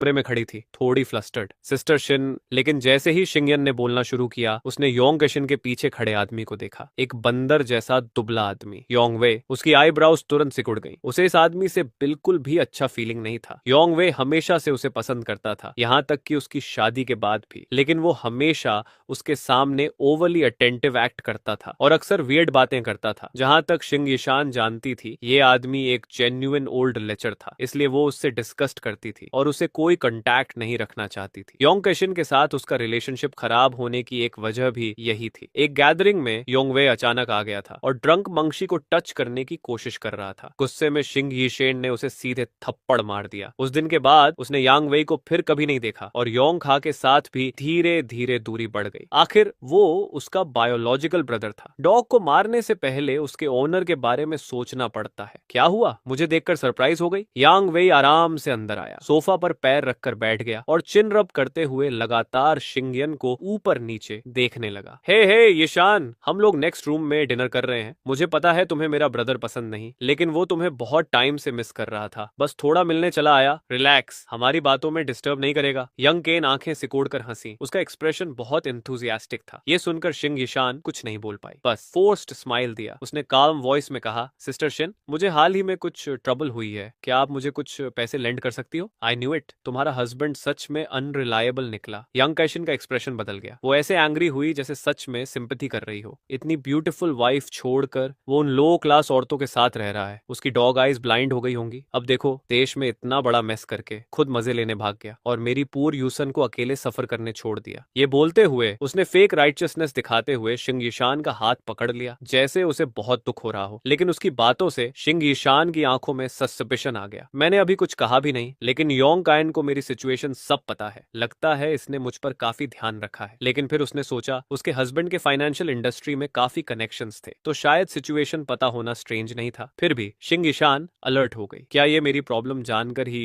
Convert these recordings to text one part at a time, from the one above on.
कमरे में खड़ी थी, थोड़ी फ्लस्टर्ड। Sister Shin. लेकिन जैसे ही शिंगयन ने बोलना शुरू किया, उसने योंग कैशिन के पीछे खड़े आदमी को देखा। एक बंदर जैसा दुबला आदमी, योंग वे। उसकी आईब्राउज तुरंत सिकुड़ गई। उसे इस आदमी से बिल्कुल भी अच्छा फीलिंग नहीं था। योंग वे हमेशा से उसे पसंद करता था, यहाँ तक कि उसकी शादी के बाद भी। लेकिन वो हमेशा उसके सामने ओवरली अटेंटिव एक्ट करता था और अक्सर वियर्ड बातें करता था। जहां तक शिंग यिशान जानती थी, ये आदमी एक जेन्युइन ओल्ड लेचर था, इसलिए वो उससे डिस्कस्ट करती थी और उसे कोई कांटेक्ट नहीं रखना चाहती थी। योंग कैशिन के साथ उसका रिलेशनशिप खराब होने की एक वजह भी यही थी। एक गैदरिंग में योंग वे अचानक आ गया था और ड्रंक मंगशी को टच करने की कोशिश कर रहा था। गुस्से में शिंग यिशेन ने उसे सीधे थप्पड़ मार दिया। उस दिन के बाद उसने यांग वेई को फिर कभी नहीं देखा और योंग खा के साथ भी धीरे धीरे दूरी बढ़ गई। आखिर वो उसका बायोलॉजिकल ब्रदर था। डॉग को मारने से पहले उसके ओनर के बारे में सोचना पड़ता है। क्या हुआ? मुझे देखकर सरप्राइज हो गई। यांग वेई आराम से अंदर आया, सोफा पर पैर रखकर बैठ गया और चिन रब करते हुए लगातार शिंगयन को ऊपर नीचे देखने लगा। हे यिशान, हम लोग नेक्स्ट रूम में डिनर कर रहे हैं। मुझे पता है तुम्हें मेरा ब्रदर पसंद नहीं, लेकिन वो तुम्हें बहुत टाइम से मिस कर रहा था। बस थोड़ा मिलने चला आया। रिलैक्स, हमारी बातों में डिस्टर्ब नहीं करेगा। यंग केन आंखें सिकोड़कर हंसी। उसका एक्सप्रेशन बहुत एंथुसियास्टिक था। ये सुनकर शिंग यिशान कुछ नहीं बोल पाई, बस फोर्स्ड स्माइल दिया। उसने काम वॉइस में कहा, सिस्टर शिन, मुझे हाल ही में कुछ ट्रबल हुई है, क्या आप मुझे कुछ पैसे लेंड कर सकती हो? आई न्यू इट, तुम्हारा हस्बैंड सच में अनरिलायबल निकला। यंग कैशिन का एक्सप्रेशन बदल गया। वो ऐसे एंग्री हुई जैसे सच में सिंपैथी कर रही हो। इतनी ब्यूटीफुल वाइफ छोड़कर वो उन लो क्लास औरतों के साथ रह रहा है। उसकी डॉग आइज ब्लाइंड हो गई होंगी। अब देखो, देश में इतना बड़ा मेस करके खुद मजे लेने भाग गया और मेरी पूर यूसन को अकेले सफर करने छोड़ दिया। ये बोलते हुए उसने फेक राइचसनेस दिखाते हुए शिंग यिशान का हाथ पकड़ लिया, जैसे उसे बहुत दुख हो रहा हो। लेकिन उसकी बातों से शिंग यिशान की आंखों में सस्पिशन आ गया। मैंने अभी कुछ कहा भी नहीं, लेकिन योंग कायन को मेरी सिचुएशन सब पता है। लगता है इसने मुझ पर काफी ध्यान रखा है। लेकिन फिर उसने सोचा, उसके हस्बैंड के फाइनेंशियल इंडस्ट्री में काफी कनेक्शंस थे, तो शायद सिचुएशन पता होना स्ट्रेंज नहीं था। फिर भी शिंग यिशान अलर्ट हो गई। क्या ये मेरी प्रॉब्लम जानकर ही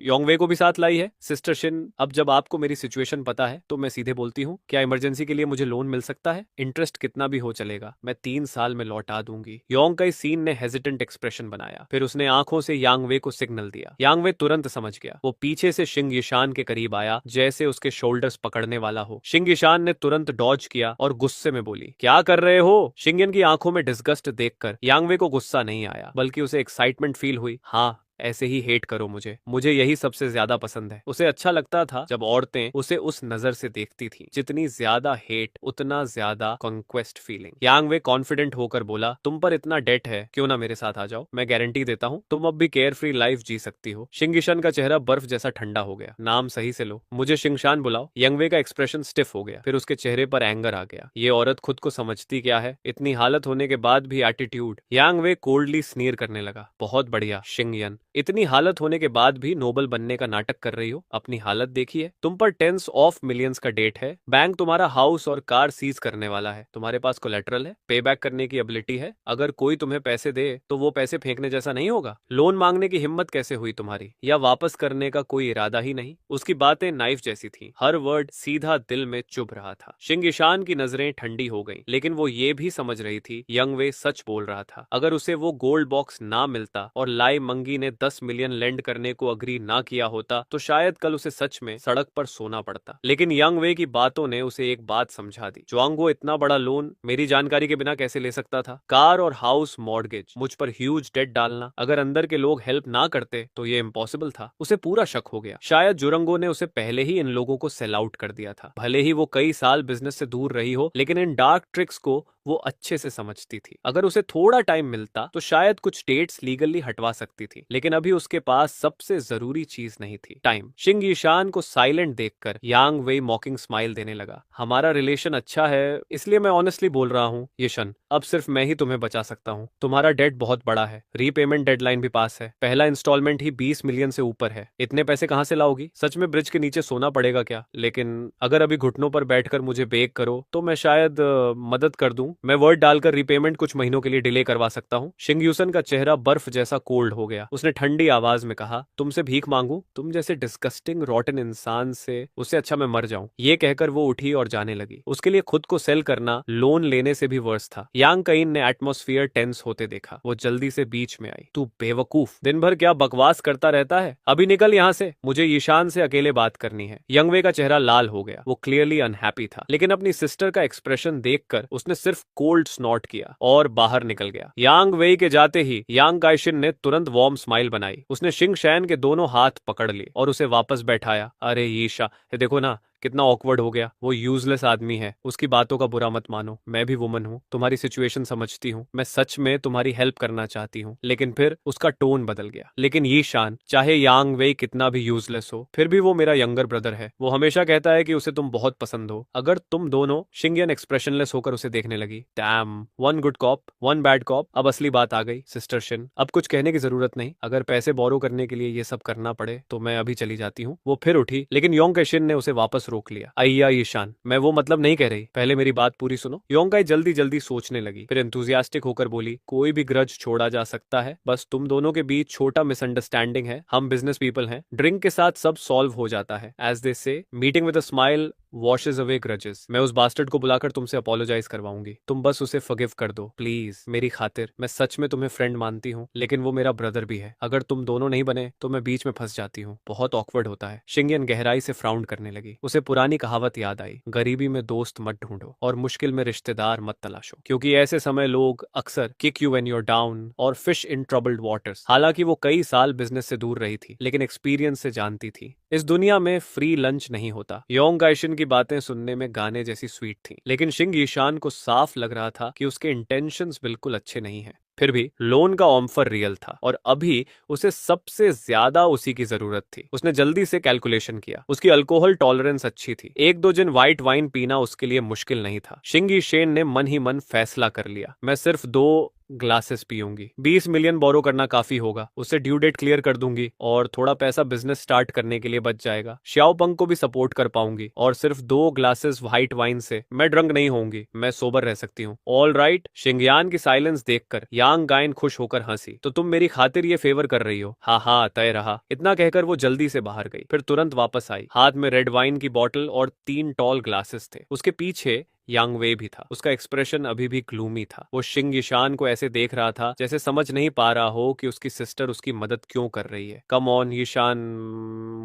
योंगवे को भी साथ लाई है? सिस्टर शिन, अब जब आपको मेरी सिचुएशन पता है तो मैं सीधे बोलती हूँ, क्या इमरजेंसी के लिए मुझे लोन मिल सकता है? इंटरेस्ट कितना भी हो चलेगा, मैं 3 साल में लौटा दूंगी। योंग का सीन ने हेजिटेंट एक्सप्रेशन बनाया। फिर उसने आंखों से यांगवे को सिग्नल दिया। यांगवे तुरंत समझ गया। वो पीछे से शिंग यिशान के करीब आया, जैसे उसके शोल्डर्स पकड़ने वाला हो। शिंग यिशान ने तुरंत डॉज किया और गुस्से में बोली, क्या कर रहे हो? शिंगयन की आंखों में डिस्गस्ट देखकर यांगवे को गुस्सा नहीं आया, बल्कि उसे एक्साइटमेंट फील हुई। हाँ, ऐसे ही हेट करो मुझे, मुझे यही सबसे ज्यादा पसंद है। उसे अच्छा लगता था जब औरतें उसे उस नजर से देखती थी। जितनी ज्यादा हेट, उतना ज्यादा कॉन्क्वेस्ट फीलिंग। यांगवे कॉन्फिडेंट होकर बोला, तुम पर इतना डेट है, क्यों ना मेरे साथ आ जाओ। मैं गारंटी देता हूँ तुम अब भी केयर फ्री लाइफ जी सकती हो। शिंग यिशान का चेहरा बर्फ जैसा ठंडा हो गया। नाम सही से लो, मुझे शिंगशान बुलाओ। यंगवे का एक्सप्रेशन स्टिफ हो गया। फिर उसके चेहरे पर एंगर आ गया। ये औरत खुद को समझती क्या है? इतनी हालत होने के बाद भी एटीट्यूड। यांगवे कोल्डली स्नीर करने लगा। बहुत बढ़िया शिंगयन, इतनी हालत होने के बाद भी नोबल बनने का नाटक कर रही हो। अपनी हालत देखिए, तुम पर टेंस ऑफ मिलियंस का डेट है। बैंक तुम्हारा हाउस और कार सीज करने वाला है। तुम्हारे पास कोलेटरल है, पे बैक करने की एबिलिटी है। अगर कोई तुम्हें पैसे दे तो वो पैसे फेंकने जैसा नहीं होगा। लोन मांगने की हिम्मत कैसे हुई तुम्हारी? या वापस करने का कोई इरादा ही नहीं? उसकी बातें नाइफ जैसी थी, हर वर्ड सीधा दिल में चुभ रहा था। शिंग यिशान की नजरें ठंडी हो गईं, लेकिन वो ये भी समझ रही थी यंगवे सच बोल रहा था। अगर उसे वो गोल्ड बॉक्स ना मिलता और लाई मंगी ने 10 मिलियन लेंड करने को अग्री ना किया होता, तो शायद कल उसे सच में सड़क पर सोना पड़ता। लेकिन यंग वे की बातों ने उसे एक बात समझा दी, जोंगवो इतना बड़ा लोन मेरी जानकारी के बिना कैसे ले सकता था? कार और हाउस मॉर्गेज, मुझ पर ह्यूज डेट डालना, अगर अंदर के लोग हेल्प ना करते तो ये इम्पॉसिबल था। उसे पूरा शक हो गया, शायद जुरंगो ने उसे पहले ही इन लोगों को सेल आउट कर दिया था। भले ही वो कई साल बिजनेस से दूर रही हो, लेकिन इन डार्क ट्रिक्स को वो अच्छे से समझती थी। अगर उसे थोड़ा टाइम मिलता तो शायद कुछ डेट्स लीगली हटवा सकती थी, लेकिन अभी उसके पास सबसे जरूरी चीज नहीं थी, टाइम। शिंग यिशान को साइलेंट देखकर यांग वेई मॉकिंग स्माइल देने लगा। हमारा रिलेशन अच्छा है, इसलिए मैं ऑनेस्टली बोल रहा हूँ यिशन, अब सिर्फ मैं ही तुम्हें बचा सकता हूँ। तुम्हारा डेट बहुत बड़ा है, रीपेमेंट डेडलाइन भी पास है, पहला इंस्टॉलमेंट ही 20 मिलियन से ऊपर है। इतने पैसे कहाँ से लाओगी? सच में ब्रिज के नीचे सोना पड़ेगा क्या? लेकिन अगर अभी घुटनों पर बैठकर मुझे बेग करो तो मैं शायद मदद कर दूं। मैं वर्ड डालकर रीपेमेंट कुछ महीनों के लिए डिले करवा सकता हूँ। शिंग यूसन का चेहरा बर्फ जैसा कोल्ड हो गया। उसने ठंडी आवाज में कहा, तुमसे भीख मांगू? तुम जैसे डिस्कस्टिंग रॉटन इंसान से उससे अच्छा मैं मर जाऊं। ये कहकर वो उठी और जाने लगी। उसके लिए खुद को सेल करना लोन लेने से भी वर्स था। यांग कईन ने एटमॉस्फेयर टेंस होते देखा। वो जल्दी से बीच में आई। तू बेवकूफ, दिन भर क्या बकवास करता रहता है? अभी निकल यहाँ से, मुझे ईशान से अकेले बात करनी है। यंगवे का चेहरा लाल हो गया। वो क्लियरली अनहैप्पी था, लेकिन अपनी सिस्टर का एक्सप्रेशन देखकर उसने सिर्फ कोल्ड स्नॉट किया और बाहर निकल गया। यांग वेई के जाते ही यांग काइशिन ने तुरंत वार्म स्माइल बनाई। उसने शिंग शैन के दोनों हाथ पकड़ लिए और उसे वापस बैठाया। अरे ईशा, देखो ना कितना ऑकवर्ड हो गया। वो यूजलेस आदमी है, उसकी बातों का बुरा मत मानो। मैं भी वुमन हूँ, तुम्हारी सिचुएशन समझती हूँ। मैं सच में तुम्हारी हेल्प करना चाहती हूँ। लेकिन फिर उसका टोन बदल गया। लेकिन ये शान, चाहे यांग वेई कितना भी यूजलेस हो, फिर भी वो मेरा यंगर ब्रदर है। वो हमेशा कहता है कि उसे तुम बहुत पसंद हो। अगर तुम दोनों, शिंगियन एक्सप्रेशनलेस होकर उसे देखने लगी। Dam, one good cop one bad cop. अब असली बात आ गई सिस्टर शिन। अब कुछ कहने की जरूरत नहीं। अगर पैसे बोरो करने के लिए ये सब करना पड़े तो मैं अभी चली जाती हूँ। वो फिर उठी, लेकिन योंग कैशिन ने उसे वापस रोक लिया। अय्या ईशान, मैं वो मतलब नहीं कह रही, पहले मेरी बात पूरी सुनो। योंगाई जल्दी जल्दी सोचने लगी, फिर एंथुजियास्टिक होकर बोली, कोई भी ग्रज छोड़ा जा सकता है, बस तुम दोनों के बीच छोटा मिसअंडरस्टैंडिंग है। हम बिजनेस पीपल हैं, ड्रिंक के साथ सब सॉल्व हो जाता है। एज दे से, meeting with a smile washes away grudges. मैं उस बास्टर्ड को बुलाकर तुमसे अपोलोजाइज करवाऊंगी। तुम बस उसे फॉरगिव कर दो प्लीज, मेरी खातिर। मैं सच में तुम्हें फ्रेंड मानती हूँ, लेकिन वो मेरा ब्रदर भी है। अगर तुम दोनों नहीं बने तो मैं बीच में फंस जाती हूँ। बहुत ऑकवर्ड होता है। शिंगियन गहराई से फ्राउंड करने लगी। उसे पुरानी कहावत याद आई, गरीबी में दोस्त मत ढूंढो और मुश्किल में रिश्तेदार मत तलाशो, क्योंकि ऐसे समय लोग अक्सर kick you when you are down और फिश इन ट्रबल्ड वाटर्स। हालांकि वो कई साल बिजनेस से दूर रही थी, लेकिन एक्सपीरियंस से जानती थी इस दुनिया में फ्री लंच नहीं होता। योंग गाइशिन की बातें सुनने में गाने जैसी स्वीट थी, लेकिन शिंग ईशान को साफ लग रहा था कि उसके इंटेंशंस बिल्कुल अच्छे नहीं हैं। फिर भी लोन का ऑफर रियल था और अभी उसे सबसे ज्यादा उसी की जरूरत थी। उसने जल्दी से कैलकुलेशन किया। उसकी अल्कोहल टॉलरेंस अच्छी थी। एक दो जिन व्हाइट वाइन पीना उसके लिए मुश्किल नहीं था। शिंग ईशेन ने मन ही मन फैसला कर लिया, मैं सिर्फ 2 ग्लासेस पीऊंगी। 20 मिलियन बोरो करना काफी होगा। उससे ड्यू डेट क्लियर कर दूंगी और थोड़ा पैसा बिजनेस स्टार्ट करने के लिए बच जाएगा। श्याओ पंग को भी सपोर्ट कर पाऊंगी और सिर्फ 2 ग्लासेस व्हाइट वाइन से मैं ड्रंक नहीं होंगी। मैं सोबर रह सकती हूँ। All right. शिंगयान की साइलेंस देखकर यांग गायन खुश होकर हंसी, तो तुम मेरी खातिर ये फेवर कर रही हो? हाँ हाँ, तय रहा। इतना कहकर वो जल्दी से बाहर गई, फिर तुरंत वापस आई। हाथ में रेड वाइन की बॉटल और 3 टॉल ग्लासेस थे। उसके पीछे यांग वे भी था। उसका एक्सप्रेशन अभी भी ग्लूमी था। वो शिंग ईशान को ऐसे देख रहा था जैसे समझ नहीं पा रहा हो कि उसकी सिस्टर उसकी मदद क्यों कर रही है। कम ऑन ईशान,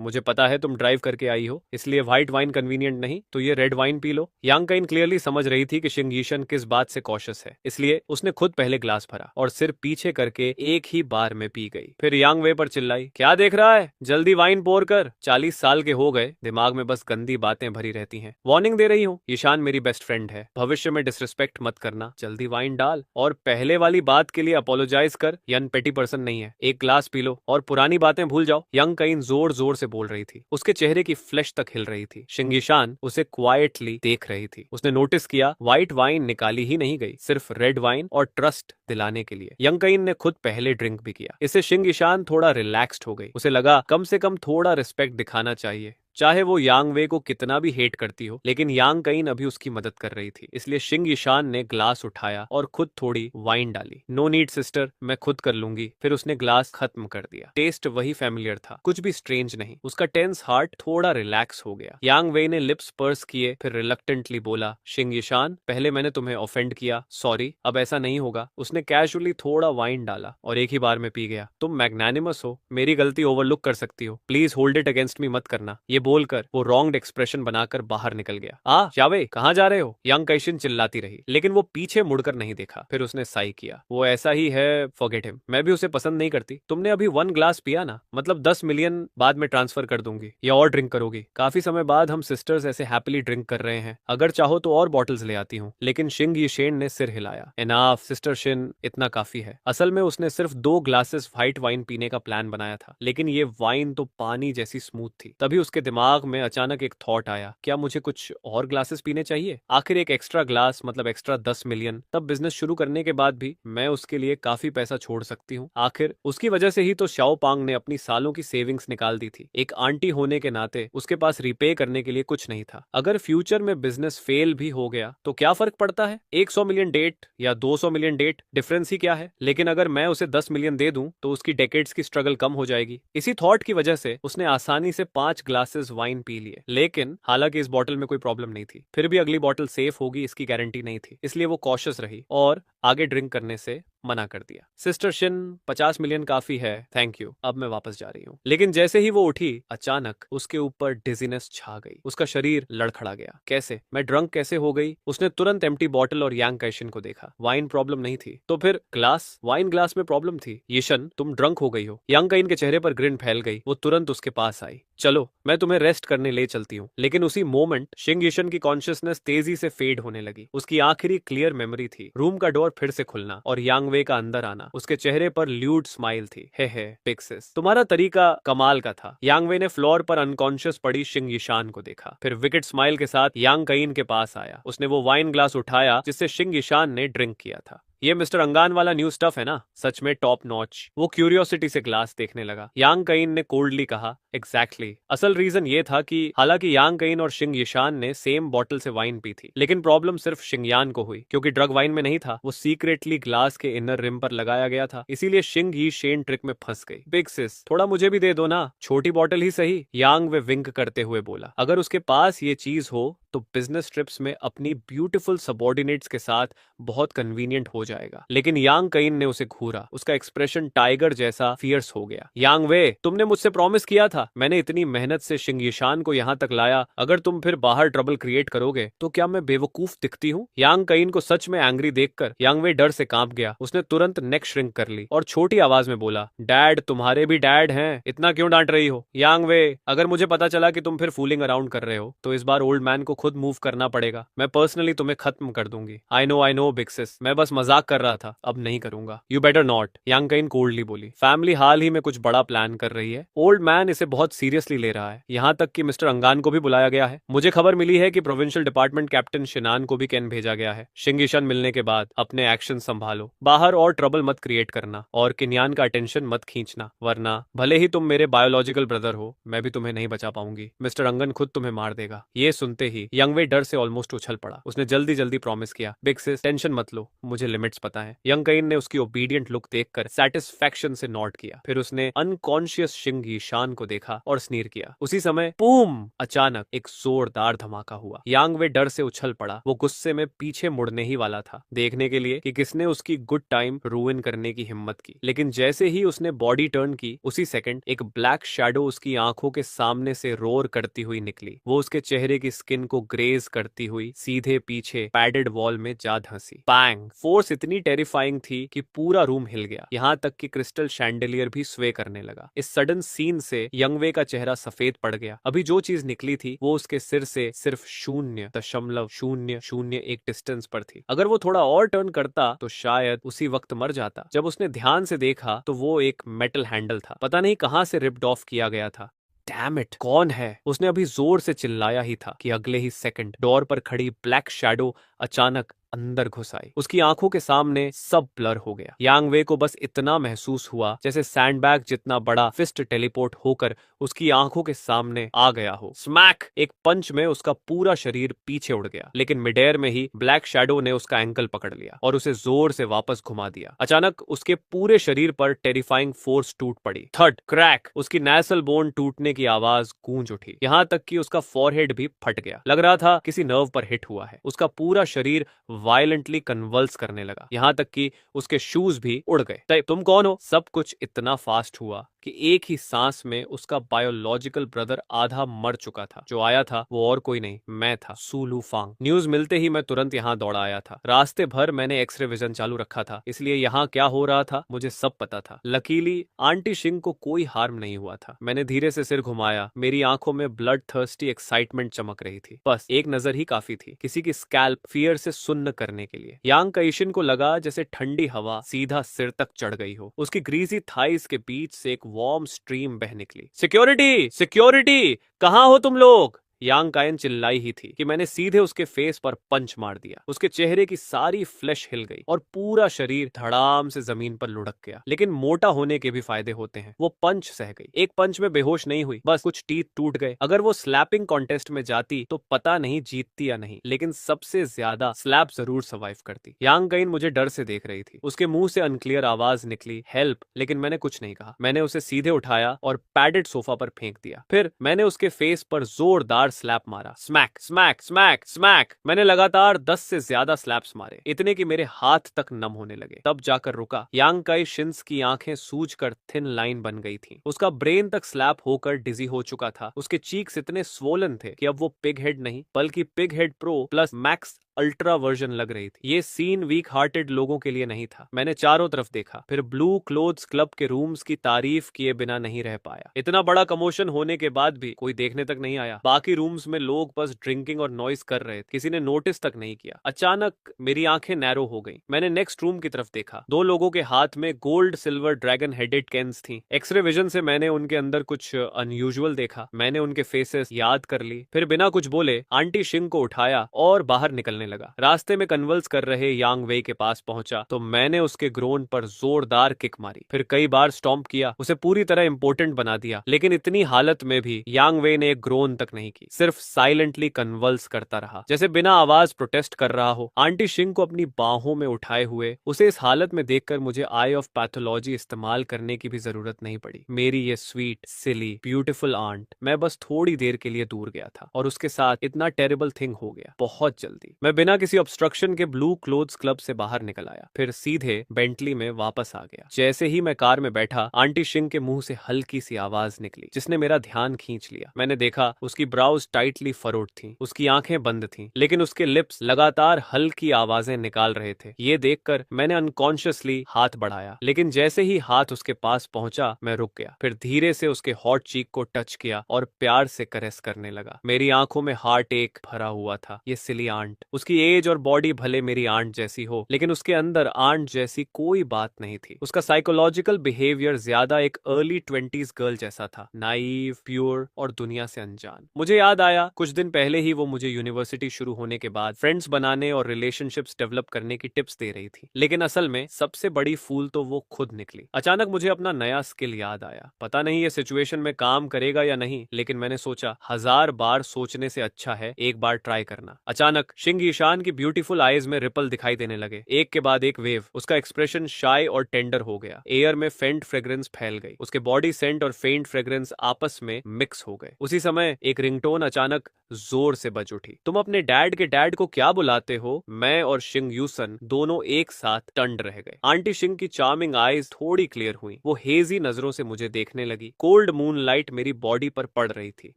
मुझे पता है तुम ड्राइव करके आई हो, इसलिए व्हाइट वाइन कन्वीनियंट नहीं तो ये रेड वाइन पी लो। यांग काइन क्लियरली समझ रही थी कि शिंग ईशान किस बात से कॉशियस है, इसलिए उसने खुद पहले ग्लास भरा और सिर पीछे करके एक ही बार में पी गई। फिर यांग वे पर चिल्लाई, क्या देख रहा है, जल्दी वाइन पोर कर। 40 साल के हो गए, दिमाग में बस गंदी बातें भरी रहती हैं। वार्निंग दे रही हूँ, ईशान मेरी बेस्ट फ्रेंड है, भविष्य में डिसरिस्पेक्ट मत करना। जल्दी वाइन डाल और पहले वाली बात के लिए अपोलोजाइज कर। यन पेटी पर्सन नहीं है। एक ग्लास पी लो और पुरानी बातें भूल जाओ। यंग काइन जोर जोर से बोल रही थी। उसके चेहरे की फ्लैश तक हिल रही थी। शिंग ईशान उसे क्वाइटली देख रही थी। उसने नोटिस किया व्हाइट वाइन निकाली ही नहीं गई, सिर्फ रेड वाइन और ट्रस्ट दिलाने के लिए। यंग काइन ने खुद पहले ड्रिंक भी किया। इससे शिंग ईशान थोड़ा रिलैक्स्ड हो गई। उसे लगा कम से कम थोड़ा रिस्पेक्ट दिखाना चाहिए, चाहे वो यांग वे को कितना भी हेट करती हो। लेकिन यांग काइन अभी उसकी मदद कर रही थी, इसलिए शिंग ईशान ने ग्लास उठाया और खुद थोड़ी वाइन डाली। नो नीड सिस्टर, मैं खुद कर लूंगी। फिर उसने ग्लास खत्म कर दिया। टेस्ट वही फैमिलियर था, कुछ भी स्ट्रेंज नहीं। उसका टेंस हार्ट थोड़ा रिलैक्स हो गया। यांग वे ने लिप्स पर्स किए, फिर रिलक्टेंटली बोला, शिंग ईशान, पहले मैंने तुम्हें ऑफेंड किया, सॉरी, अब ऐसा नहीं होगा। उसने कैजुअली थोड़ा वाइन डाला और एक ही बार में पी गया। तुम मैग्नानिमस हो, मेरी गलती ओवरलुक कर सकती हो, please hold it against me मत करना। ये बोलकर वो रॉन्ग्ड एक्सप्रेशन बनाकर बाहर निकल गया। यावे, कहाँ जा रहे हो? यंग काइशिन चिल्लाती रही, लेकिन वो पीछे मुड़कर नहीं देखा। फिर उसने साई किया, वो ऐसा ही है, फॉरगेट हिम। मैं भी उसे पसंद नहीं करती। तुमने अभी 1 ग्लास पिया ना, मतलब 10 मिलियन बाद में ट्रांसफर कर दूंगी या और ड्रिंक करोगी। काफी समय बाद हम सिस्टर्स ऐसे हैप्पीली ड्रिंक कर रहे हैं, अगर चाहो तो और बॉटल्स ले आती हूँ। लेकिन शिंग यीशेन ने सिर हिलाया। एनाफ सिस्टर शिन, इतना काफी है। असल में उसने सिर्फ 2 ग्लासेस व्हाइट वाइन पीने का प्लान बनाया था, लेकिन ये वाइन तो पानी जैसी स्मूथ थी। तभी उसके दिमाग में अचानक एक थॉट आया, क्या मुझे कुछ और ग्लासेस पीने चाहिए? आखिर एक एक्स्ट्रा ग्लास मतलब एक्स्ट्रा 10 मिलियन, तब बिजनेस शुरू करने के बाद भी मैं उसके लिए काफी पैसा छोड़ सकती हूँ। आखिर उसकी वजह से ही तो शाओ पांग ने अपनी सालों की सेविंग्स निकाल दी थी। एक आंटी होने के नाते उसके पास रिपे करने के लिए कुछ नहीं था। अगर फ्यूचर में बिजनेस फेल भी हो गया तो क्या फर्क पड़ता है? 100 मिलियन डेट या 200 मिलियन डेट, डिफरेंस ही क्या है? लेकिन अगर मैं उसे 10 मिलियन दे दूं तो उसकी डेकेड्स की स्ट्रगल कम हो जाएगी। इसी थॉट की वजह से उसने आसानी से 5 ग्लासेस वाइन पी लिए। लेकिन हालांकि इस बॉटल में कोई प्रॉब्लम नहीं थी, फिर भी अगली बॉटल सेफ होगी इसकी गारंटी नहीं थी, इसलिए वो कॉशियस रही और आगे ड्रिंक करने से मना कर दिया। सिस्टर शिन, 50 मिलियन काफी है, थैंक यू, अब मैं वापस जा रही हूँ। लेकिन जैसे ही वो उठी, अचानक उसके ऊपर डिजीनेस छा गई। उसका शरीर लड़खड़ा गया। कैसे? मैं ड्रंक कैसे हो गई? उसने तुरंत एम्प्टी बॉटल और यांग कैशिन को देखा। वाइन प्रॉब्लम नहीं थी तो फिर ग्लास, वाइन ग्लास में प्रॉब्लम थी। यिशन, तुम ड्रंक हो गई हो। यांग कैन के चेहरे पर ग्रिन फैल गई। वो तुरंत उसके पास आई। चलो मैं तुम्हें रेस्ट करने ले चलती हूँ। लेकिन उसी मोमेंट शिंग यिशन की कॉन्शियसनेस तेजी से फेड होने लगी। उसकी आखिरी क्लियर मेमोरी थी रूम का डोर फिर से खुलना और यांग वे का अंदर आना। उसके चेहरे पर ल्यूड स्माइल थी। हे पिक्सेस, तुम्हारा तरीका कमाल का था। यांग वे ने फ्लोर पर अनकॉन्शियस पड़ी शिंग यिशान को देखा, फिर विकेट स्माइल के साथ यांग कईन के पास आया। उसने वो वाइन ग्लास उठाया जिससे शिंग यिशान ने ड्रिंक किया था। ये मिस्टर अंगान वाला न्यू स्टफ है ना? सच में टॉप नॉच। वो क्यूरियोसिटी से ग्लास देखने लगा। यांग कईन ने कोल्डली कहा, एग्जैक्टली। असल रीजन ये था कि हालांकि यांग कईन और शिंग यिशान ने सेम बॉटल से वाइन पी थी, लेकिन प्रॉब्लम सिर्फ शिंगयान को हुई क्योंकि ड्रग वाइन में नहीं था, वो सीक्रेटली ग्लास के इनर रिम पर लगाया गया था। इसीलिए शिंग ही शेन ट्रिक में फंस गई। बिग सिस, थोड़ा मुझे भी दे दो ना, छोटी बॉटल ही सही, यांग वे विंक करते हुए बोला। अगर उसके पास ये चीज हो तो बिजनेस ट्रिप्स में अपनी ब्यूटीफुल सबॉर्डिनेट्स के साथ बहुत कन्वीनियंट हो जाएगा। लेकिन यांग कईन ने उसे घूरा। उसका एक्सप्रेशन टाइगर जैसा फियर्स हो गया। यांग वे, तुमने मुझसे प्रॉमिस किया था, मैंने इतनी मेहनत से शिंग यिशान को यहाँ तक लाया, अगर तुम फिर बाहर ट्रबल क्रिएट करोगे तो क्या मैं बेवकूफ दिखती हूँ? यांग कईन को सच में एंग्री देखकर यांग वे डर से कांप गया। उसने तुरंत नेक श्रिंक कर ली और छोटी आवाज में बोला, डैड, तुम्हारे भी डैड हैं, इतना क्यों डांट रही हो? यांग वे, अगर मुझे पता चला कि तुम फिर फूलिंग अराउंड कर रहे हो तो इस बार ओल्ड मैन को खुद मूव करना पड़ेगा। मैं पर्सनली तुम्हें खत्म कर दूंगी। आई नो बिग सिस, मैं बस मजाक कर रहा था, अब नहीं करूंगा। यू बेटर नॉट, यांग कईन कोल्डली बोली। फैमिली हाल ही में कुछ बड़ा प्लान कर रही है। ओल्ड मैन इसे बहुत सीरियसली ले रहा है, यहाँ तक कि मिस्टर अंगान को भी बुलाया गया है। मुझे खबर मिली है कि प्रोविंशियल डिपार्टमेंट कैप्टन शिनान को भी कैन भेजा गया है। शिंग यिशन मिलने के बाद अपने एक्शन संभालो, बाहर और ट्रबल मत क्रिएट करना और किन्यान का अटेंशन मत खींचना, वरना भले ही तुम मेरे बायोलॉजिकल ब्रदर हो, मैं भी तुम्हें नहीं बचा पाऊंगी। मिस्टर अंगन खुद तुम्हें मार देगा। ये सुनते ही यंग वे डर से ऑलमोस्ट उछल पड़ा। उसने जल्दी जल्दी प्रॉमिस किया, बिग सिस, टेंशन मत लो, मुझे लिमिट्स पता है। यंग कईन ने उसकी ओबीडियंट लुक देखकर सेटिस्फैक्शन से नॉट किया। फिर उसने अनकॉन्शियस शिंग यिशान को देखा और स्नीर किया। उसी समय बूम, अचानक एक जोरदार धमाका हुआ। यांग वे डर से उछल पड़ा। वो गुस्से में पीछे मुड़ने ही वाला था, देखने के लिए कि किसने उसकी गुड टाइम रूइन करने की हिम्मत की। लेकिन जैसे ही उसने बॉडी टर्न की, उसी सेकंड एक ब्लैक शैडो उसकी आंखों के सामने से रोर करती हुई निकली। वो उसके चेहरे की स्किन को ग्रेज करती हुई सीधे पीछे पैडेड वॉल में जा धंसी। बैंग! फोर्स इतनी टेरिफाइंग थी कि पूरा रूम हिल गया, यहाँ तक कि क्रिस्टल शैंडलियर भी स्वे करने लगा। इस सडन सीन से यंगवे का चेहरा सफेद पड़ गया। अभी जो चीज निकली थी वो उसके सिर से सिर्फ 0.001 डिस्टेंस पर थी। अगर वो थोड़ा और टर्न करता तो शायद उसी वक्त मर जाता। जब उसने ध्यान से देखा तो वो एक मेटल हैंडल था, पता नहीं कहां से रिप्ड ऑफ किया गया था। डैम इट, कौन है? उसने अभी जोर से चिल्लाया ही था कि अगले ही सेकंड डोर पर खड़ी ब्लैक शैडो अचानक अंदर घुस आई। उसकी आंखों के सामने सब ब्लर हो गया। यांग वे को बस इतना महसूस हुआ जैसे सैंडबैग जितना बड़ा फिस्ट टेलीपोर्ट होकर उसकी आंखों के सामने आ गया हो। स्मैक! एक पंच में उसका पूरा शरीर पीछे उड़ गया, लेकिन मिड एयर में ही ब्लैक शैडो ने उसका एंकल पकड़ लिया और उसे जोर से वापस घुमा दिया। अचानक उसके पूरे शरीर पर टेरिफाइंग फोर्स टूट पड़ी। Third crack! उसकी नैसल बोन टूटने की आवाज गूंज उठी, यहाँ तक कि उसका फॉरहेड भी फट गया। लग रहा था किसी नर्व पर हिट हुआ है। उसका पूरा शरीर वायलेंटली कन्वल्स करने लगा, यहाँ तक कि उसके शूज भी उड़ गए। तुम कौन हो? सब कुछ इतना फास्ट हुआ कि एक ही सांस में उसका बायोलॉजिकल ब्रदर आधा मर चुका था। जो आया था वो और कोई नहीं, मैं था, सु लुफांग। न्यूज मिलते ही मैं तुरंत यहाँ दौड़ा आया था। रास्ते भर मैंने एक्सरे विजन चालू रखा था, इसलिए यहाँ क्या हो रहा था मुझे सब पता था। लकीली आंटी शिंग को कोई हार्म नहीं हुआ था। मैंने धीरे से सिर घुमाया, मेरी आंखों में ब्लड थर्स्टी एक्साइटमेंट चमक रही थी। बस एक नजर ही काफी थी, किसी की स्कैल्प फियर से सुन्न करने के लिए। यांग कईशिन को लगा जैसे ठंडी हवा सीधा सिर तक चढ़ गई हो। उसकी ग्रीसी थाइस के बीच से एक वार्म स्ट्रीम बह निकली। सिक्योरिटी, सिक्योरिटी, कहाँ हो तुम लोग? यांग कायन चिल्लाई ही थी कि मैंने सीधे उसके फेस पर पंच मार दिया। उसके चेहरे की सारी फ्लैश हिल गई और पूरा शरीर धड़ाम से जमीन पर लुढ़क गया। लेकिन मोटा होने के भी फायदे होते हैं। वो पंच सह गई। एक पंच में बेहोश नहीं हुई, बस कुछ टीथ टूट गए। अगर वो स्लैपिंग कॉन्टेस्ट में जाती तो पता नहीं जीतती या नहीं, लेकिन सबसे ज्यादा स्लैप जरूर सर्वाइव करती। यांग कायन मुझे डर से देख रही थी। उसके मुंह से अनक्लियर आवाज निकली, हेल्प, लेकिन मैंने कुछ नहीं कहा। मैंने उसे सीधे उठाया और पैडेड सोफा पर फेंक दिया। फिर मैंने उसके फेस पर जोरदार स्लैप मारा। Smack smack smack smack. मैंने लगातार 10 से ज्यादा स्लैप्स मारे, इतने कि मेरे हाथ तक नम होने लगे। तब जाकर रुका। यांग काई शिन्स की आंखें सूजकर थिन लाइन बन गई थी। उसका ब्रेन तक स्लैप होकर डिजी हो चुका था। उसके चीक्स इतने स्वोलन थे कि अब वो पिग हेड नहीं बल्कि pig head pro plus max ultra version लग रही थी। ये सीन वीक हार्टेड लोगों के लिए नहीं था। मैंने चारों तरफ देखा, फिर ब्लू क्लोथ्स क्लब के रूम्स की तारीफ किए बिना नहीं रह पाया। इतना बड़ा कमोशन होने के बाद भी कोई देखने तक नहीं आया। बाकी रूम्स में लोग बस ड्रिंकिंग और नॉइस कर रहे थे। किसी ने नोटिस तक नहीं किया। अचानक मेरी आंखें नैरो हो गई। मैंने नेक्स्ट रूम की तरफ देखा। 2 लोगों के हाथ में gold silver dragon headed cans थी। एक्सरे विजन से मैंने उनके अंदर कुछ अनयूजुअल देखा। मैंने उनके फेसेस याद कर ली। फिर बिना कुछ बोले आंटी शिंग को उठाया और बाहर निकलने लगा। रास्ते में कन्वल्स कर रहे यांग वेई के पास पहुंचा तो मैंने उसके ग्रोन पर जोरदार किक मारी। फिर कई बार स्टॉम्प किया, उसे पूरी तरह इंपोर्टेंट बना दिया। लेकिन इतनी हालत में भी यांग वेई ने एक ग्रोन तक नहीं की, सिर्फ साइलेंटली कन्वल्स करता रहा, जैसे बिना आवाज प्रोटेस्ट कर रहा हो। आंटी शिंग को अपनी बाहों में उठाए हुए उसे इस हालत में देखकर मुझे आई ऑफ पैथोलॉजी इस्तेमाल करने की भी जरूरत नहीं पड़ी। मेरी ये स्वीट सिली ब्यूटीफुल आंट, मैं बस थोड़ी देर के लिए दूर गया था और उसके साथ इतना टेरिबल थिंग हो गया बहुत जल्दी। मैं बिना किसी ऑब्स्ट्रक्शन के ब्लू क्लोथ्स क्लब से बाहर निकल आया, फिर सीधे बेंटली में वापस आ गया। जैसे ही मैं कार में बैठा, आंटी शिंग के मुंह से हल्की सी आवाज निकली जिसने मेरा ध्यान खींच लिया। मैंने देखा उसकी ब्राउज टाइटली फरोड थी, उसकी आंखें बंद थीं, लेकिन उसके लिप्स लगातार हल्की आवाजें निकाल रहे थे। ये देखकर मैंने अनकॉन्शियसली हाथ बढ़ाया, लेकिन जैसे ही हाथ उसके पास पहुंचा मैं रुक गया। फिर धीरे से उसके हॉट चीक को टच किया और प्यार से करेस करने लगा। मेरी आंखों में हार्ट एक भरा हुआ था। ये सिली आंट, उसकी एज और बॉडी भले मेरी आंट जैसी हो, लेकिन उसके अंदर आंट जैसी कोई बात नहीं थी। उसका साइकोलॉजिकल बिहेवियर ज्यादा एक अर्ली 20s गर्ल जैसा था, नाइव, प्योर और दुनिया से अनजान। मुझे याद आया कुछ दिन पहले ही वो मुझे यूनिवर्सिटी शुरू होने के बाद फ्रेंड्स बनाने और रिलेशनशिप्स डेवलप करने की टिप्स दे रही थी, लेकिन असल में सबसे बड़ी फूल तो वो खुद निकली। अचानक मुझे अपना नया स्किल याद आया। पता नहीं ये सिचुएशन में काम करेगा या नहीं, लेकिन मैंने सोचा 1000 बार सोचने से अच्छा है एक बार ट्राई करना। अचानक शिंग ईशान की ब्यूटीफुल आईज में रिपल दिखाई देने लगे, एक के बाद एक वेव। उसका एक्सप्रेशन शाय और टेंडर हो गया। एयर में फेंट फ्रेग्रेंस फैल गई। उसके बॉडी सेंट और फेंट फ्रेग्रेंस आपस में मिक्स हो गए। उसी समय एक रिंगटोन अचानक जोर से बज उठी। तुम अपने डैड के डैड को क्या बुलाते हो? मैं और शिंग यूसन दोनों एक साथ टंड रह गए। आंटी शिंग की चार्मिंग आईज थोड़ी क्लियर हुई। वो हेजी नजरों से मुझे देखने लगी। कोल्ड मून लाइट मेरी बॉडी पर पड़ रही थी।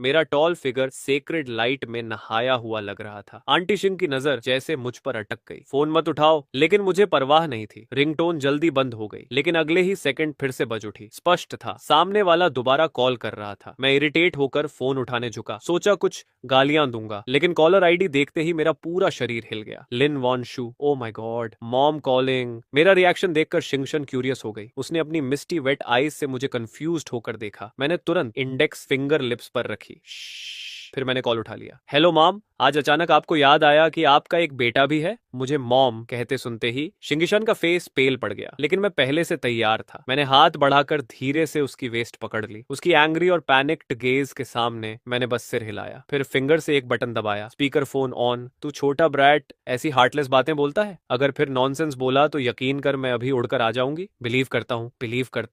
मेरा टॉल फिगर सेक्रेड लाइट में नहाया हुआ लग रहा था। आंटी शिंग की नजर जैसे मुझ पर अटक गई। फोन मत उठाओ, लेकिन मुझे परवाह नहीं थी। रिंगटोन जल्दी बंद हो गई, लेकिन अगले ही सेकंड फिर से बज उठी। स्पष्ट था सामने वाला दोबारा कॉल कर रहा था। मैं इरिटेट होकर फोन उठाने झुका, सोचा कुछ गालियां दूंगा, लेकिन कॉलर आईडी देखते ही मेरा पूरा शरीर हिल गया। Lin Wan Shu. Oh my god, mom calling. मेरा रिएक्शन देखकर शिंगशन क्यूरियस हो गई। उसने अपनी मिस्टी वेट आईज से मुझे कंफ्यूज्ड होकर देखा। मैंने तुरंत इंडेक्स फिंगर लिप्स पर रखी। फिर मैंने कॉल उठा लिया। हेलो मॉम, आज अचानक आपको याद आया कि आपका एक बेटा भी है? मुझे मॉम कहते सुनते ही शिंगिशन का फेस पेल पड़ गया, लेकिन मैं पहले से तैयार था। मैंने हाथ बढ़ाकर धीरे से उसकी वेस्ट पकड़ ली। उसकी एंग्री और पैनिक्ड गेज के सामने मैंने बस सिर हिलाया, फिर फिंगर से एक बटन दबाया। Speaker phone on. तू छोटा ब्रैट ऐसी हार्टलेस बातें बोलता है? अगर फिर नॉनसेंस बोला तो यकीन कर मैं अभी उड़कर आ जाऊंगी। बिलीव करता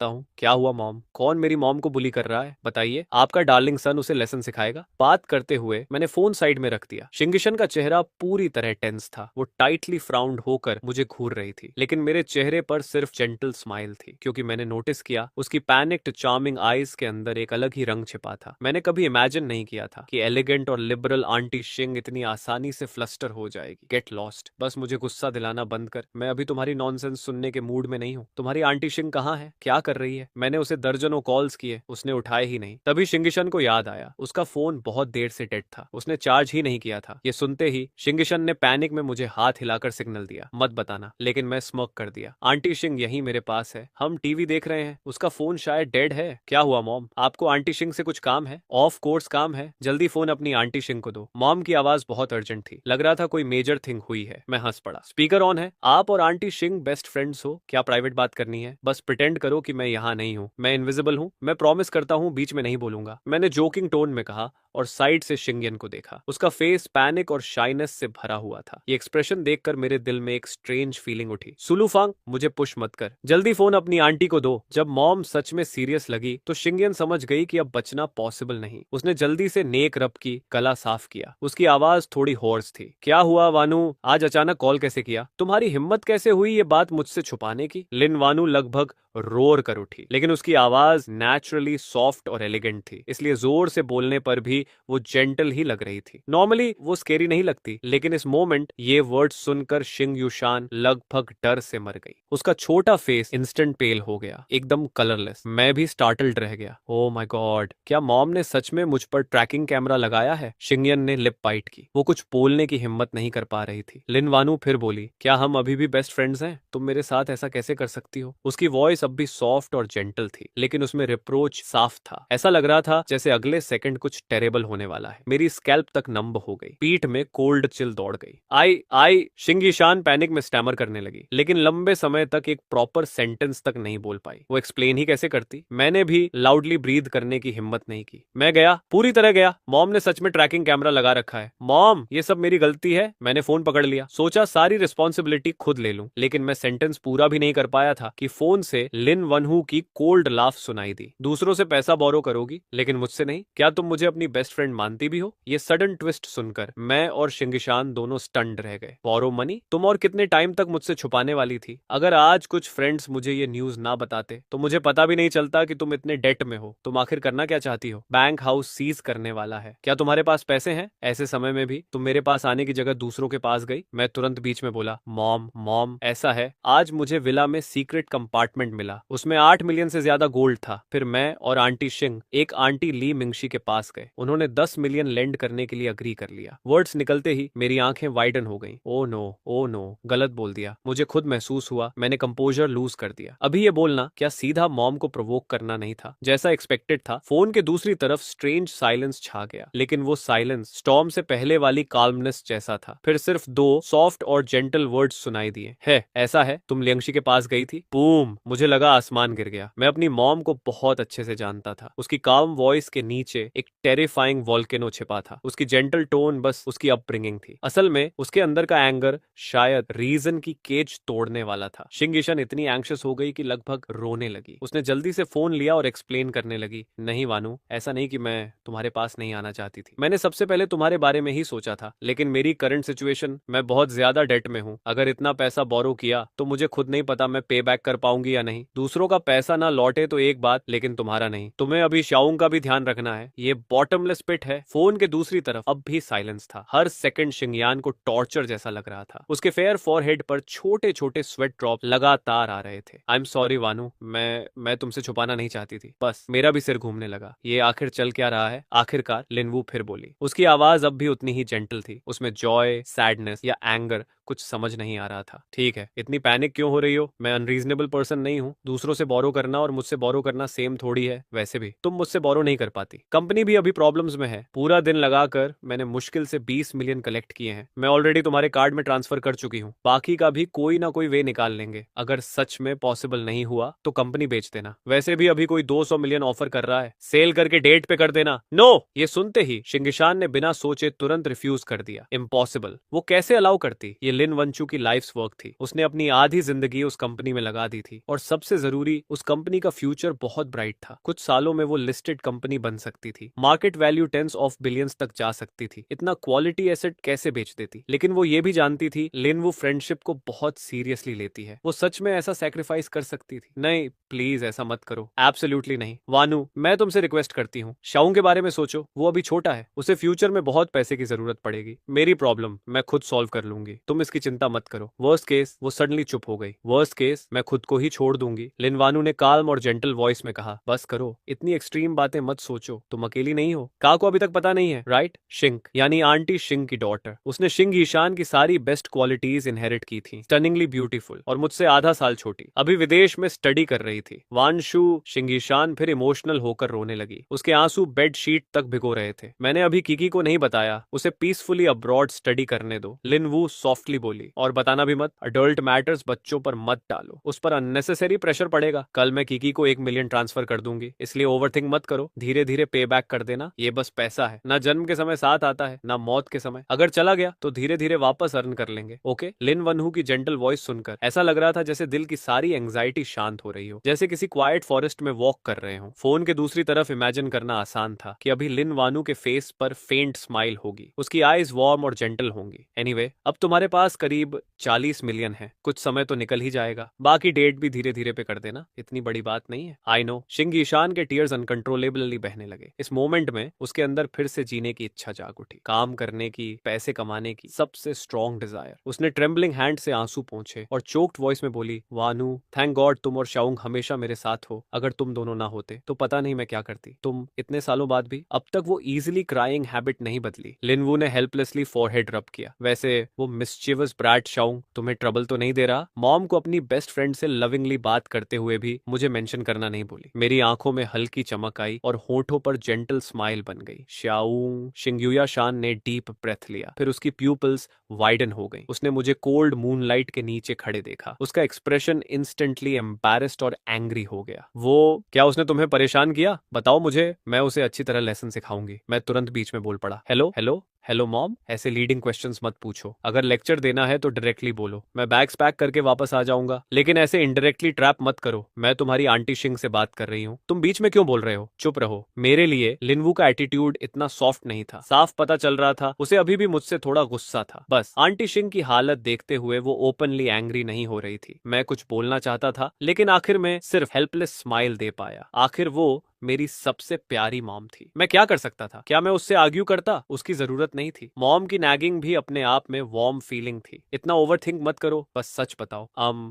हूँ। क्या हुआ मॉम? कौन मेरी मॉम को बुली कर रहा है? बताइए। आपका डार्लिंग सन उसे लेसन सिखाएगा। बात करते हुए मैंने फोन साइड में रख दिया। शिंगिशन का चेहरा पूरी तरह टेंस था। वो टाइटली फ्राउंड होकर मुझे घूर रही थी, लेकिन मेरे चेहरे पर सिर्फ जेंटल स्माइल थी, क्योंकि मैंने नोटिस किया उसकी पैनिक्ड चार्मिंग आईज के अंदर एक अलग ही रंग छिपा था। मैंने कभी इमेजिन नहीं किया था कि एलिगेंट और लिबरल आंटी शिंग इतनी आसानी से फ्लस्टर हो जाएगी। Get lost. बस मुझे गुस्सा दिलाना बंद कर। मैं अभी तुम्हारी नॉनसेंस सुनने के मूड में नहीं हूँ। तुम्हारी आंटी शिंग कहाँ है? क्या कर रही है? मैंने उसे दर्जनों कॉल्स किए, उसने उठाए ही नहीं। तभी शिंगिशन को याद आया उसका फोन बहुत देर से डेड था। उसने चार्ज ही नहीं किया था। ये सुनते ही शिंगिशन ने पैनिक में मुझे हाथ हिलाकर सिग्नल दिया, मत बताना, लेकिन मैं स्मर्क कर दिया। आंटी शिंग यहीं मेरे पास है, हम टीवी देख रहे हैं, उसका फोन शायद डेड है। क्या हुआ मॉम, आपको आंटी शिंग से कुछ काम है? ऑफ कोर्स काम है, जल्दी फोन अपनी आंटी शिंग को दो। मॉम की आवाज बहुत अर्जेंट थी, लग रहा था कोई मेजर थिंग हुई है। मैं हंस पड़ा। स्पीकर ऑन है? आप और आंटी शिंग बेस्ट फ्रेंड्स हो क्या? प्राइवेट बात करनी है? बस प्रिटेंड करो कि मैं यहाँ नहीं हूँ, मैं इनविजिबल हूँ, मैं प्रॉमिस करता हूँ बीच में नहीं बोलूंगा, मैंने जोकिंग टोन में कहा और साइड से शिंगियन को देखा। उसका फेस पैनिक और शाइनेस से भरा हुआ था। ये एक्सप्रेशन देखकर मेरे दिल में एक स्ट्रेंज फीलिंग उठी। सुलूफांग, मुझे पुश मत कर, जल्दी फोन अपनी आंटी को दो। जब मॉम सच में सीरियस लगी तो शिंगियन समझ गई कि अब बचना पॉसिबल नहीं। उसने जल्दी से नेक रब की, गला साफ किया। उसकी आवाज थोड़ी होर्स थी। क्या हुआ वानू, आज अचानक कॉल कैसे किया? तुम्हारी हिम्मत कैसे हुई ये बात मुझसे छुपाने की? लिन वानू लगभग रोर कर उठी, लेकिन उसकी आवाज नेचुरली सॉफ्ट और एलिगेंट थी, इसलिए जोर से बोलने पर भी वो जेंटल ही लग रही थी। नॉर्मली वो स्केरी नहीं लगती, लेकिन इस मोमेंट ये वर्ड सुनकर शिंग युशान लगभग डर से मर गई। उसका छोटा फेस इंस्टेंट पेल हो गया, एकदम कलरलेस। मैं भी स्टार्टल्ड रह गया। ओ माय गॉड, क्या मॉम ने सच में मुझ पर ट्रैकिंग कैमरा लगाया है? शिंगियन ने लिप बाइट की। वो कुछ बोलने की हिम्मत नहीं कर पा रही थी। लिन वानू फिर बोली, क्या हम अभी भी बेस्ट फ्रेंड्स हैं? तुम मेरे साथ ऐसा कैसे कर सकती हो? उसकी वॉइस अब भी सॉफ्ट और जेंटल थी, लेकिन उसमें रिप्रोच साफ था। ऐसा लग रहा था जैसे अगले सेकंड कुछ टेरेबल होने वाला है। मेरी स्कैल्प तक नंब हो गई, पीठ में कोल्ड चिल दौड़ गई। आई शिंग ईशान पैनिक में स्टैमर करने लगी, लेकिन लंबे समय तक एक प्रॉपर सेंटेंस तक नहीं बोल पाई। वो एक्सप्लेन ही कैसे करती? मैंने भी लाउडली ब्रीथ करने की हिम्मत नहीं की। मैं गया, पूरी तरह गया। मॉम ने सच में ट्रैकिंग कैमरा लगा रखा है। मॉम, ये सब मेरी गलती है, मैंने फोन पकड़ लिया। सोचा सारी रिस्पॉन्सिबिलिटी खुद ले लूं, लेकिन मैं सेंटेंस पूरा भी नहीं कर पाया था कि फोन से लिन वनहू की कोल्ड लाफ सुनाई दी। दूसरों से पैसा बोरो करोगी, लेकिन मुझसे नहीं? क्या तुम मुझे अपनी बेस्ट फ्रेंड मानती भी हो? ये सडन ट्विस्ट सुनकर मैं और शिंगिशान दोनों स्टन्ड रह गए। Borrow money? तुम और कितने टाइम तक मुझसे छुपाने वाली थी? अगर आज कुछ फ्रेंड्स मुझे ये न्यूज ना बताते तो मुझे पता भी नहीं चलता कि तुम इतने डेट में हो। तुम आखिर करना क्या चाहती हो? बैंक हाउस सीज करने वाला है। क्या तुम्हारे पास पैसे हैं? ऐसे समय में भी तुम मेरे पास आने की जगह दूसरों के पास गई। मैं तुरंत बीच में बोला, मॉम ऐसा है, आज मुझे विला में सीक्रेट कंपार्टमेंट मिला, उसमें 8 मिलियन से ज्यादा गोल्ड था। फिर मैं और आंटी शिंग एक आंटी ली मिंगशी के पास गए। उन्होंने 10 मिलियन लेंड करने के लिए अग्री कर लिया। वर्ड्स निकलते ही मेरी आंखें वाइडन हो गईं। ओ नो, गलत बोल दिया। मुझे खुद महसूस हुआ मैंने कंपोजर लूज कर दिया। अभी ये बोलना क्या सीधा मॉम को प्रोवोक करना नहीं था? जैसा एक्सपेक्टेड था, फोन के दूसरी तरफ स्ट्रेंज साइलेंस छा गया, लेकिन वो साइलेंस स्टॉर्म से पहले वाली काल्मनेस जैसा था। फिर सिर्फ 2 सॉफ्ट और जेंटल वर्ड्स सुनाई दिए, है ऐसा है, तुम लियांगशी के पास गई थी? बूम, मुझे लगा आसमान गिर गया। मैं अपनी मॉम को बहुत अच्छे से जानता था। उसकी काम वॉइस के नीचे एक टेरिफाइंग वॉल्केनो छिपा था। उसकी जेंटल टोन बस उसकी अपब्रिंगिंग थी। असल में उसके अंदर का एंगर शायद रीजन की केज तोड़ने वाला था। शिंग ईशन इतनी एंग्शियस हो गई कि लगभग रोने लगी। उसने जल्दी से फोन लिया और एक्सप्लेन करने लगी, नहीं वानू, ऐसा नहीं कि मैं तुम्हारे पास नहीं आना चाहती थी। मैंने सबसे पहले तुम्हारे बारे में ही सोचा था, लेकिन मेरी करंट सिचुएशन, मैं बहुत ज्यादा डेट में हूँ। अगर इतना पैसा बोरो किया तो मुझे खुद नहीं पता मैं पे बैक कर पाऊंगी या नहीं। दूसरों का पैसा ना लौटे तो एक बात, लेकिन तुम्हारा नहीं। तुम्हें अभी शाओंग का भी ध्यान रखना है। ये बॉटमलेस पिट है। फोन के दूसरी तरफ अब भी साइलेंस था। हर सेकंड शिंगयान को टॉर्चर जैसा लग रहा था। उसके फेयर फॉरहेड पर छोटे छोटे स्वेट ड्रॉप लगातार आ रहे थे। आई एम सॉरी वानू, मैं तुमसे छुपाना नहीं चाहती थी। बस मेरा भी सिर घूमने लगा। ये आखिर चल क्या रहा है? आखिरकार लिनवू फिर बोली। उसकी आवाज अब भी उतनी ही जेंटल थी। उसमें जॉय, सैडनेस या एंगर कुछ समझ नहीं आ रहा था। ठीक है, इतनी पैनिक क्यों हो रही हो? मैं अनरीजनेबल पर्सन नहीं हूँ। दूसरों से बोरो करना और मुझसे बोरो करना सेम थोड़ी है। वैसे भी तुम मुझसे बोरो नहीं कर पाती। कंपनी भी अभी प्रॉब्लम्स में है। पूरा दिन लगाकर मैंने मुश्किल से 20 मिलियन कलेक्ट किए हैं। मैं ऑलरेडी तुम्हारे कार्ड में ट्रांसफर कर चुकी हूँ। बाकी का भी कोई ना कोई वे निकाल लेंगे। अगर सच में पॉसिबल नहीं हुआ तो कंपनी बेच देना। वैसे भी अभी कोई 200 मिलियन ऑफर कर रहा है, सेल करके डेट पे कर देना। नो! ये सुनते ही शिंगिशान ने बिना सोचे तुरंत रिफ्यूज कर दिया। इम्पॉसिबल। वो कैसे अलाउ करती? ये लिन वंचू की लाइफ्स वर्क थी। उसने अपनी आधी जिंदगी उस कंपनी में लगा दी थी, और सबसे जरूरी, उस कंपनी का फ्यूचर बहुत ब्राइट था। कुछ सालों में वो लिस्टेड कंपनी बन सकती थी। Market value tens of billions तक जा सकती थी। इतना क्वालिटी एसेट कैसे बेच देती? लेकिन वो ये भी जानती थी लिन वो फ्रेंडशिप को बहुत सीरियसली लेती है। वो सच में ऐसा सैक्रिफाइस कर सकती थी। नहीं, प्लीज ऐसा मत करो। एब्सोल्युटली नहीं। वानू, मैं तुमसे रिक्वेस्ट करती हूँ, शाओंग के बारे में सोचो। वो अभी छोटा है, उसे फ्यूचर में बहुत पैसे की जरूरत पड़ेगी। मेरी प्रॉब्लम मैं खुद सॉल्व कर लूंगी, तुम इसकी चिंता मत करो। वर्स्ट केस, वो सडनली चुप हो गई। वर्स्ट केस, मैं खुद को ही छोड़ दूं दूंगी। लिन वानू ने काल्म और जेंटल वॉइस में कहा, बस करो, इतनी एक्सट्रीम बातें मत सोचो, तुम अकेली नहीं हो। का को अभी तक पता नहीं है, राइट? शिंक यानी आंटी शिंग की डॉटर। उसने शिंग ईशान की सारी बेस्ट क्वालिटीज इनहेरिट की थी, स्टनिंगली ब्यूटीफुल और मुझसे आधा साल छोटी। अभी विदेश में स्टडी कर रही थी। वानशु शिंग ईशान फिर इमोशनल होकर रोने लगी। उसके आंसू बेड शीट तक भिगो रहे थे। मैंने अभी किकी को नहीं बताया, उसे पीसफुली अब्रॉड स्टडी करने दो, लिन वू सॉफ्टली बोली। और बताना भी मत, अडल्ट मैटर्स बच्चों पर मत डालो, उस पर अननेसेसरी प्रेशर पड़ेगा। कल मैं किकी को 1 मिलियन ट्रांसफर कर दूंगी, इसलिए ओवरथिंक मत करो, धीरे धीरे पे बैक कर देना। ये बस पैसा है, ना जन्म के समय साथ आता है ना मौत के समय। अगर चला गया तो धीरे धीरे वापस अर्न कर लेंगे, ओके? लिन वनहू की जेंटल वॉइस सुनकर ऐसा लग रहा था जैसे दिल की सारी एंग्जाइटी शांत हो रही हो, जैसे किसी क्वाइट फॉरेस्ट में वॉक कर रहे हो। फोन के दूसरी तरफ इमेजिन करना आसान था कि अभी लिन वानू के फेस पर फेंट स्माइल होगी, उसकी आईज वार्म और जेंटल होंगी। एनीवे, अब तुम्हारे पास करीब 40 मिलियन है, कुछ समय तो निकल ही जाएगा, बाकी डेट भी धीरे धीरे पे कर देना, इतनी बड़ी बात नहीं है। I know. शिंग ईशान के टीयर्स अनकंट्रोलेबली बहने लगे। इस मोमेंट में उसके अंदर फिर से जीने की इच्छा जाग उठी, काम करने की, पैसे कमाने की, सबसे स्ट्रॉन्ग डिजायर। उसने ट्रेम्बलिंग हैंड से आंसू पोंछे और चोक्ड वॉइस में बोली, वानू, थैंक गॉड तुम और शाओंग हमेशा मेरे साथ हो। अगर तुम दोनों ना होते तो पता नहीं मैं क्या करती। तुम इतने सालों बाद भी। अब तक वो इजीली क्राइंग हैबिट नहीं बदली। लिनवू ने हेल्पलेसली फॉरहेड रब किया। वैसे वो मिस्चीवस ब्रैट शाओंग तुम्हें ट्रबल तो नहीं दे रहा? मॉम को अपनी बेस्ट फ्रेंड से लविंगली बात करते हुए भी मुझे मेंशन करना नहीं बोली। मेरी आंखों में हल्की चमक आई और होठों पर जेंटल स्माइल बन गई। शाओंग, शिंग्युया शान ने डीप ब्रेथ लिया, फिर उसकी प्यूपल्स वाइडन हो गई। उसने मुझे कोल्ड मूनलाइट के नीचे खड़े देखा। उसका एक्सप्रेशन इंस्टेंटली एम्बैरेस्ड और एंग्री हो गया। वो क्या उसने तुम्हें परेशान किया? बताओ मुझे, मैं उसे अच्छी तरह लेसन सिखाऊंगी। मैं तुरंत बीच में बोल पड़ा, हेलो हेलो हेलो मॉम, ऐसे लीडिंग क्वेश्चंस मत पूछो। अगर लेक्चर देना है तो डायरेक्टली बोलो, मैं बैग्स पैक करके वापस आ जाऊंगा, लेकिन ऐसे इनडायरेक्टली ट्रैप मत करो। मैं तुम्हारी आंटी शिंग से बात कर रही हूँ, तुम बीच में क्यों बोल रहे हो? चुप रहो। मेरे लिए लिनवू का एटीट्यूड इतना सॉफ्ट नहीं था। साफ पता चल रहा था उसे अभी भी मुझसे थोड़ा गुस्सा था। बस आंटी शिंग की हालत देखते हुए वो ओपनली एंग्री नहीं हो रही थी। मैं कुछ बोलना चाहता था, लेकिन आखिर में सिर्फ हेल्पलेस स्माइल दे पाया। आखिर वो मेरी सबसे प्यारी मॉम थी। मैं क्या कर सकता था? क्या मैं उससे आर्ग्यू करता? उसकी जरूरत नहीं थी। मॉम की नैगिंग भी अपने आप में वार्म फीलिंग थी। इतना ओवरथिंक मत करो, बस सच बताओ।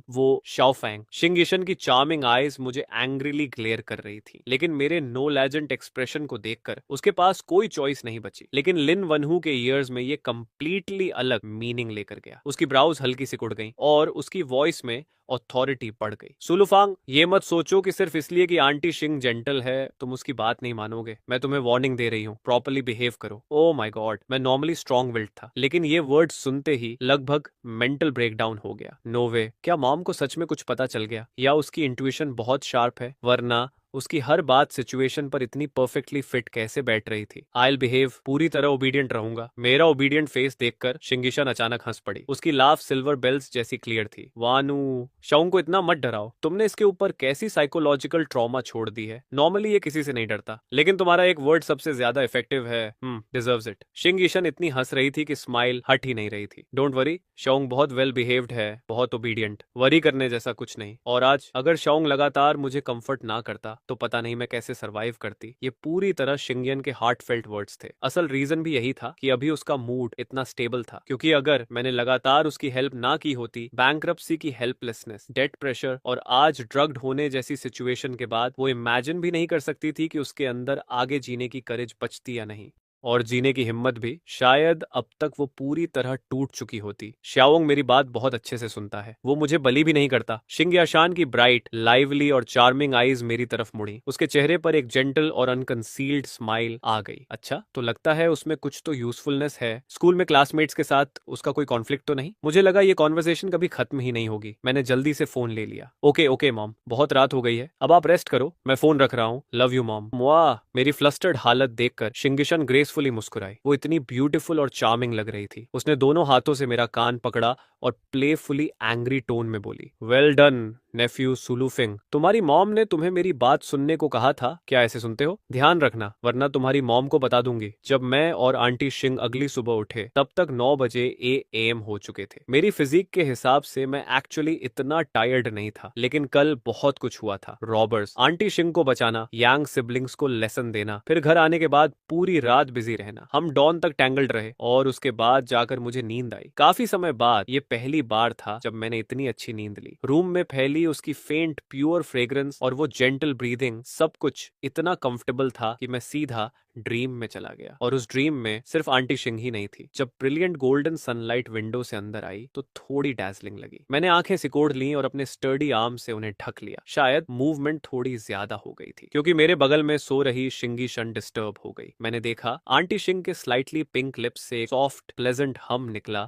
वो शाओफैंग। शिंग ईशन की चार्मिंग आईज मुझे एंग्रीली ग्लेयर कर रही थी, लेकिन मेरे नो लेजेंड एक्सप्रेशन को देखकर उसके पास कोई चॉइस नहीं बची। लेकिन लिन वनहू के ईयर्स में ये कंप्लीटली अलग मीनिंग लेकर गया। उसकी ब्राउज हल्की सिकुड़ गई और उसकी वॉइस में अथॉरिटी बढ़ गई। सुलुफांग, ये मत सोचो कि सिर्फ इसलिए कि आंटी शिंग जेंटल है तुम उसकी बात नहीं मानोगे। मैं तुम्हें वार्निंग दे रही हूँ, प्रॉपर्ली बिहेव करो। ओ माय गॉड, मैं नॉर्मली स्ट्रॉन्ग विल्ड था, लेकिन ये वर्ड सुनते ही लगभग मेंटल ब्रेकडाउन हो गया। नो वे, क्या मॉम को सच में कुछ पता चल गया, या उसकी इंट्यूशन बहुत शार्प है? वरना उसकी हर बात सिचुएशन पर इतनी परफेक्टली फिट कैसे बैठ रही थी? आई बिहेव, पूरी तरह ओबीडियंट रहूंगा। मेरा ओबीडियंट फेस देखकर शिंगिशन अचानक हंस पड़ी। उसकी लाफ सिल्वर बेल्स जैसी क्लियर थी। वानू, शाओंग को इतना मत डराओ। तुमने इसके ऊपर कैसी साइकोलॉजिकल ट्रॉमा छोड़ दी है। नॉर्मली ये किसी से नहीं डरता, लेकिन तुम्हारा एक वर्ड सबसे ज्यादा इफेक्टिव है। Deserves it. शिंगिशन इतनी हंस रही थी कि स्माइल हट ही नहीं रही थी। डोंट वरी, शाओंग बहुत वेल बिहेव्ड है, बहुत ओबीडियंट, वरी करने जैसा कुछ नहीं। और आज अगर शाओंग लगातार मुझे कंफर्ट ना करता तो पता नहीं मैं कैसे सरवाइव करती। ये पूरी तरह शिंगियन के हार्टफेल्ट वर्ड्स थे। असल रीजन भी यही था कि अभी उसका मूड इतना स्टेबल था, क्योंकि अगर मैंने लगातार उसकी हेल्प ना की होती, बैंक्रप्सी की हेल्पलेसनेस, डेट प्रेशर और आज ड्रग्ड होने जैसी सिचुएशन के बाद वो इमेजिन भी नहीं कर सकती थी कि उसके अंदर आगे जीने की करेज बचती या नहीं, और जीने की हिम्मत भी। शायद अब तक वो पूरी तरह टूट चुकी होती। शाओंग मेरी बात बहुत अच्छे से सुनता है, वो मुझे बली भी नहीं करता। शिंग याशान की ब्राइट, लाइवली और चार्मिंग आईज मेरी तरफ मुड़ी। उसके चेहरे पर एक जेंटल और अनकंसील्ड स्माइल आ गई। अच्छा, तो लगता है उसमें कुछ तो यूजफुलनेस है। स्कूल में क्लासमेट्स के साथ उसका कोई कॉन्फ्लिक्ट तो नहीं? मुझे लगा ये कॉन्वर्सेशन कभी खत्म ही नहीं होगी। मैंने जल्दी से फोन ले लिया। ओके ओके मॉम, बहुत रात हो गई है, अब आप रेस्ट करो, मैं फोन रख रहा हूँ। Love you mom. वाह, मेरी फ्लस्टर्ड हालत देखकर शिंगिशन ग्रेसफुली मुस्कुराई। वो इतनी ब्यूटीफुल और चार्मिंग लग रही थी। उसने दोनों हाथों से मेरा कान पकड़ा और प्लेफुली एंग्री टोन में बोली, वेल डन नेफ्यू सुलूफिंग, तुम्हारी मॉम ने तुम्हें मेरी बात सुनने को कहा था। क्या ऐसे सुनते हो? ध्यान रखना, वरना तुम्हारी मॉम को बता दूंगी। जब मैं और आंटी शिंग अगली सुबह उठे तब तक 9 बजे AM हो चुके थे। मेरी फिजिक के हिसाब से मैं एक्चुअली इतना टायर्ड नहीं था, लेकिन कल बहुत कुछ हुआ था। रॉबर्स, आंटी शिंग को बचाना, यांग सिबलिंग्स को लेसन देना, फिर घर आने के बाद पूरी रात बिजी रहना। हम डॉन तक टैंगल्ड रहे और उसके बाद जाकर मुझे नींद आई। काफी समय बाद ये पहली बार था जब मैंने इतनी अच्छी नींद ली। रूम में फैली स्मेली, उसकी फेंट प्योर फ्रेग्रेंस और वो जेंटल ब्रीदिंग, सब कुछ इतना कंफर्टेबल था कि मैं सीधा ड्रीम में चला गया। और उस ड्रीम में सिर्फ आंटी शिंग ही नहीं थी। जब ब्रिलियंट गोल्डन सनलाइट विंडो से अंदर आई तो थोड़ी डैजलिंग लगी। मैंने आंखें सिकोड़ ली और अपने स्टर्डी आर्म से उन्हें ढक लिया। शायद मूवमेंट थोड़ी ज्यादा हो गई थी क्योंकि मेरे बगल में सो रही शिंगी शन डिस्टर्ब हो गई। मैंने देखा आंटी शिंग के स्लाइटली पिंक लिप्स से सॉफ्ट प्लेजेंट हम निकला।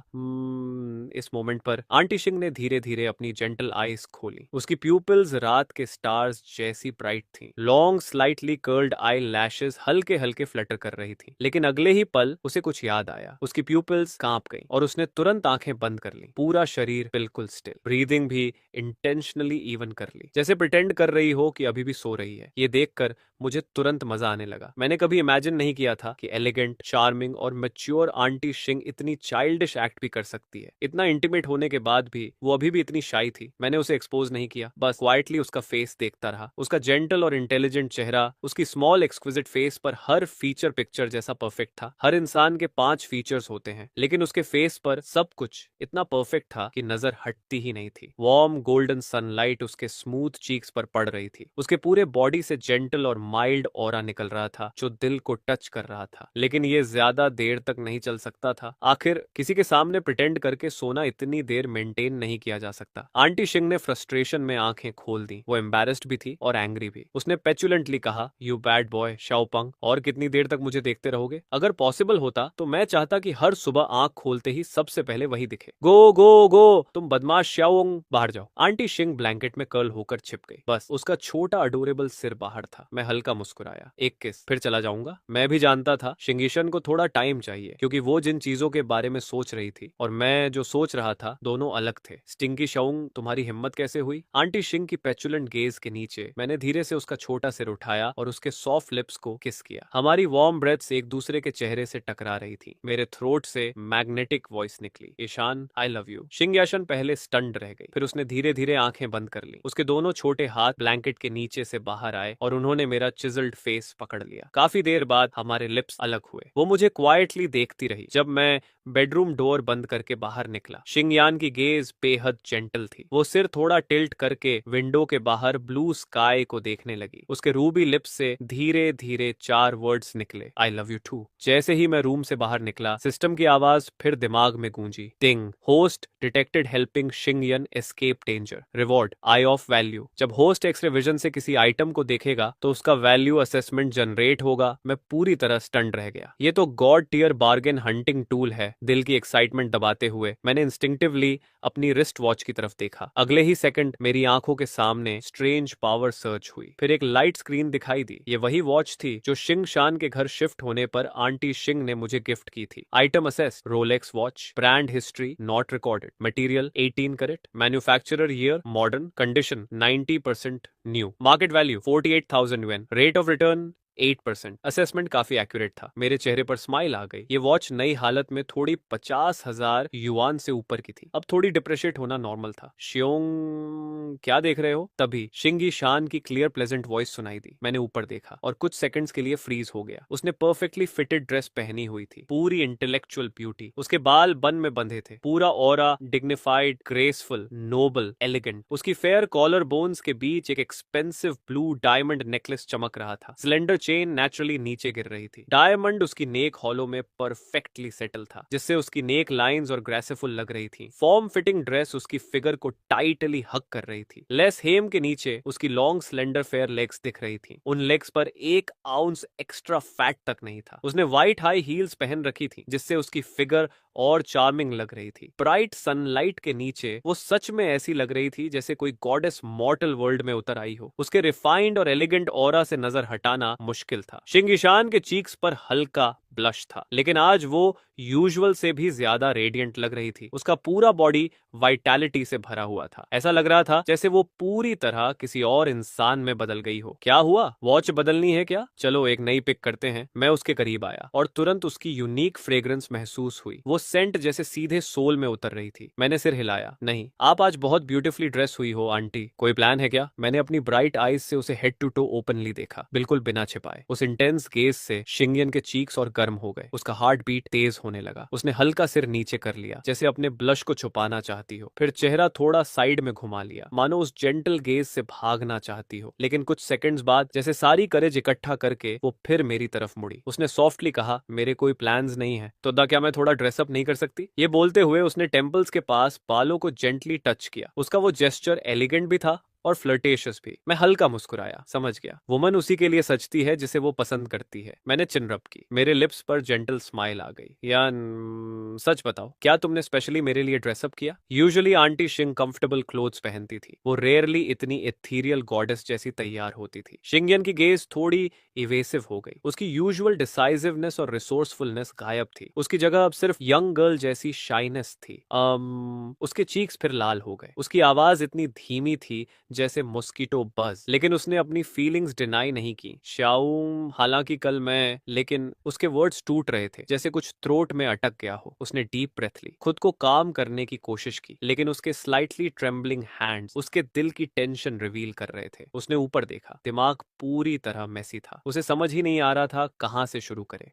इस मोमेंट पर आंटी शिंग ने धीरे धीरे अपनी जेंटल आईज खोली। उसकी प्यूपिल्स रात के स्टार्स जैसी ब्राइट थी। Long slightly curled eye lashes हल्के हल्के फ्लटर कर रही थी। लेकिन अगले ही पल उसे कुछ याद आया। उसकी प्यूपिल्स कांप गई और उसने तुरंत आंखें बंद कर ली। पूरा शरीर बिल्कुल स्टिल, ब्रीदिंग भी इंटेंशनली इवन कर ली, जैसे प्रिटेंड कर रही हो कि अभी भी सो रही है। ये देखकर मुझे तुरंत मजा आने लगा। मैंने कभी इमेजिन नहीं किया था कि एलिगेंट, चार्मिंग और मैच्योर आंटी शिंग इतनी चाइल्डिश एक्ट भी कर सकती है। इतना इंटीमेट होने के बाद भी वो अभी भी इतनी शाई थी। मैंने उसे एक्सपोज नहीं किया, बस क्वाइटली उसका फेस देखता रहा। उसका जेंटल और इंटेलिजेंट चेहरा, उसकी स्मॉल एक्सक्विजिट फेस पर हर फीचर पिक्चर जैसा परफेक्ट था। हर इंसान के 5 फीचर्स होते हैं, लेकिन उसके फेस पर सब कुछ इतना परफेक्ट था कि नजर हटती ही नहीं थी। वार्म गोल्डन सनलाइट उसके स्मूथ चीक्स पर पड़ रही थी। उसके पूरे बॉडी से जेंटल और माइल्ड ऑरा निकल रहा था जो दिल को टच कर रहा था। लेकिन ये ज्यादा देर तक नहीं चल सकता था। आखिर किसी के सामने प्रिटेंड करके सोना इतनी देर मेंटेन नहीं किया जा सकता। आंटी शिंग ने फ्रस्ट्रेशन में आंखें खोल दी। वो एम्बैरेस्ड भी थी और एंग्री भी। उसने पेचुलेंटली कहा, यू बैड बॉय शाओपंग, और कितनी देर तक मुझे देखते रहोगे? अगर पॉसिबल होता तो मैं चाहता कि हर सुबह आंख खोलते ही सबसे पहले वही दिखे। गो गो गो, तुम बदमाश शाओंग, बाहर जाओ। आंटी शिंग ब्लैंकेट में कर्ल होकर छिप गई। बस उसका छोटा अडोरेबल सिर बाहर था। मैं हल्का मुस्कुराया, एक किस, फिर चला जाऊंगा। मैं भी जानता था शिंगीशन को थोड़ा टाइम चाहिए, क्योंकि वो जिन चीजों के बारे में सोच रही थी और मैं जो सोच रहा था, दोनों अलग थे। स्टिंकी शाओंग, तुम्हारी हिम्मत कैसे हुई? आंटी शिंग की पेचुलेंट गेज के नीचे मैंने धीरे से उसका छोटा सिर उठाया और उसके सॉफ्ट लिप्स को किस किया। हमारी वार्म ब्रेथ्स एक दूसरे के चेहरे से टकरा रही थी। मेरे थ्रोट से मैग्नेटिक वॉइस निकली, ईशान आई लव यू। शिंगयाशन पहले स्टन्ड रह गई, फिर उसने धीरे धीरे आंखें बंद कर ली। उसके दोनों छोटे हाथ ब्लैंकेट के नीचे से बाहर आए और उन्होंने मेरा चिजल्ड फेस पकड़ लिया। काफी देर बाद हमारे लिप्स अलग हुए। वो मुझे क्वाइटली देखती रही जब मैं बेडरूम डोर बंद करके बाहर निकला। शिंगयान की गेज बेहद जेंटल थी। वो सिर थोड़ा टिल्ट करके विंडो के बाहर ब्लू स्काई को देखने लगी। उसके रूबी लिप्स से धीरे धीरे 4 वर्ड्स निकले, आई लव यू टू। जैसे ही मैं रूम से बाहर निकला, सिस्टम की आवाज फिर दिमाग में गूंजी, टिंग, होस्ट डिटेक्टेड हेल्पिंग शिंगयन escape danger, reward eye of value. जब होस्ट एक्सरे विजन से किसी आइटम को देखेगा तो उसका वैल्यू असेसमेंट जनरेट होगा। मैं पूरी तरह स्टंड रह गया। ये तो god tier bargain hunting tool है। दिल की एक्साइटमेंट दबाते हुए मैंने इंस्टिंक्टिवली अपनी रिस्ट वॉच की तरफ देखा। अगले ही सेकंड मेरी आंखों के सामने स्ट्रेंज पावर सर्च हुई। फिर एक लाइट स्क्रीन दिखाई दी। ये वही वॉच थी जो शिंग शान के घर शिफ्ट होने पर आंटी शिंग ने मुझे गिफ्ट की थी। Item assess, Rolex watch, brand history not recorded, material 18 carat, manufacturer year modern, condition 90% new, market value 48,000 yuan, rate of return 8%। Assessment काफी एक्यूरेट था। मेरे चेहरे पर स्माइल आ गई। ये वॉच नई हालत में थोड़ी 50,000 युआन से ऊपर की थी। अब थोड़ी डिप्रिशिएट होना नॉर्मल था। शियोंग, क्या देख रहे हो? तभी शिंगी शान की क्लियर प्लेजेंट वॉइस सुनाई दी। मैंने ऊपर देखा और कुछ सेकंड्स के लिए फ्रीज हो गया। उसने परफेक्टली फिटेड ड्रेस पहनी हुई थी, पूरी इंटेलेक्चुअल ब्यूटी। उसके बाल बन में बंधे थे, पूरा aura dignified, graceful, noble, elegant. उसकी फेयर कॉलर बोन्स के बीच एक एक्सपेंसिव ब्लू डायमंड नेकलेस चमक रहा था। सिलेंडर चेन नेचुरली नीचे गिर रही थी। डायमंड उसकी नेक हॉलो में परफेक्टली सेटल था, जिससे उसकी नेक लाइंस और ग्रेसिफुल लग रही थी। फॉर्म फिटिंग ड्रेस उसकी फिगर को टाइटली हक कर रही थी। लेस हेम के नीचे उसकी लॉन्ग स्लेंडर फेयर लेग्स दिख रही थी। उन लेग्स पर 1 आउंस एक्स्ट्रा फैट तक नहीं था। उसने व्हाइट हाई हील्स पहन रखी थी, जिससे उसकी फिगर और चार्मिंग लग रही थी। ब्राइट सनलाइट के नीचे वो सच में ऐसी लग रही थी जैसे कोई गॉडेस मॉर्टल वर्ल्ड में उतर आई हो। उसके रिफाइंड और एलिगेंट ऑरा से नजर हटाना मुश्किल था। शिंगीशान के चीक्स पर हल्का ब्लश था, लेकिन आज वो यूजुअल से भी ज्यादा रेडिएंट लग रही थी। उसका पूरा बॉडी वाइटैलिटी से भरा हुआ था। ऐसा लग रहा था जैसे वो पूरी तरह किसी और इंसान में बदल गई हो। क्या हुआ? वॉच बदलनी है क्या? चलो एक नई पिक करते हैं। मैं उसके करीब आया और तुरंत उसकी यूनिक फ्रेग्रेंस महसूस हुई। वो सेंट जैसे सीधे सोल में उतर रही थी। मैंने सिर हिलाया, नहीं, आप आज बहुत ब्यूटीफुली ड्रेस हुई हो आंटी। कोई प्लान है क्या? मैंने अपनी ब्राइट आईज से उसे हेड टू टो ओपनली देखा, बिल्कुल बिना छिपाए। उस इंटेंस गेज से शिंगयन के चीक्स और गर्म हो गए। उसका हार्ट बीट तेज होने लगा। उसने हल्का सिर नीचे कर लिया, जैसे अपने ब्लश को छुपाना चाहती हो। फिर चेहरा थोड़ा साइड में घुमा लिया, मानो उस जेंटल गेज से भागना चाहती हो। लेकिन कुछ सेकंड्स बाद जैसे सारी करेज इकट्ठा करके वो फिर मेरी तरफ मुड़ी। उसने सॉफ्टली कहा, मेरे कोई प्लान्स नहीं है। तो क्या मैं थोड़ा ड्रेसअप नहीं कर सकती? ये बोलते हुए उसने टेम्पल्स के पास बालों को जेंटली टच किया। उसका वो जेस्चर एलिगेंट भी था और फ्लर्टेशियस भी। मैं हल्का मुस्कुराया, समझ गया वुमन उसी के लिए सचती है जिसे वो पसंद करती है। मैंने चिन रब की, मेरे लिप्स पर जेंटल स्माइल आ गई। यार सच बताओ, क्या तुमने स्पेशली मेरे लिए ड्रेसअप किया? यूजुअली आंटी शिंग कंफर्टेबल क्लोथ्स पहनती थी। वो रेयरली इतनी इथीरियल गॉडेस जैसी तैयार होती थी। शिंगियन की गेज थोड़ी इवेसिव हो गई। उसकी यूजुअल डिसाइसिवनेस और रिसोर्सफुलनेस गायब थी। उसकी जगह अब सिर्फ यंग गर्ल जैसी शाइनेस थी। उसके चीक्स फिर लाल हो गए। उसकी आवाज इतनी धीमी थी जैसे मॉस्किटो बज। लेकिन उसने अपनी फीलिंग्स डिनाई नहीं की। शाऊम, हालांकि कल मैं, लेकिन उसके वर्ड्स टूट रहे थे, जैसे कुछ थ्रोट में अटक गया हो। उसने डीप ब्रेथ ली, खुद को काम करने की कोशिश की, लेकिन उसके स्लाइटली ट्रेम्बलिंग हैंड्स उसके दिल की टेंशन रिवील कर रहे थे। उसने ऊपर देखा, दिमाग पूरी तरह मैसी था। उसे समझ ही नहीं आ रहा था कहां से शुरू करे।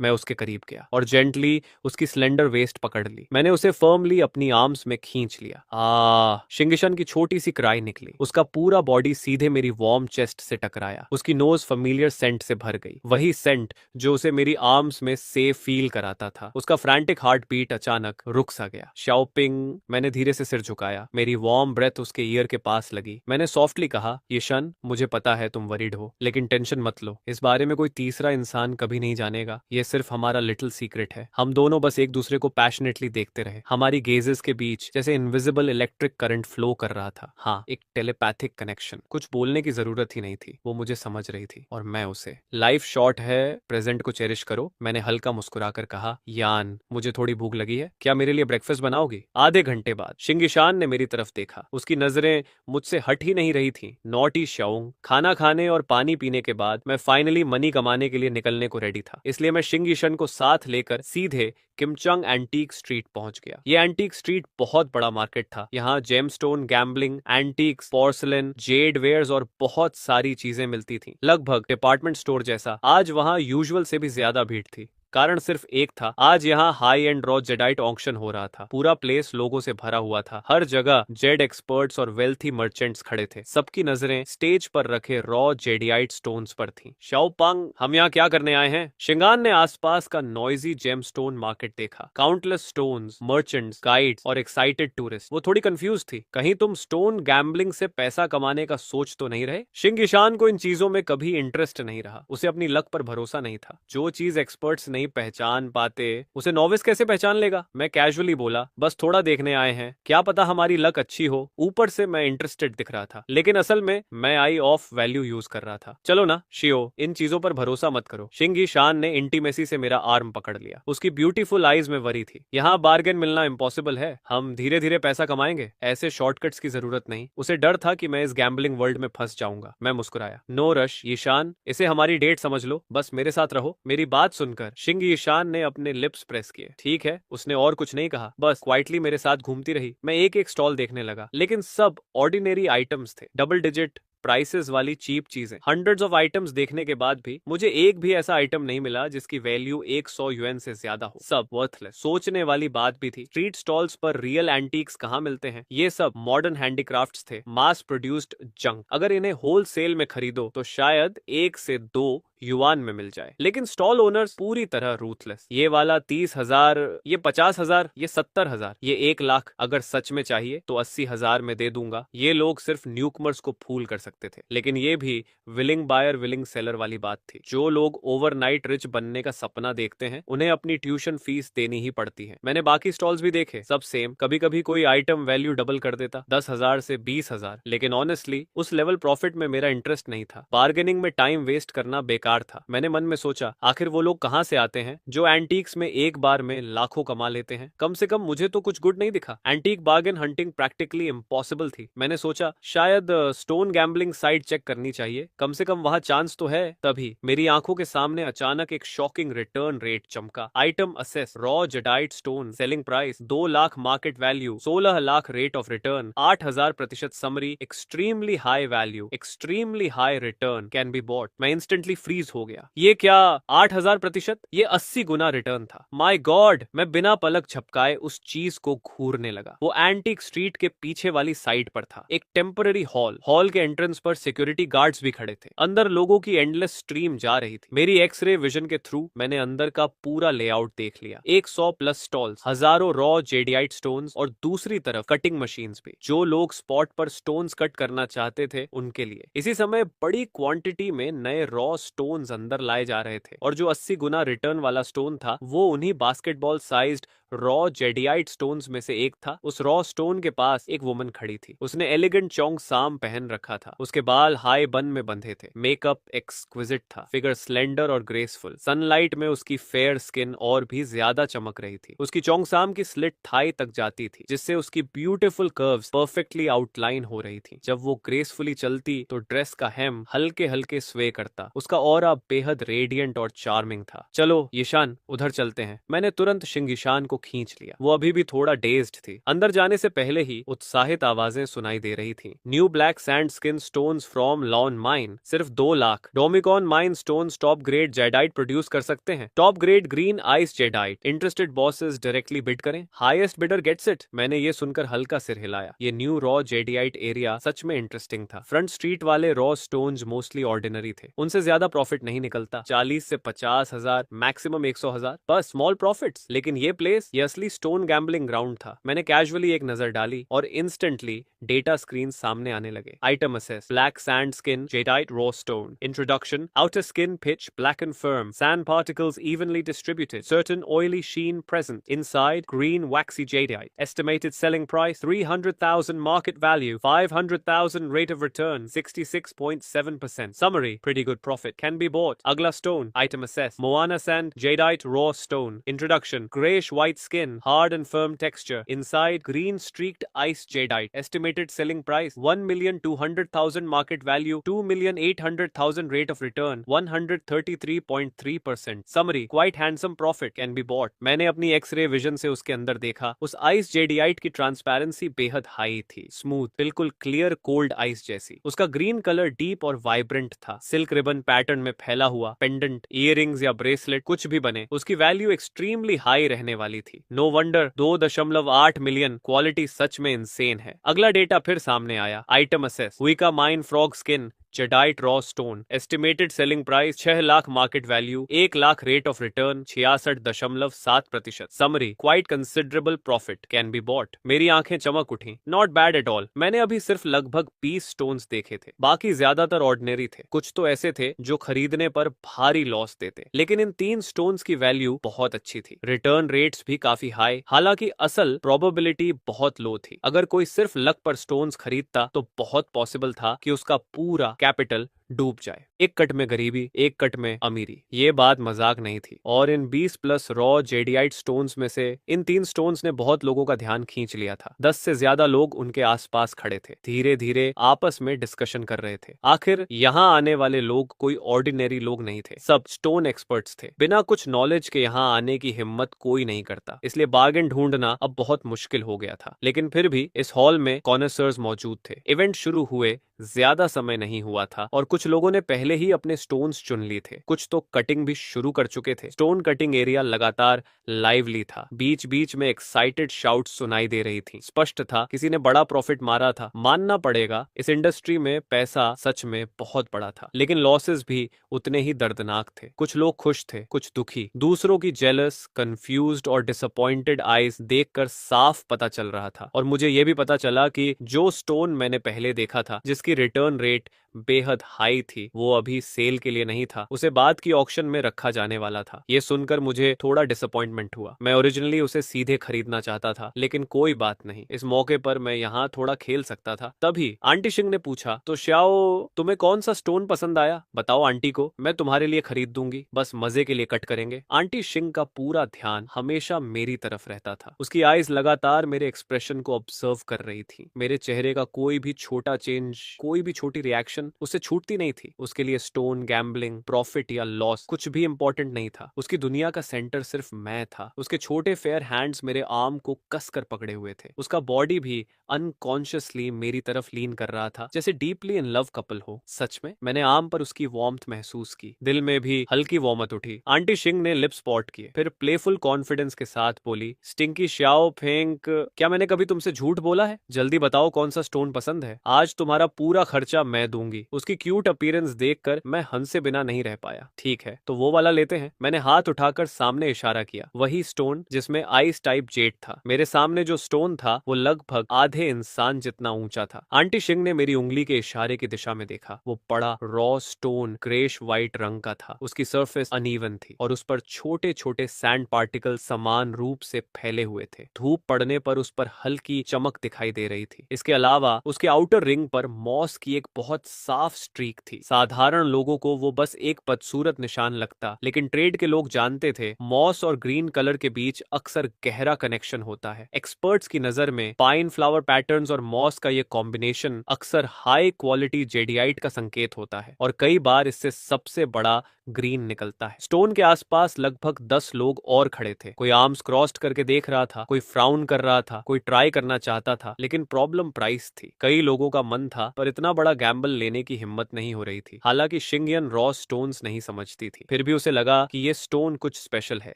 मैं उसके करीब गया और जेंटली उसकी स्लेंडर वेस्ट पकड़ ली। मैंने उसे फर्मली अपनी आर्म्स में खींच लिया। शिंगिशन की छोटी सी क्राई निकली। उसका पूरा बॉडी सीधे मेरी वार्म चेस्ट से टकराया। उसकी नोज फेमिलियर सेंट से भर गई, वही सेंट जो उसे मेरी आर्म्स में सेफ फील कराता था। उसका फ्रैंटिक हार्ट बीट अचानक रुक सा गया। शाओपिंग, मैंने धीरे से सिर झुकाया। मेरी वार्म ब्रेथ उसके ईयर के पास लगी। मैंने सॉफ्टली कहा, यशन, मुझे पता है तुम वरीड हो, लेकिन टेंशन मत लो। इस बारे में कोई तीसरा इंसान कभी नहीं जानेगा। ये सिर्फ हमारा लिटिल सीक्रेट है। हम दोनों बस एक दूसरे को पैशनेटली देखते रहे। हमारी गेजेस के बीच जैसे इनविजिबल इलेक्ट्रिक करंट फ्लो कर रहा था। हाँ, एक टेलीपैथिक कनेक्शन। कुछ बोलने की जरूरत ही नहीं थी। वो मुझे समझ रही थी और मैं उसे। लाइफ शॉर्ट है, प्रेजेंट को चेरिश करो। मैंने हल्का मुस्कुराकर कहा, यान, मुझे थोड़ी भूख लगी है, क्या मेरे लिए ब्रेकफास्ट बनाओगी? आधे घंटे बाद शिंगिशान ने मेरी तरफ देखा। उसकी नजरें मुझसे हट ही नहीं रही थी। नॉटी शाओंग। खाना खाने और पानी पीने के बाद मैं फाइनली मनी कमाने के लिए निकलने को रेडी था। इसलिए मैं शिंगिशन को साथ लेकर सीधे किमचंग एंटीक स्ट्रीट पहुंच गया। ये एंटीक स्ट्रीट बहुत बड़ा मार्केट था। यहाँ gemstone, gambling, antiques, porcelain, jade wares और बहुत सारी चीजें मिलती थी। लगभग डिपार्टमेंट स्टोर जैसा। आज वहाँ यूजुअल से भी ज्यादा भीड़ थी। कारण सिर्फ एक था, आज यहाँ high and raw jadeite auction हो रहा था। पूरा प्लेस लोगों से भरा हुआ था। हर जगह जेड एक्सपर्ट्स और वेल्थी मर्चेंट्स खड़े थे। सबकी नजरें स्टेज पर रखे रॉ जेडियाइट स्टोन्स पर थीं। शाओपांग, हम यहाँ क्या करने आए हैं? शिंगान ने आसपास का नॉइजी जेमस्टोन मार्केट देखा। काउंटलेस स्टोन्स, मर्चेंट्स, गाइड्स और एक्साइटेड टूरिस्ट। वो थोड़ी कंफ्यूज थी। कहीं तुम स्टोन गैम्बलिंग से पैसा कमाने का सोच तो नहीं रहे? शिंगिशान को इन चीजों में कभी इंटरेस्ट नहीं रहा। उसे अपनी लक पर भरोसा नहीं था। जो चीज एक्सपर्ट्स नहीं पहचान पाते, उसे नॉविस कैसे पहचान लेगा? मैं कैजुअली बोला, बस थोड़ा देखने आए हैं, क्या पता हमारी लक अच्छी हो। ऊपर से मैं इंटरेस्टेड दिख रहा था, लेकिन असल में मैं आई ऑफ वैल्यू यूज कर रहा था। चलो ना शियो, इन चीजों पर भरोसा मत करो। शिंगी शान ने इंटीमेसी से मेरा आर्म पकड़ लिया। उसकी ब्यूटीफुल आईज में वरी थी। यहाँ बार्गेन मिलना इम्पॉसिबल है। हम धीरे धीरे पैसा कमाएंगे, ऐसे शॉर्टकट्स की जरूरत नहीं। उसे डर था कि मैं इस गैम्बलिंग वर्ल्ड में फंस जाऊंगा। मैं मुस्कुराया, नो रश ईशान, इसे हमारी डेट समझ लो, बस मेरे साथ रहो। मेरी बात सुनकर शिंगी ईशान ने अपने लिप्स प्रेस किए। ठीक है, उसने और कुछ नहीं कहा, बस क्वाइटली मेरे साथ घूमती रही। मैं एक एक स्टॉल देखने लगा, लेकिन सब ऑर्डिनरी आइटम्स थे। डबल डिजिट प्राइसेस वाली चीप चीजें। हंड्रेड्स ऑफ आइटम्स देखने के बाद भी मुझे एक भी ऐसा आइटम नहीं मिला जिसकी वैल्यू 100 युएन से ज्यादा हो। सब वर्थलेस। सोचने वाली बात भी थी, स्ट्रीट स्टॉल्स पर रियल एंटीक्स कहाँ मिलते हैं? ये सब मॉडर्न हैंडीक्राफ्ट्स थे, मास प्रोड्यूस्ड जंक। अगर इन्हें होलसेल में खरीदो तो शायद 1 से 2 युआन में मिल जाए। लेकिन स्टॉल ओनर्स पूरी तरह रूथलेस। ये वाला 30,000, ये 50,000, ये 70,000, ये 1 लाख। अगर सच में चाहिए तो 80,000 में दे दूंगा। ये लोग सिर्फ न्यूकमर्स को फूल कर सकते थे। लेकिन ये भी विलिंग बायर विलिंग सेलर वाली बात थी। जो लोग ओवरनाइट रिच बनने का सपना देखते हैं, उन्हें अपनी ट्यूशन फीस देनी ही पड़ती है। मैंने बाकी स्टॉल्स भी देखे, सब सेम। कभी कभी कोई आइटम वैल्यू डबल कर देता, 10,000 से 20,000। लेकिन ऑनेस्टली उस लेवल प्रॉफिट में मेरा इंटरेस्ट नहीं था। बार्गेनिंग में टाइम वेस्ट करना बेकार था। मैंने मन में सोचा, आखिर वो लोग कहां से आते हैं जो एंटीक्स में एक बार में लाखों कमा लेते हैं? कम से कम मुझे तो कुछ गुड नहीं दिखा। Antique bargain hunting practically impossible थी। मैंने सोचा शायद स्टोन गैम्बलिंग साइट चेक करनी चाहिए, कम से कम वहां चांस तो है। तभी मेरी आंखों के सामने अचानक एक शॉकिंग रिटर्न रेट चमका। Item assess, raw jadeite stone, selling price 2 lakh, market value 16 lakh, rate of return 8,000% summary, extremely high value, extremely high return, can be bot. मैं इंस्टेंटली फ्रीज फ्रीज हो गया। ये क्या 8,000%? ये 80 गुना रिटर्न था। My God! मैं बिना पलक झपकाए उस चीज को घूरने लगा। वो एंटीक स्ट्रीट के पीछे वाली साइड पर था, एक टेम्पररी हॉल के एंट्रेंस पर सिक्योरिटी गार्ड्स भी खड़े थे। अंदर लोगों की एंडलेस स्ट्रीम जा रही थी। मेरी एक्सरे विजन के थ्रू मैंने अंदर का पूरा लेआउट देख लिया। 100+ स्टॉल्स, हजारों रॉ जेडियाइट स्टोन्स और दूसरी तरफ कटिंग मशीन्स भी, जो लोग स्पॉट पर स्टोन्स कट करना चाहते थे उनके लिए। इसी समय बड़ी क्वांटिटी में नए रॉ स्टोन्स अंदर लाए जा रहे थे और जो 80 गुना रिटर्न वाला स्टोन था वो उन्हीं बास्केटबॉल साइज्ड रॉ जेडियाइट स्टोन्स में से एक था। उस रॉ स्टोन के पास एक वुमन खड़ी थी। उसने एलिगेंट चोंग साम पहन रखा था। उसके बाल हाई बन में बंधे थे। मेकअप एक्सक्विजिट था। फिगर स्लेंडर और ग्रेसफुल। सनलाइट में उसकी फेयर स्किन और भी ज्यादा चमक रही थी। उसकी चोंग साम की स्लिट थाई तक जाती थी, जिससे उसकी ब्यूटीफुल कर्व्स परफेक्टली आउटलाइन हो रही थी। जब वो ग्रेसफुली चलती तो ड्रेस का हेम हल्के हल्के स्वे करता। उसका ऑरा बेहद रेडियंट और चार्मिंग था। चलो यिशान, उधर चलते हैं। मैंने तुरंत शिंगिशान को खींच लिया। वो अभी भी थोड़ा डेज्ड थी। अंदर जाने से पहले ही उत्साहित आवाजें सुनाई दे रही थी। New black sand skin stones from लॉन माइन, सिर्फ 2 लाख। डोमिकॉन mine stones top grade jadeite produce कर सकते हैं। Top grade green ice jadeite. Interested bosses directly bid करें। Highest bidder gets it. मैंने ये सुनकर हल्का सिर हिलाया। ये न्यू रॉ जेडियाइट एरिया सच में इंटरेस्टिंग था। फ्रंट स्ट्रीट वाले रॉ स्टोन्स मोस्टली ऑर्डिनरी थे। उनसे ज्यादा प्रॉफिट नहीं निकलता। 40 से 50,000, मैक्सिमम 100,000, बस स्मॉल प्रॉफिट्स। लेकिन ये प्लेस, ये असली स्टोन गैम्बलिंग ग्राउंड था। मैंने कैजुअली एक नजर डाली और इंस्टेंटली डेटा स्क्रीन सामने आने लगे। Item assess: black sand skin jadeite raw stone. Introduction: outer skin pitch black and firm, sand particles evenly distributed, certain oily sheen present. Inside, green waxy jadeite. Estimated selling price 300,000, market value 500,000, rate of return 66.7%. Summary: pretty good profit. Can be bought. Agla stone. Item assessed: Moana sand jadeite raw stone. Introduction: grayish white skin, hard and firm texture. Inside, green streaked ice jadeite. Estimated selling price 1,200,000, market value 2,800,000, rate of return 133.3%. Summary: quite handsome profit. Can be bought. मैंने अपनी x ray vision से उसके अंदर देखा। उस ice जेडियाइट की transparency बेहद high थी, स्मूथ, बिल्कुल क्लियर कोल्ड आइस जैसी। उसका ग्रीन कलर डीप और वाइब्रेंट था। सिल्क रिबन पैटर्न में फैला हुआ पेंडेंट, इयररिंग्स या ब्रेसलेट कुछ भी बने, उसकी वैल्यू एक्सट्रीमली हाई रहने वाली थी। No wonder 2.8 million. क्वालिटी सच में इंसेन है। अगला डेटा फिर सामने आया। आइटम असेस: हुइका mine frog skin jadeite raw stone. Estimated selling price 6 lakh, market value 1 lakh, rate of return 66.7%। Summary: quite considerable profit. Can be bought. मेरी आंखें चमक उठी। Not bad at all. मैंने अभी सिर्फ लगभग 20 स्टोन्स देखे थे, बाकी ज्यादातर ऑर्डिनरी थे। कुछ तो ऐसे थे जो खरीदने पर भारी लॉस देते, लेकिन इन 3 स्टोन्स की वैल्यू बहुत अच्छी थी। रिटर्न रेट्स भी काफी हाई, हालांकि असल प्रोबेबिलिटी बहुत लो थी। अगर कोई सिर्फ लक पर स्टोन्स खरीदता तो बहुत पॉसिबल था कि उसका पूरा कैपिटल डूब जाए। एक कट में गरीबी, एक कट में अमीरी। ये बात मजाक नहीं थी। और इन 20+ रॉ जेडियाइट स्टोन्स में से इन 3 स्टोन्स ने बहुत लोगों का ध्यान खींच लिया था। 10 से ज्यादा लोग उनके आसपास खड़े थे, धीरे धीरे आपस में डिस्कशन कर रहे थे। आखिर यहाँ आने वाले लोग कोई ऑर्डिनरी लोग नहीं थे, सब स्टोन एक्सपर्ट्स थे। बिना कुछ नॉलेज के यहाँ आने की हिम्मत कोई नहीं करता, इसलिए बार्गेन ढूंढना अब बहुत मुश्किल हो गया था। लेकिन फिर भी इस हॉल में कॉनसर्स मौजूद थे। इवेंट शुरू हुए ज्यादा समय नहीं हुआ था और कुछ लोगों ने पहले ही अपने स्टोन्स चुन लिए थे। कुछ तो कटिंग भी शुरू कर चुके थे। स्टोन कटिंग एरिया लगातार लाइवली था। बीच बीच में एक्साइटेड शाउट्स सुनाई दे रही थी। स्पष्ट था किसी ने बड़ा प्रॉफिट मारा था। मानना पड़ेगा, इस इंडस्ट्री में पैसा सच में बहुत बड़ा था, लेकिन लॉसेस भी उतने ही दर्दनाक थे। कुछ लोग खुश थे, कुछ दुखी। दूसरों की जेलस, कंफ्यूज्ड और डिसअपॉइंटेड आईज देखकर साफ पता चल रहा था। और मुझे यह भी पता चला कि जो स्टोन मैंने पहले देखा था, जिसकी रिटर्न रेट बेहद हाई थी, वो अभी सेल के लिए नहीं था। उसे बाद की ऑक्शन में रखा जाने वाला था। ये सुनकर मुझे थोड़ा डिसअपॉइंटमेंट हुआ। मैं ओरिजिनली उसे सीधे खरीदना चाहता था, लेकिन कोई बात नहीं, इस मौके पर मैं यहाँ थोड़ा खेल सकता था। तभी आंटी सिंह ने पूछा, तो श्याओ, तुम्हें कौन सा स्टोन पसंद आया? बताओ आंटी को, मैं तुम्हारे लिए खरीद दूंगी। बस मजे के लिए कट करेंगे। आंटी सिंह का पूरा ध्यान हमेशा मेरी तरफ रहता था। उसकी आईज लगातार मेरे एक्सप्रेशन को ऑब्जर्व कर रही थी। मेरे चेहरे का कोई भी छोटा चेंज, कोई भी छोटी रिएक्शन उससे छूटती नहीं थी। उसके लिए स्टोन, गैम्बलिंग, प्रॉफिट या लॉस कुछ भी इंपॉर्टेंट नहीं था। उसकी दुनिया का सेंटर सिर्फ मैं था। उसके छोटे फेयर हैंड्स मेरे आर्म को कसकर पकड़े हुए थे। उसका बॉडी भी अनकॉन्शियसली मेरी तरफ लीन कर रहा था, जैसे डीपली इन लव कपल हो। सच में मैंने आर्म पर उसकी वार्मथ महसूस की, दिल में भी हल्की वार्मथ उठी। आंटी शिंग ने लिप्स पॉट किए, फिर प्लेफुल कॉन्फिडेंस के साथ बोली, स्टिंकी श्याओ फेंक, क्या मैंने कभी तुमसे झूठ बोला है? जल्दी बताओ कौन सा स्टोन पसंद है, आज तुम्हारा पूरा खर्चा मैं दूंगी। उसकी क्यूट अपीयरेंस देखकर मैं हंसे बिना नहीं रह पाया। ठीक है, तो वो वाला लेते हैं। मैंने हाथ उठाकर सामने इशारा किया, वही स्टोन जिसमें आइस टाइप जेड था। मेरे सामने जो स्टोन था वो लगभग आधे इंसान जितना ऊंचा था। आंटी शिंग ने मेरी उंगली के इशारे की दिशा में देखा। वो बड़ा रॉ स्टोन ग्रेश व्हाइट रंग का था। उसकी सरफेस अनइवन थी और उस पर छोटे छोटे सैंड पार्टिकल समान रूप से फैले हुए थे। धूप पड़ने पर उस पर हल्की चमक दिखाई दे रही थी। इसके अलावा उसके आउटर रिंग पर मॉस की एक बहुत साफ स्ट्रीक थी। साधारण लोगों को वो बस एक बदसूरत निशान लगता, लेकिन ट्रेड के लोग जानते थे मॉस और ग्रीन कलर के बीच अक्सर गहरा कनेक्शन होता है। एक्सपर्ट्स की नजर में पाइन फ्लावर पैटर्न्स और मॉस का ये कॉम्बिनेशन अक्सर हाई क्वालिटी जेडियाइट का संकेत होता है और कई बार इससे सबसे बड़ा ग्रीन निकलता है। स्टोन के आसपास लगभग 10 लोग और खड़े थे। कोई आर्म्स क्रॉस्ड करके देख रहा था, कोई फ्राउन कर रहा था, कोई ट्राई करना चाहता था, लेकिन प्रॉब्लम प्राइस थी। कई लोगों का मन था पर इतना बड़ा गैम्बल लेने की हिम्मत नहीं हो रही थी। हालांकि शिंगयन रॉ स्टोन्स नहीं समझती थी, फिर भी उसे लगा कि ये स्टोन कुछ स्पेशल है।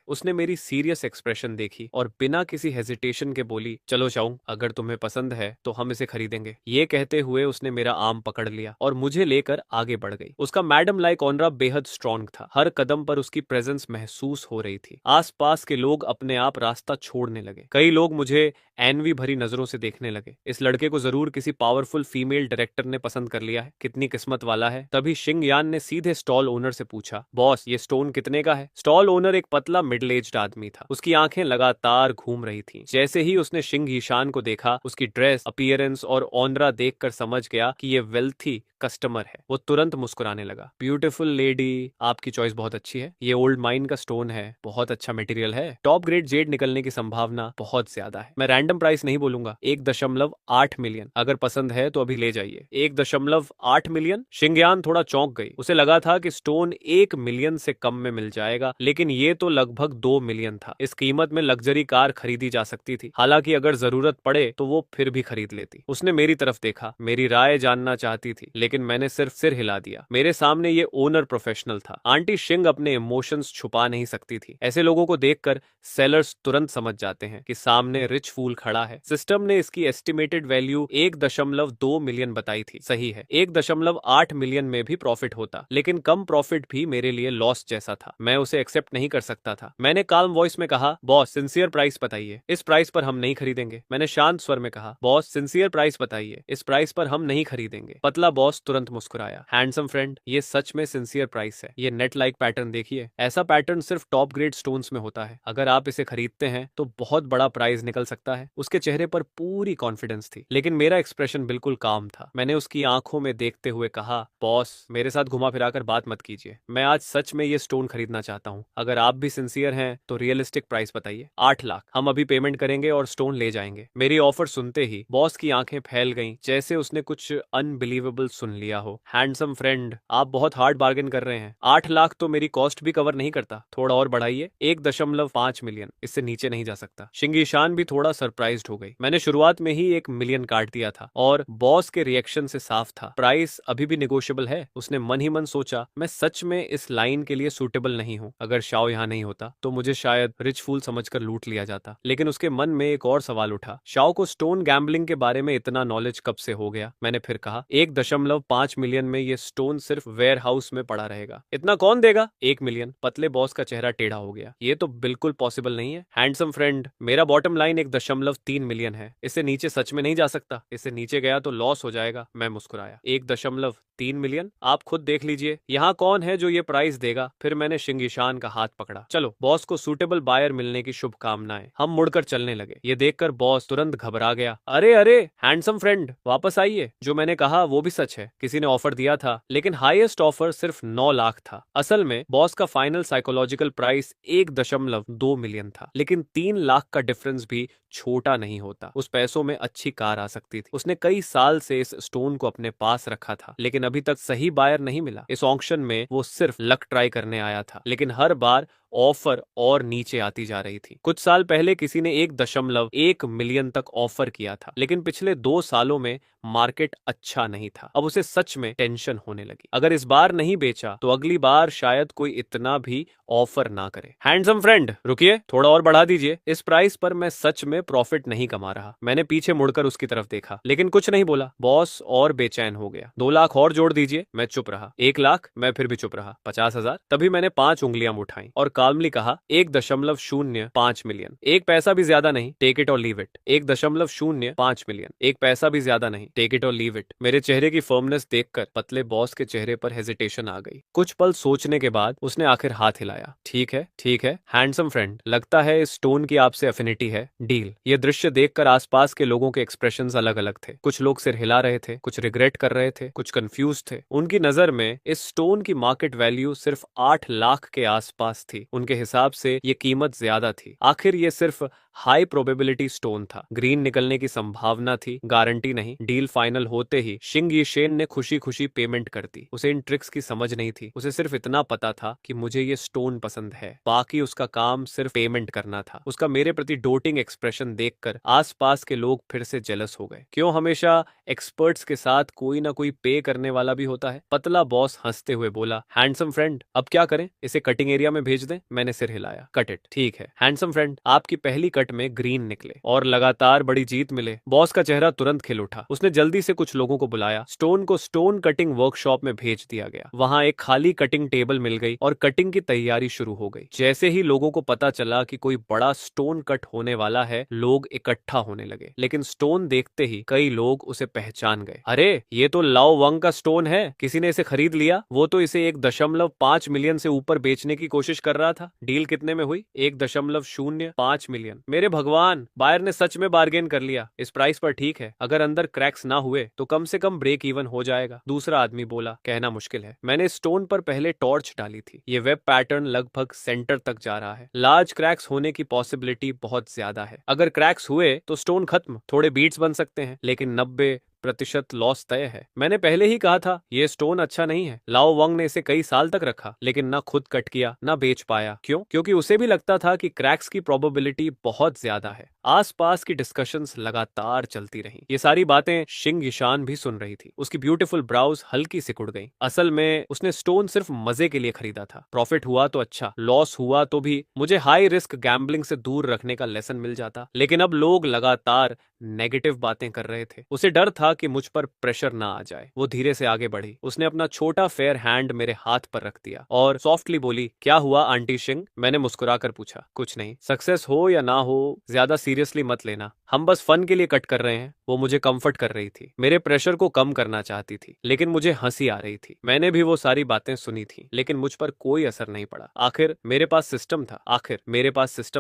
उसने मेरी सीरियस एक्सप्रेशन देखी और बिना किसी हेजिटेशन के बोली, चलो चाऊ, अगर तुम्हें पसंद है तो हम इसे खरीदेंगे। ये कहते हुए उसने मेरा आर्म पकड़ लिया और मुझे लेकर आगे बढ़ गई। उसका मैडम लाइक ऑनरा बेहद स्ट्रॉन्ग था। हर कदम पर उसकी प्रेजेंस महसूस हो रही थी। आसपास के लोग अपने आप रास्ता छोड़ने लगे। कई लोग मुझे एनवी भरी नजरों से देखने लगे। इस लड़के को जरूर किसी पावरफुल फीमेल डायरेक्टर ने पसंद कर लिया है, कितनी किस्मत वाला है। तभी शिंग यान ने सीधे स्टॉल ओनर से पूछा, बॉस ये स्टोन कितने का है? स्टॉल ओनर एक पतला मिडिल एज्ड आदमी था। उसकी आंखें लगातार घूम रही थी। जैसे ही उसने शिंग यीशान को देखा, उसकी ड्रेस, अपीयरेंस और ऑनरा देखकर समझ गया कि ये वेल्थी कस्टमर है। वो तुरंत मुस्कुराने लगा। ब्यूटीफुल लेडी, आपकी चॉइस बहुत अच्छी है। ये ओल्ड माइन का स्टोन है, बहुत अच्छा मटेरियल है। टॉप ग्रेड जेड निकलने की संभावना बहुत ज्यादा है। मैं रैंडम प्राइस नहीं बोलूंगा, 1.8 मिलियन। अगर पसंद है तो अभी ले जाइए। 1.8 मिलियन? शिंगयान थोड़ा चौंक गई। उसे लगा था कि स्टोन 1 मिलियन से कम में मिल जाएगा, लेकिन ये तो लगभग 2 मिलियन था। इस कीमत में लग्जरी कार खरीदी जा सकती थी। हालांकि अगर जरूरत पड़े तो वो फिर भी खरीद लेती। उसने मेरी तरफ देखा, मेरी राय जानना चाहती थी, लेकिन मैंने सिर्फ सिर हिला दिया। मेरे सामने ये ओनर प्रोफेशनल था। आंटी शिंग अपने इमोशंस छुपा नहीं सकती थी। ऐसे लोगों को देखकर सेलर्स तुरंत समझ जाते हैं कि सामने रिच फूल खड़ा है। सिस्टम ने इसकी एस्टिमेटेड वैल्यू 1.2 मिलियन बताई थी। सही है, 1.8 मिलियन में भी प्रॉफिट होता, लेकिन कम प्रॉफिट भी मेरे लिए लॉस जैसा था। मैं उसे एक्सेप्ट नहीं कर सकता था। मैंने काल्म वॉइस में कहा, बॉस सिंसियर प्राइस बताइए, इस प्राइस पर हम नहीं खरीदेंगे। मैंने शांत स्वर में कहा, बॉस सिंसियर प्राइस बताइए, इस प्राइस पर हम नहीं खरीदेंगे। पतला बॉस तुरंत मुस्कुराया, हैंडसम फ्रेंड, ये सच में सिंसियर प्राइस है। ये नेट लाइक पैटर्न देखिए, ऐसा पैटर्न सिर्फ टॉप ग्रेड स्टोन्स में होता है। अगर आप इसे खरीदते हैं तो बहुत बड़ा प्राइस निकल सकता है। उसके चेहरे पर पूरी कॉन्फिडेंस थी, लेकिन मेरा एक्सप्रेशन बिल्कुल काम था। मैंने उसकी आंखों में देखते हुए कहा, बॉस मेरे साथ घुमा फिराकर बात मत कीजिए। मैं आज सच में ये स्टोन खरीदना चाहता हूँ। अगर आप भी सिंसियर हैं तो रियलिस्टिक प्राइस बताइए। 8 लाख हम अभी पेमेंट करेंगे और स्टोन ले जाएंगे। मेरी ऑफर सुनते ही बॉस की आंखें फैल गईं, जैसे उसने कुछ अनबिलीवेबल सुन लिया हो। हैंडसम फ्रेंड, आप बहुत हार्ड बार्गेन कर रहे हैं। 8 लाख तो मेरी कॉस्ट भी कवर नहीं करता, थोड़ा और बढ़ाइए। 1.5 मिलियन, इससे नीचे नहीं जा सकता। शिंगीशान भी थोड़ा सरप्राइज्ड हो गई। मैंने शुरुआत में ही 1 मिलियन काट दिया था और बॉस के रिएक्शन से साफ था प्राइस अभी भी निगोशिएबल है। उसने मन ही मन सोचा, मैं सच में इस लाइन के लिए सूटेबल नहीं हूँ। अगर शाओ यहाँ नहीं होता तो मुझे शायद रिच फूल समझकर लूट लिया जाता। लेकिन उसके मन में एक और सवाल उठा, शाओ को स्टोन गैम्बलिंग के बारे में इतना नॉलेज कब से हो गया? मैंने फिर कहा, 1.5 मिलियन में ये स्टोन सिर्फ वेयर हाउस में पड़ा रहेगा। इतना कौन देगा? 1 मिलियन। पतले बॉस का चेहरा टेढ़ा हो गया। ये तो बिल्कुल पॉसिबल नहीं है। हैंडसम फ्रेंड, मेरा बॉटम लाइन 1.3 मिलियन है। इससे नीचे सच में नहीं जा सकता। इससे नीचे गया तो लॉस हो जाएगा। मैं मुस्कुराया। 1.3 मिलियन? आप खुद देख लीजिए, यहाँ कौन है जो ये प्राइस देगा? फिर मैंने शिंगीशान का हाथ पकड़ा। चलो, बॉस को सूटेबल बायर मिलने की शुभकामनाएं। हम मुड़कर चलने लगे। ये देखकर बॉस तुरंत घबरा गया। अरे अरे हैंडसम फ्रेंड, वापस आइए। जो मैंने कहा वो भी सच है। किसी ने ऑफर दिया था, लेकिन हाईएस्ट ऑफर सिर्फ 9 लाख था। असल में बॉस का फाइनल साइकोलॉजिकल प्राइस 1.2 मिलियन था, लेकिन 3 लाख का डिफरेंस भी छोटा नहीं होता। उस पैसों में अच्छी कार आ सकती थी। उसने कई साल से इस स्टोन को अपने पास रखा था, लेकिन अभी तक सही बायर नहीं मिला। इस ऑक्शन में वो सिर्फ लक ट्राई करने आया था, लेकिन हर बार ऑफर और नीचे आती जा रही थी। कुछ साल पहले किसी ने 1.1 मिलियन तक ऑफर किया था, लेकिन पिछले 2 सालों में मार्केट अच्छा नहीं था। अब उसे सच में टेंशन होने लगी। अगर इस बार नहीं बेचा तो अगली बार शायद कोई इतना भी ऑफर ना करे। हैंडसम फ्रेंड, रुकिए, थोड़ा और बढ़ा दीजिए। इस प्राइस पर मैं सच में प्रॉफिट नहीं कमा रहा। मैंने पीछे मुड़कर उसकी तरफ देखा, लेकिन कुछ नहीं बोला। बॉस और बेचैन हो गया। 2 लाख और जोड़ दीजिए। मैं चुप रहा। 1 लाख। मैं फिर भी चुप रहा। 50,000। तभी मैंने 5 उंगलियां उठाई और काल्मली कहा, 1.05 मिलियन। एक पैसा भी ज्यादा नहीं, टेक इट और लीव इट। 1.05 मिलियन, एक पैसा भी ज्यादा नहीं, टेक इट और लीव इट। मेरे चेहरे की फर्मनेस देखकर पतले बॉस के चेहरे पर हेजिटेशन आ गई। कुछ पल सोचने के बाद उसने आखिर हाथ हिलाया। ठीक है, ठीक है हैंडसम फ्रेंड, लगता है इस स्टोन की आपसे एफिनिटी है, डील। ये दृश्य देखकर आसपास के लोगों के एक्सप्रेशंस अलग अलग थे। कुछ लोग सिर हिला रहे थे, कुछ रिग्रेट कर रहे थे, कुछ कंफ्यूज थे। उनकी नजर में इस स्टोन की मार्केट वैल्यू सिर्फ 8 लाख के आसपास थी। उनके हिसाब से ये कीमत ज्यादा थी। आखिर ये सिर्फ हाई प्रोबेबिलिटी स्टोन था। ग्रीन निकलने की संभावना थी, गारंटी नहीं। डील फाइनल होते ही शिंग यीशेन ने खुशी खुशी पेमेंट कर दी। उसे इन ट्रिक्स की समझ नहीं थी। उसे सिर्फ इतना पता था कि मुझे ये स्टोन पसंद है। बाकी उसका काम सिर्फ पेमेंट करना था। उसका मेरे प्रति डोटिंग एक्सप्रेशन देखकर आसपास के लोग फिर से जेलस हो गए। क्यों हमेशा एक्सपर्ट्स के साथ कोई ना कोई पे करने वाला भी होता है? पतला बॉस हंसते हुए बोला, हैंडसम फ्रेंड, अब क्या करें? इसे कटिंग एरिया में भेज दें? मैंने सिर हिलाया। Cut it. ठीक है हैंडसम फ्रेंड, आपकी पहली कट में ग्रीन निकले और लगातार बड़ी जीत मिले। बॉस का चेहरा तुरंत खिल उठा। उसने जल्दी से कुछ लोगों को बुलाया। स्टोन को स्टोन कटिंग वर्कशॉप में भेज दिया गया। वहां एक खाली कटिंग टेबल मिल गई और कटिंग की तैयारी शुरू हो गई। जैसे ही लोगों को पता चला कि कोई बड़ा स्टोन कट होने वाला है, लोग इकट्ठा होने लगे। लेकिन स्टोन देखते ही कई लोग उसे पहचान गए। अरे, ये तो लाओ वंग का स्टोन है। किसी ने इसे खरीद लिया। वो तो इसे 1.5 मिलियन से ऊपर बेचने की कोशिश कर रहा था। डील कितने में हुई? 1.05 मिलियन। मेरे भगवान, बायर ने सच में बार्गेन कर लिया। इस प्राइस पर ठीक है। अगर अंदर क्रैक्स ना हुए तो कम से कम ब्रेक इवन हो जाएगा। दूसरा आदमी बोला, कहना मुश्किल है। मैंने स्टोन पर पहले टॉर्च डाली थी। ये वेब पैटर्न लगभग सेंटर तक जा रहा है। लार्ज क्रैक्स होने की पॉसिबिलिटी बहुत ज्यादा है। अगर क्रैक्स हुए तो स्टोन खत्म। थोड़े बीट्स बन सकते हैं, लेकिन 90% लॉस तय है। मैंने पहले ही कहा था ये स्टोन अच्छा नहीं है। लाओ वंग ने इसे कई साल तक रखा, लेकिन ना खुद कट किया ना बेच पाया। क्यों? क्योंकि उसे भी लगता था कि क्रैक्स की प्रोबेबिलिटी बहुत ज्यादा है। आसपास की डिस्कशंस लगातार चलती रहीं। ये सारी बातें शिंग यीशान भी सुन रही थी। उसकी ब्यूटीफुल ब्राउज हल्की सिकुड़ गई। असल में उसने स्टोन सिर्फ मजे के लिए खरीदा था। प्रॉफिट हुआ तो अच्छा, लॉस हुआ तो भी मुझे हाई रिस्क गैम्बलिंग से दूर रखने का लेसन मिल जाता। लेकिन अब लोग लगातार नेगेटिव बातें कर रहे थे। उसे डर था कि मुझ पर प्रेशर ना आ जाए। वो धीरे से आगे बढ़ी। उसने अपना छोटा फेयर हैंड मेरे हाथ पर रख दिया और सॉफ्टली बोली, क्या हुआ आंटी शिंग? मैंने मुस्कुराकर पूछा, कुछ नहीं। सक्सेस हो या ना हो, ज्यादा सीरियसली मत लेना। हम बस फन के लिए कट कर रहे हैं। वो मुझे कंफर्ट कर रही थी, मेरे प्रेशर को कम करना चाहती थी, लेकिन मुझे हंसी आ रही थी। मैंने भी वो सारी बातें सुनी थी, लेकिन मुझ पर कोई असर नहीं पड़ा। आखिर मेरे पास सिस्टम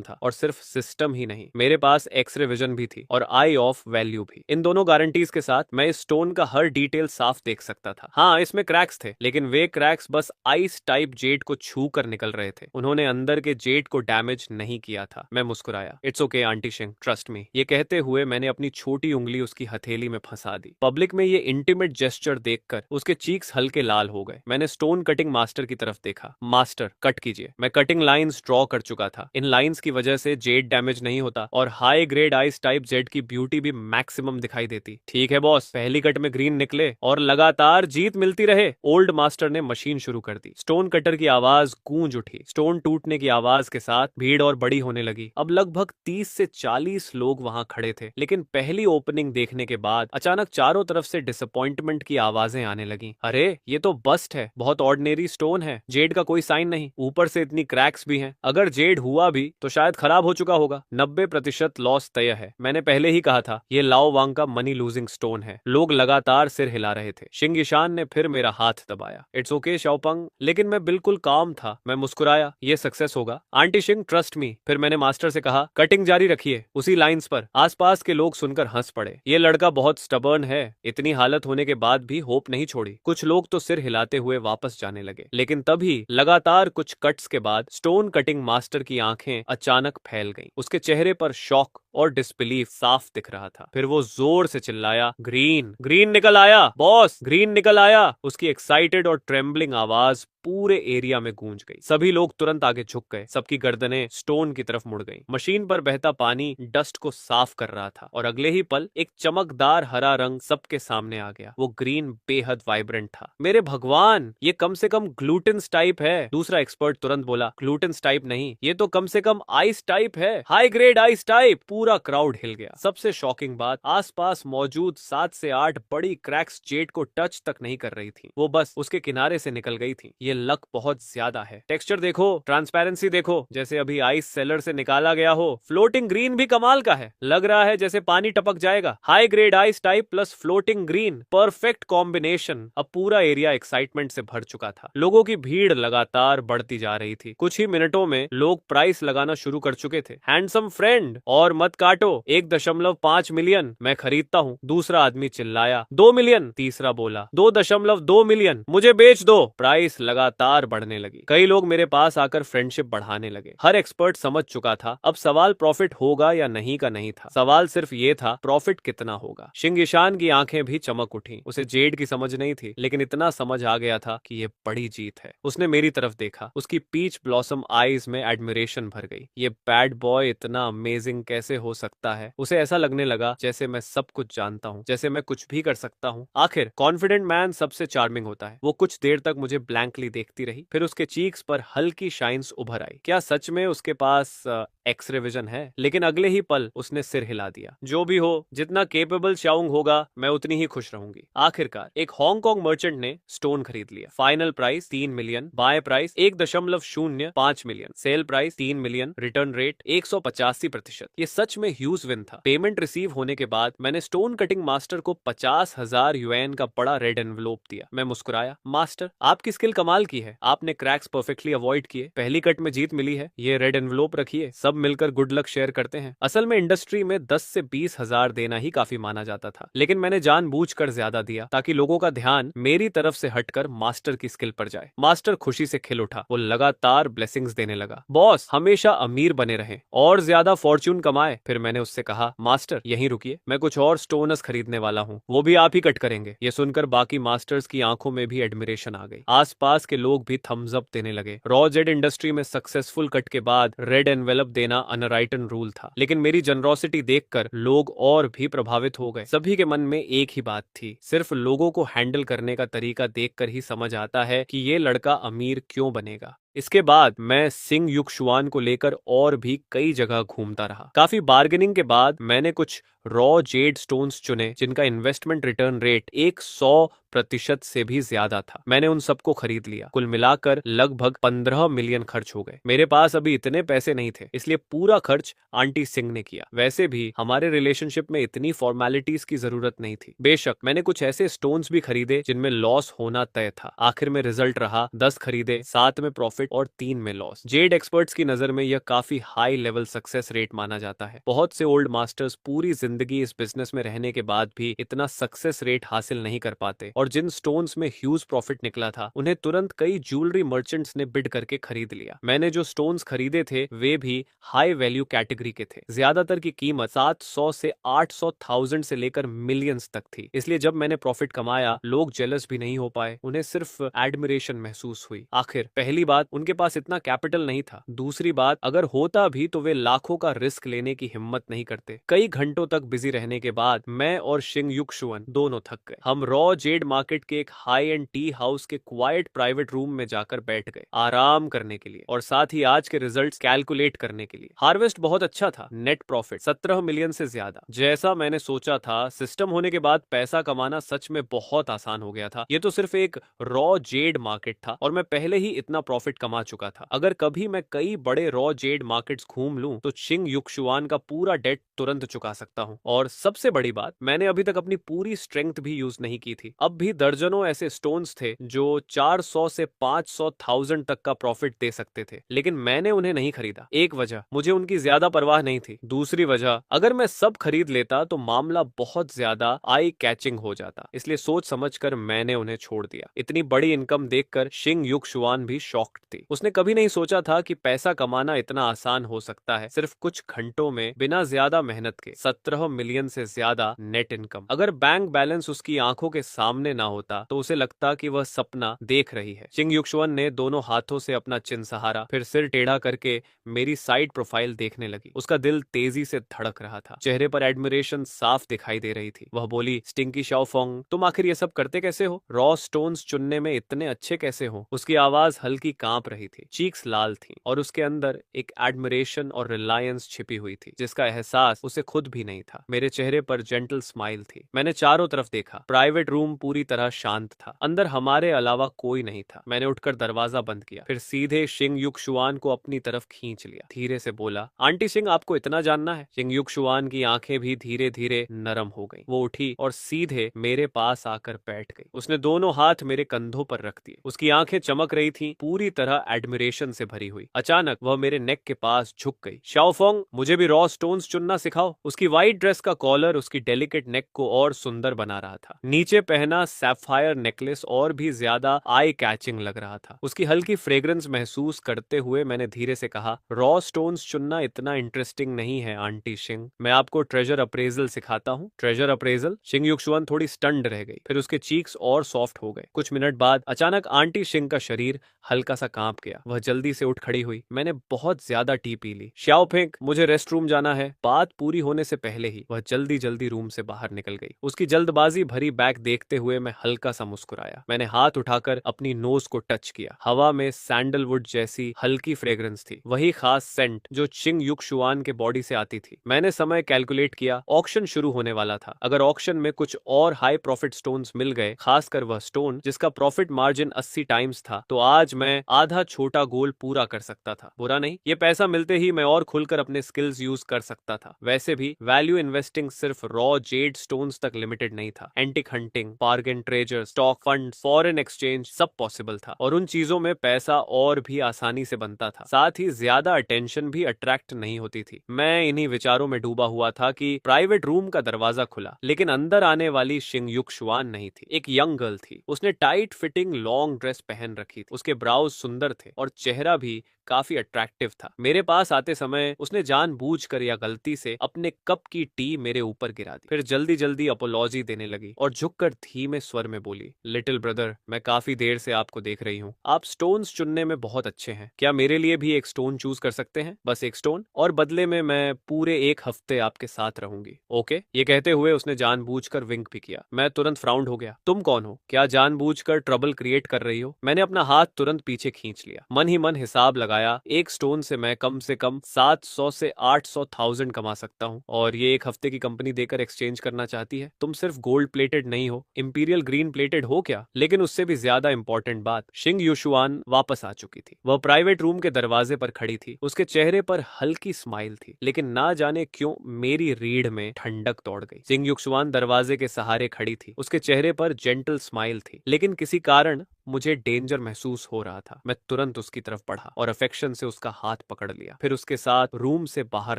था। और सिर्फ सिस्टम ही नहीं, मेरे पास एक्सरे विजन भी थी और आई ऑफ वैल्यू भी। इन दोनों गारंटीज के साथ मैं इस स्टोन का हर डिटेल साफ देख सकता था। हाँ, इसमें क्रैक्स थे, लेकिन वे क्रैक्स बस आइस टाइप जेड को छू कर निकल रहे थे। उन्होंने अंदर के जेड को डैमेज नहीं किया था। मैं मुस्कुराया। इट्स ओके आंटी शिंग, ट्रस्ट मी। ये कहते हुए मैंने अपनी छोटी उंगली उसकी हथेली में फंसा दी। पब्लिक में ये इंटीमेट जेस्चर देखकर उसके चीक्स हल्के लाल हो गए। मैंने स्टोन कटिंग मास्टर की तरफ देखा। मास्टर, कट कीजिए। मैं कटिंग लाइंस ड्रॉ कर चुका था। इन लाइंस की वजह से जेड डैमेज नहीं होता और high grade ice type Z की ब्यूटी भी मैक्सिमम दिखाई देती। ठीक है बॉस, पहली कट में ग्रीन निकले और लगातार जीत मिलती रहे। ओल्ड मास्टर ने मशीन शुरू कर दी। स्टोन कटर की आवाज गूंज उठी। स्टोन टूटने की आवाज के साथ भीड़ और बड़ी होने लगी। अब लगभग 30 से 40 लोग वहां खड़े थे। लेकिन पहली ओपनिंग देखने के बाद अचानक चारों तरफ से डिसअपॉइंटमेंट की आवाजें आने लगी। अरे, ये तो बस्ट है। बहुत ऑर्डिनरी स्टोन है। जेड का कोई साइन नहीं, ऊपर से इतनी क्रैक्स भी हैं। अगर जेड हुआ भी तो शायद खराब हो चुका होगा। 90% लॉस तय है। मैंने पहले ही कहा था, ये लाओ वांग का मनी लूजिंग स्टोन है। लोग लगातार सिर हिला रहे थे। शिंग यीशान ने फिर मेरा हाथ दबाया। इट्स ओके शाओपंग, लेकिन मैं बिल्कुल काम था। मैं मुस्कुराया, ये सक्सेस होगा आंटी शिंग, ट्रस्ट मी। फिर मैंने मास्टर से कहा, कटिंग जारी रखिए उसी लाइंस पर। आसपास के लोग सुनकर हंस पड़े। ये लड़का बहुत स्टबर्न है। इतनी हालत होने के बाद भी होप नहीं छोड़ी। कुछ लोग तो सिर हिलाते हुए वापस जाने लगे। लेकिन तभी लगातार कुछ कट्स के बाद स्टोन कटिंग मास्टर की आंखें अचानक फैल गईं। उसके चेहरे पर शॉक और डिस्बिलीफ साफ दिख रहा था। फिर वो जोर से चिल्लाया, ग्रीन, ग्रीन निकल आया बॉस, ग्रीन निकल आया। उसकी एक्साइटेड और ट्रेम्बलिंग आवाज पूरे एरिया में गूंज गई। सभी लोग तुरंत आगे झुक गए, सबकी गर्दनें स्टोन की तरफ मुड़ गईं। मशीन पर बहता पानी डस्ट को साफ कर रहा था और अगले ही पल एक चमकदार हरा रंग सबके सामने आ गया। वो ग्रीन बेहद वाइब्रेंट था। मेरे भगवान, ये कम से कम ग्लूटेन्स टाइप है। दूसरा एक्सपर्ट तुरंत बोला, ग्लूटेन्स टाइप नहीं, ये तो कम से कम आइस टाइप है, हाई ग्रेड आइस टाइप। पूरा क्राउड हिल गया। सबसे शॉकिंग बात, आसपास मौजूद 7 से 8 बड़ी क्रैक्स जेड को टच तक नहीं कर रही थी, वो बस उसके किनारे से निकल गई थी। ये लक बहुत ज्यादा है। टेक्सचर देखो, ट्रांसपेरेंसी देखो, जैसे अभी आइस सेलर से निकाला गया हो। फ्लोटिंग ग्रीन भी कमाल का है, लग रहा है जैसे पानी टपक जाएगा। High grade ice type plus floating green, perfect combination. अब पूरा एरिया एक्साइटमेंट से भर चुका था। लोगों की भीड़ लगातार बढ़ती जा रही थी। कुछ ही मिनटों में लोग प्राइस लगाना शुरू कर चुके थे। हैंडसम फ्रेंड, और मत काटो, 1.5 मिलियन, मैं खरीदता हूँ। दूसरा आदमी चिल्लाया, 2 मिलियन। तीसरा बोला, 2.2 मिलियन, मुझे बेच दो। प्राइस लगातार बढ़ने लगी। कई लोग मेरे पास आकर फ्रेंडशिप बढ़ाने लगे। हर एक्सपर्ट समझ चुका था अब सवाल प्रॉफिट होगा या नहीं का नहीं था, सवाल सिर्फ ये था प्रॉफिट कितना होगा। शिंग ईशान की आंखें भी चमक उठी। उसे जेड की समझ नहीं थी, लेकिन इतना समझ आ गया था कि ये बड़ी जीत है। उसने मेरी तरफ देखा, उसकी पीच ब्लॉसम आईज में एडमिरेशन भर गई। ये बैड बॉय इतना अमेजिंग कैसे हो सकता है? उसे ऐसा लगने लगा जैसे मैं सब कुछ जानता हूँ, जैसे मैं कुछ भी कर सकता हूँ। आखिर कॉन्फिडेंट मैन सबसे चार्मिंग होता है। वो कुछ देर तक मुझे ब्लैंकली देखती रही, फिर उसके चीक्स पर हल्की शाइन्स उभर आई। क्या सच में उसके पास एक्सरे विजन है? लेकिन अगले ही पल उसने सिर हिला दिया। जो भी हो, जितना केपेबल शाओंग होगा, मैं उतनी ही खुश रहूंगी। आखिरकार एक हांगकांग मर्चेंट ने स्टोन खरीद लिया। Final price 3 million, buy price 1.05 million, sale price 3 million, return rate 185%। ये सच में ह्यूज विन था। पेमेंट रिसीव होने के बाद मैंने स्टोन कटिंग मास्टर को 50,000 युएन का बड़ा रेड एनवलोप दिया। मैं मुस्कुराया, मास्टर, आपकी स्किल कमाल की है, आपने क्रैक्स परफेक्टली अवॉइड किए, पहली कट में जीत मिली है। ये रेड एनवलोप रखिए, सब मिलकर गुड लक शेयर करते हैं। असल में इंडस्ट्री में 10 से 20,000 देना ही काफी माना जाता था, लेकिन मैंने जानबूझकर ज्यादा दिया ताकि लोगों का ध्यान मेरी तरफ से हटकर मास्टर की स्किल पर जाए। मास्टर खुशी से खिल उठा। वो लगातार ब्लेसिंग्स देने लगा। बॉस हमेशा अमीर बने रहें और ज्यादा फॉर्च्यून कमाए। फिर मैंने उससे कहा, मास्टर यहीं रुकिए, मैं कुछ और स्टोनस खरीदने वाला हूँ, वो भी आप ही कट करेंगे। ये सुनकर बाकी मास्टर्स की आंखों में भी एडमिरेशन आ गई। आसपास के लोग भी थम्स अप देने लगे। रॉ जेड इंडस्ट्री में सक्सेसफुल कट के बाद रेड एनवेलप देना अनराइटन रूल था, लेकिन मेरी जनरोसिटी देखकर लोग और भी प्रभावित हो गए। सभी के मन में एक ही बात थी, सिर्फ लोगों को हैंडल करने का तरीका देखकर ही समझ आता है कि ये लड़का अमीर क्यों बनेगा। इसके बाद मैं सिंग युक्शुआन को लेकर और भी कई जगह घूमता रहा। काफी बार्गेनिंग के बाद मैंने कुछ रॉ जेड स्टोन्स चुने जिनका इन्वेस्टमेंट रिटर्न रेट 100% से भी ज्यादा था। मैंने उन सबको खरीद लिया। कुल मिलाकर लगभग 15 मिलियन खर्च हो गए। मेरे पास अभी इतने पैसे नहीं थे, इसलिए पूरा खर्च आंटी सिंह ने किया। वैसे भी हमारे रिलेशनशिप में इतनी फॉर्मेलिटीज की जरूरत नहीं थी। बेशक मैंने कुछ ऐसे स्टोन्स भी खरीदे जिनमें लॉस होना तय था। आखिर में रिजल्ट रहा 10 खरीदे, 7 में प्रॉफिट और 3 में लॉस। जेड एक्सपर्ट्स की नजर में यह काफी हाई लेवल सक्सेस रेट माना जाता है। बहुत से ओल्ड मास्टर्स पूरी जिंदगी इस बिजनेस में रहने के बाद भी इतना सक्सेस रेट हासिल नहीं कर पाते, और जिन स्टोन्स में ह्यूज प्रॉफिट निकला था उन्हें तुरंत कई ज्वेलरी मर्चेंट्स ने बिड करके खरीद लिया। मैंने जो स्टोन्स खरीदे थे वे भी हाई वैल्यू कैटेगरी के थे। ज्यादातर की कीमत 700 से 800,000 से लेकर मिलियंस तक थी। इसलिए जब मैंने प्रॉफिट कमाया, लोग जेलस भी नहीं हो पाए, उन्हें सिर्फ एडमिरेशन महसूस हुई। आखिर पहली बात, उनके पास इतना कैपिटल नहीं था। दूसरी बात, अगर होता भी तो वे लाखों का रिस्क लेने की हिम्मत नहीं करते। कई घंटों तक बिजी रहने के बाद मैं और शिंग युक्शुअन दोनों थक गए। हम रॉ जेड मार्केट के एक हाई एंड टी हाउस के क्वाइट प्राइवेट रूम में जाकर बैठ गए, आराम करने के लिए और साथ ही आज के रिजल्ट्स कैलकुलेट करने के लिए। हार्वेस्ट बहुत अच्छा था, नेट प्रॉफिट 17 मिलियन से ज्यादा। जैसा मैंने सोचा था, सिस्टम होने के बाद पैसा कमाना सच में बहुत आसान हो गया था। ये तो सिर्फ एक रॉ जेड मार्केट था और मैं पहले ही इतना प्रॉफिट कमा चुका था। अगर कभी मैं कई बड़े रॉ जेड मार्केट्स घूम लूं तो शिंग युक्शुआन का पूरा डेट तुरंत चुका सकता हूं। और सबसे बड़ी बात, मैंने अभी तक अपनी पूरी स्ट्रेंथ भी यूज नहीं की थी। अब भी दर्जनों ऐसे स्टोन्स थे जो 400 से 500,000 तक का प्रॉफिट दे सकते थे, लेकिन मैंने उन्हें नहीं खरीदा। एक वजह, मुझे उनकी ज्यादा परवाह नहीं थी। दूसरी वजह, अगर मैं सब खरीद लेता तो मामला बहुत ज्यादा आई कैचिंग हो जाता, इसलिए सोच समझकर मैंने उन्हें छोड़ दिया। इतनी बड़ी इनकम देखकर शिंग युक्शुआन भी शॉक्ड थी। उसने कभी नहीं सोचा था कि पैसा कमाना इतना आसान हो सकता है, सिर्फ कुछ घंटों में बिना ज्यादा मेहनत के। 17 मिलियन से ज्यादा नेट इनकम। अगर बैंक बैलेंस उसकी आंखों के सामने ना होता तो उसे लगता कि वह सपना देख रही है। शिंग युक्शुआन ने दोनों हाथों से अपना चिन सहारा, फिर सिर टेढ़ा करके मेरी साइड प्रोफाइल देखने लगी। उसका दिल तेजी से धड़क रहा था, चेहरे पर एडमिरेशन साफ दिखाई दे रही थी। वह बोली, स्टिंकी शाओफोंग, तुम आखिर ये सब करते कैसे हो? रॉ स्टोन्स चुनने में इतने अच्छे कैसे हो? उसकी आवाज हल्की कांप रही थी, चीक्स लाल थी और उसके अंदर एक एडमिरेशन और रिलायंस छिपी हुई थी जिसका एहसास उसे खुद भी नहीं था। मेरे चेहरे पर जेंटल स्माइल थी। मैंने चारों तरफ देखा। प्राइवेट रूम पूरी तरह शांत था, अंदर हमारे अलावा कोई नहीं था। मैंने उठकर दरवाजा बंद किया, फिर सीधे शिंग युक्शुआन को अपनी तरफ खींच लिया। धीरे से बोला, आंटी सिंह, आपको इतना जानना है? शिंग युक्शुआन की आंखें भी धीरे धीरे नरम हो गई। वो उठी और सीधे मेरे पास आकर बैठ गई। उसने दोनों हाथ मेरे कंधों पर रख दिए। उसकी आंखें चमक रही थी, पूरी तरह एडमिरेशन से भरी हुई। अचानक वह मेरे नेक के पास झुक गई। शाओफोंग, मुझे भी रॉ स्टोन्स चुनना सिखाओ। उसकी व्हाइट ड्रेस का कॉलर उसकी डेलिकेट नेक को और सुंदर बना रहा था। नीचे पहना सैफायर नेकलेस और भी ज्यादा आई कैचिंग लग रहा था। उसकी हल्की फ्रेग्रेंस महसूस करते हुए मैंने धीरे से कहा, रॉ स्टोन्स चुनना इतना इंटरेस्टिंग नहीं है आंटी शिंग, मैं आपको ट्रेजर अप्रेजल सिखाता हूँ। Treasure appraisal? शिंग युक्शुआन थोड़ी स्टन्ड रह गई, फिर उसके चीक्स और सॉफ्ट हो गए। कुछ मिनट बाद अचानक आंटी शिंग का शरीर हल्का सा कांप गया। वह जल्दी से उठ खड़ी हुई। मैंने बहुत ज्यादा टी पी ली। शाओफेंग, मुझे रेस्ट रूम जाना है। बात पूरी होने से पहले ही वह जल्दी जल्दी रूम से बाहर निकल गई। उसकी जल्दबाजी भरी बैग देखते हुए मैं हल्का सा मुस्कुराया। मैंने हाथ उठाकर अपनी नोज को टच किया। हवा में सैंडलवुड जैसी हल्की फ्रेग्रेंस थी, वही खास सेंट जो शिंग युक्शुआन के बॉडी से आती थी। मैंने समय कैलकुलेट किया। ऑक्शन शुरू होने वाला था। अगर ऑक्शन में कुछ और हाई प्रॉफिट स्टोन्स मिल गए, खासकर वह स्टोन जिसका प्रॉफिट मार्जिन 80 टाइम्स था, तो आज मैं आधा छोटा गोल पूरा कर सकता था। बुरा नहीं, ये पैसा मिलते ही मैं और खुलकर अपने स्किल्स यूज कर सकता था। वैसे भी वैल्यू इन्वेस्टिंग सिर्फ रॉ जेड स्टोन्स तक लिमिटेड नहीं था। Antique hunting, bargain treasure, stock fund, foreign exchange, सब पॉसिबल था। और उन चीजों में पैसा और भी आसानी से बनता था। साथ ही ज्यादा अटेंशन भी अट्रैक्ट नहीं होती थी। मैं इन्हीं विचारों में डूबा हुआ था कि प्राइवेट रूम का दरवाजा खुला, लेकिन अंदर आने वाली शिंग युक्शुआन नहीं थी। एक यंग गर्ल थी। उसने टाइट फिटिंग लॉन्ग ड्रेस पहन रखी थी। उसके ब्राउज सुंदर थे और चेहरा भी काफी अट्रैक्टिव था। मेरे पास आते समय उसने जानबूझकर या गलती से अपने कप की टी मेरे ऊपर गिरा दी। फिर जल्दी जल्दी अपोलॉजी देने लगी और झुककर धीमे स्वर में बोली, लिटिल ब्रदर, मैं काफी देर से आपको देख रही हूँ। आप स्टोन्स चुनने में बहुत अच्छे हैं। क्या मेरे लिए भी एक स्टोन चूज कर सकते हैं? बस एक स्टोन, और बदले में मैं पूरे 1 हफ्ते आपके साथ रहूंगी। ओके? ये कहते हुए उसने जानबूझकर विंक भी किया। मैं तुरंत फ्राउंड हो गया। तुम कौन हो? क्या जानबूझकर ट्रबल क्रिएट कर रही हो? मैंने अपना हाथ तुरंत पीछे खींच लिया। मन ही मन हिसाब लगा, एक स्टोन से मैं कम से कम 700 से 800,000 कमा सकता हूँ, और ये 1 हफ्ते की कंपनी देकर एक्सचेंज करना चाहती है। तुम सिर्फ गोल्ड प्लेटेड नहीं हो, इंपीरियल ग्रीन प्लेटेड हो क्या? लेकिन उससे भी ज्यादा इंपॉर्टेंट बात, शिंग युक्शुआन वापस आ चुकी थी। वह प्राइवेट रूम के दरवाजे पर खड़ी थी। उसके चेहरे पर हल्की स्माइल थी, लेकिन ना जाने क्यों मेरी रीढ़ में ठंडक दौड़ गई। शिंग युक्शुआन दरवाजे के सहारे खड़ी थी। उसके चेहरे पर जेंटल स्माइल थी, लेकिन किसी कारण मुझे डेंजर महसूस हो रहा था। मैं तुरंत उसकी तरफ बढ़ा और अफेक्शन से उसका हाथ पकड़ लिया, फिर उसके साथ रूम से बाहर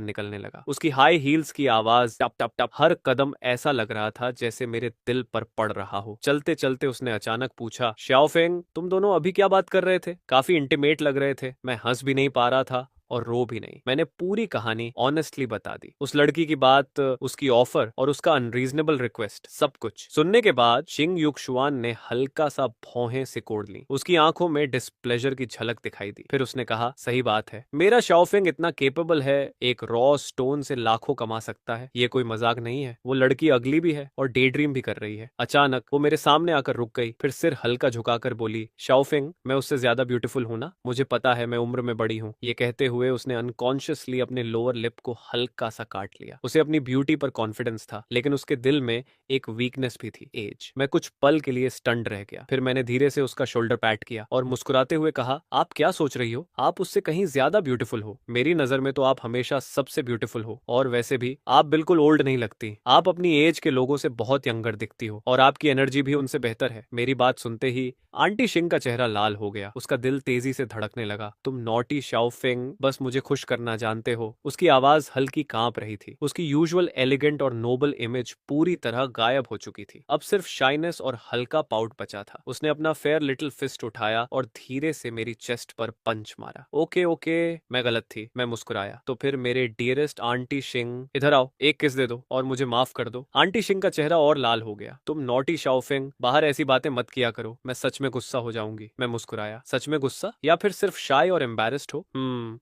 निकलने लगा। उसकी हाई हील्स की आवाज, टप टप टप, हर कदम ऐसा लग रहा था जैसे मेरे दिल पर पड़ रहा हो। चलते चलते उसने अचानक पूछा, शाओफेंग, तुम दोनों अभी क्या बात कर रहे थे? काफी इंटीमेट लग रहे थे। मैं हंस भी नहीं पा रहा था और रो भी नहीं। मैंने पूरी कहानी ऑनेस्टली बता दी। उस लड़की की बात, उसकी ऑफर और उसका अनरीजनेबल रिक्वेस्ट, सब कुछ सुनने के बाद शिंग युक्शुआन ने हल्का सा भौहें सिकोड़ ली। उसकी आंखों में डिस्प्लेजर की झलक दिखाई दी। फिर उसने कहा, सही बात है, मेरा शाओफेंग इतना केपेबल है, एक रॉ स्टोन से लाखों कमा सकता है। ये कोई मजाक नहीं है। वो लड़की अगली भी है और डे ड्रीम भी कर रही है। अचानक वो मेरे सामने आकर रुक गई, फिर सिर हल्का झुकाकर बोली, शाओफेंग, मैं उससे ज्यादा ब्यूटीफुल हूं ना? मुझे पता है, मैं उम्र में बड़ी हूँ। ये कहते हुए उसने अनकॉन्शियसली अपने लोअर लिप को हल्का सा काट लिया। उसे अपनी ब्यूटी पर कॉन्फिडेंस था, लेकिन उसके दिल में एक वीकनेस भी थी, एज। मैं कुछ पल के लिए स्टन्ड रह गया। फिर मैंने धीरे से उसका शोल्डर पैट किया और मुस्कुराते हुए कहा, आप क्या सोच रही हो? आप उससे कहीं ज्यादा ब्यूटीफुल हो। मेरी नजर में तो आप हमेशा सबसे ब्यूटीफुल हो, और वैसे भी आप बिल्कुल ओल्ड नहीं लगती। आप अपनी एज के लोगों से बहुत यंगर दिखती हो, और आपकी एनर्जी भी उनसे बेहतर है। मेरी बात सुनते ही आंटी शिंग का चेहरा लाल हो गया। उसका दिल तेजी से धड़कने लगा। तुम नॉटी शाओफेंग बस मुझे खुश करना जानते हो। उसकी आवाज हल्की कांप रही थी। उसकी यूजुअल एलिगेंट और नोबल इमेज पूरी तरह गायब हो चुकी थी। अब सिर्फ शाइनेस और हल्का पाउट बचा था। उसने अपना फेयर लिटिल फिस्ट उठाया और धीरे से मेरी चेस्ट पर पंच मारा। ओके ओके, मैं गलत थी, मैं मुस्कुराया। तो फिर मेरे डियरेस्ट आंटी शिंग, इधर आओ, एक किस दे दो और मुझे माफ कर दो। आंटी शिंग का चेहरा और लाल हो गया। तुम नॉटी शाओफेंग, बाहर ऐसी बातें मत किया करो, मैं सच में गुस्सा हो जाऊंगी। मैं मुस्कुराया। सच में गुस्सा, या फिर सिर्फ शाय और एम्बैरेस्ड हो?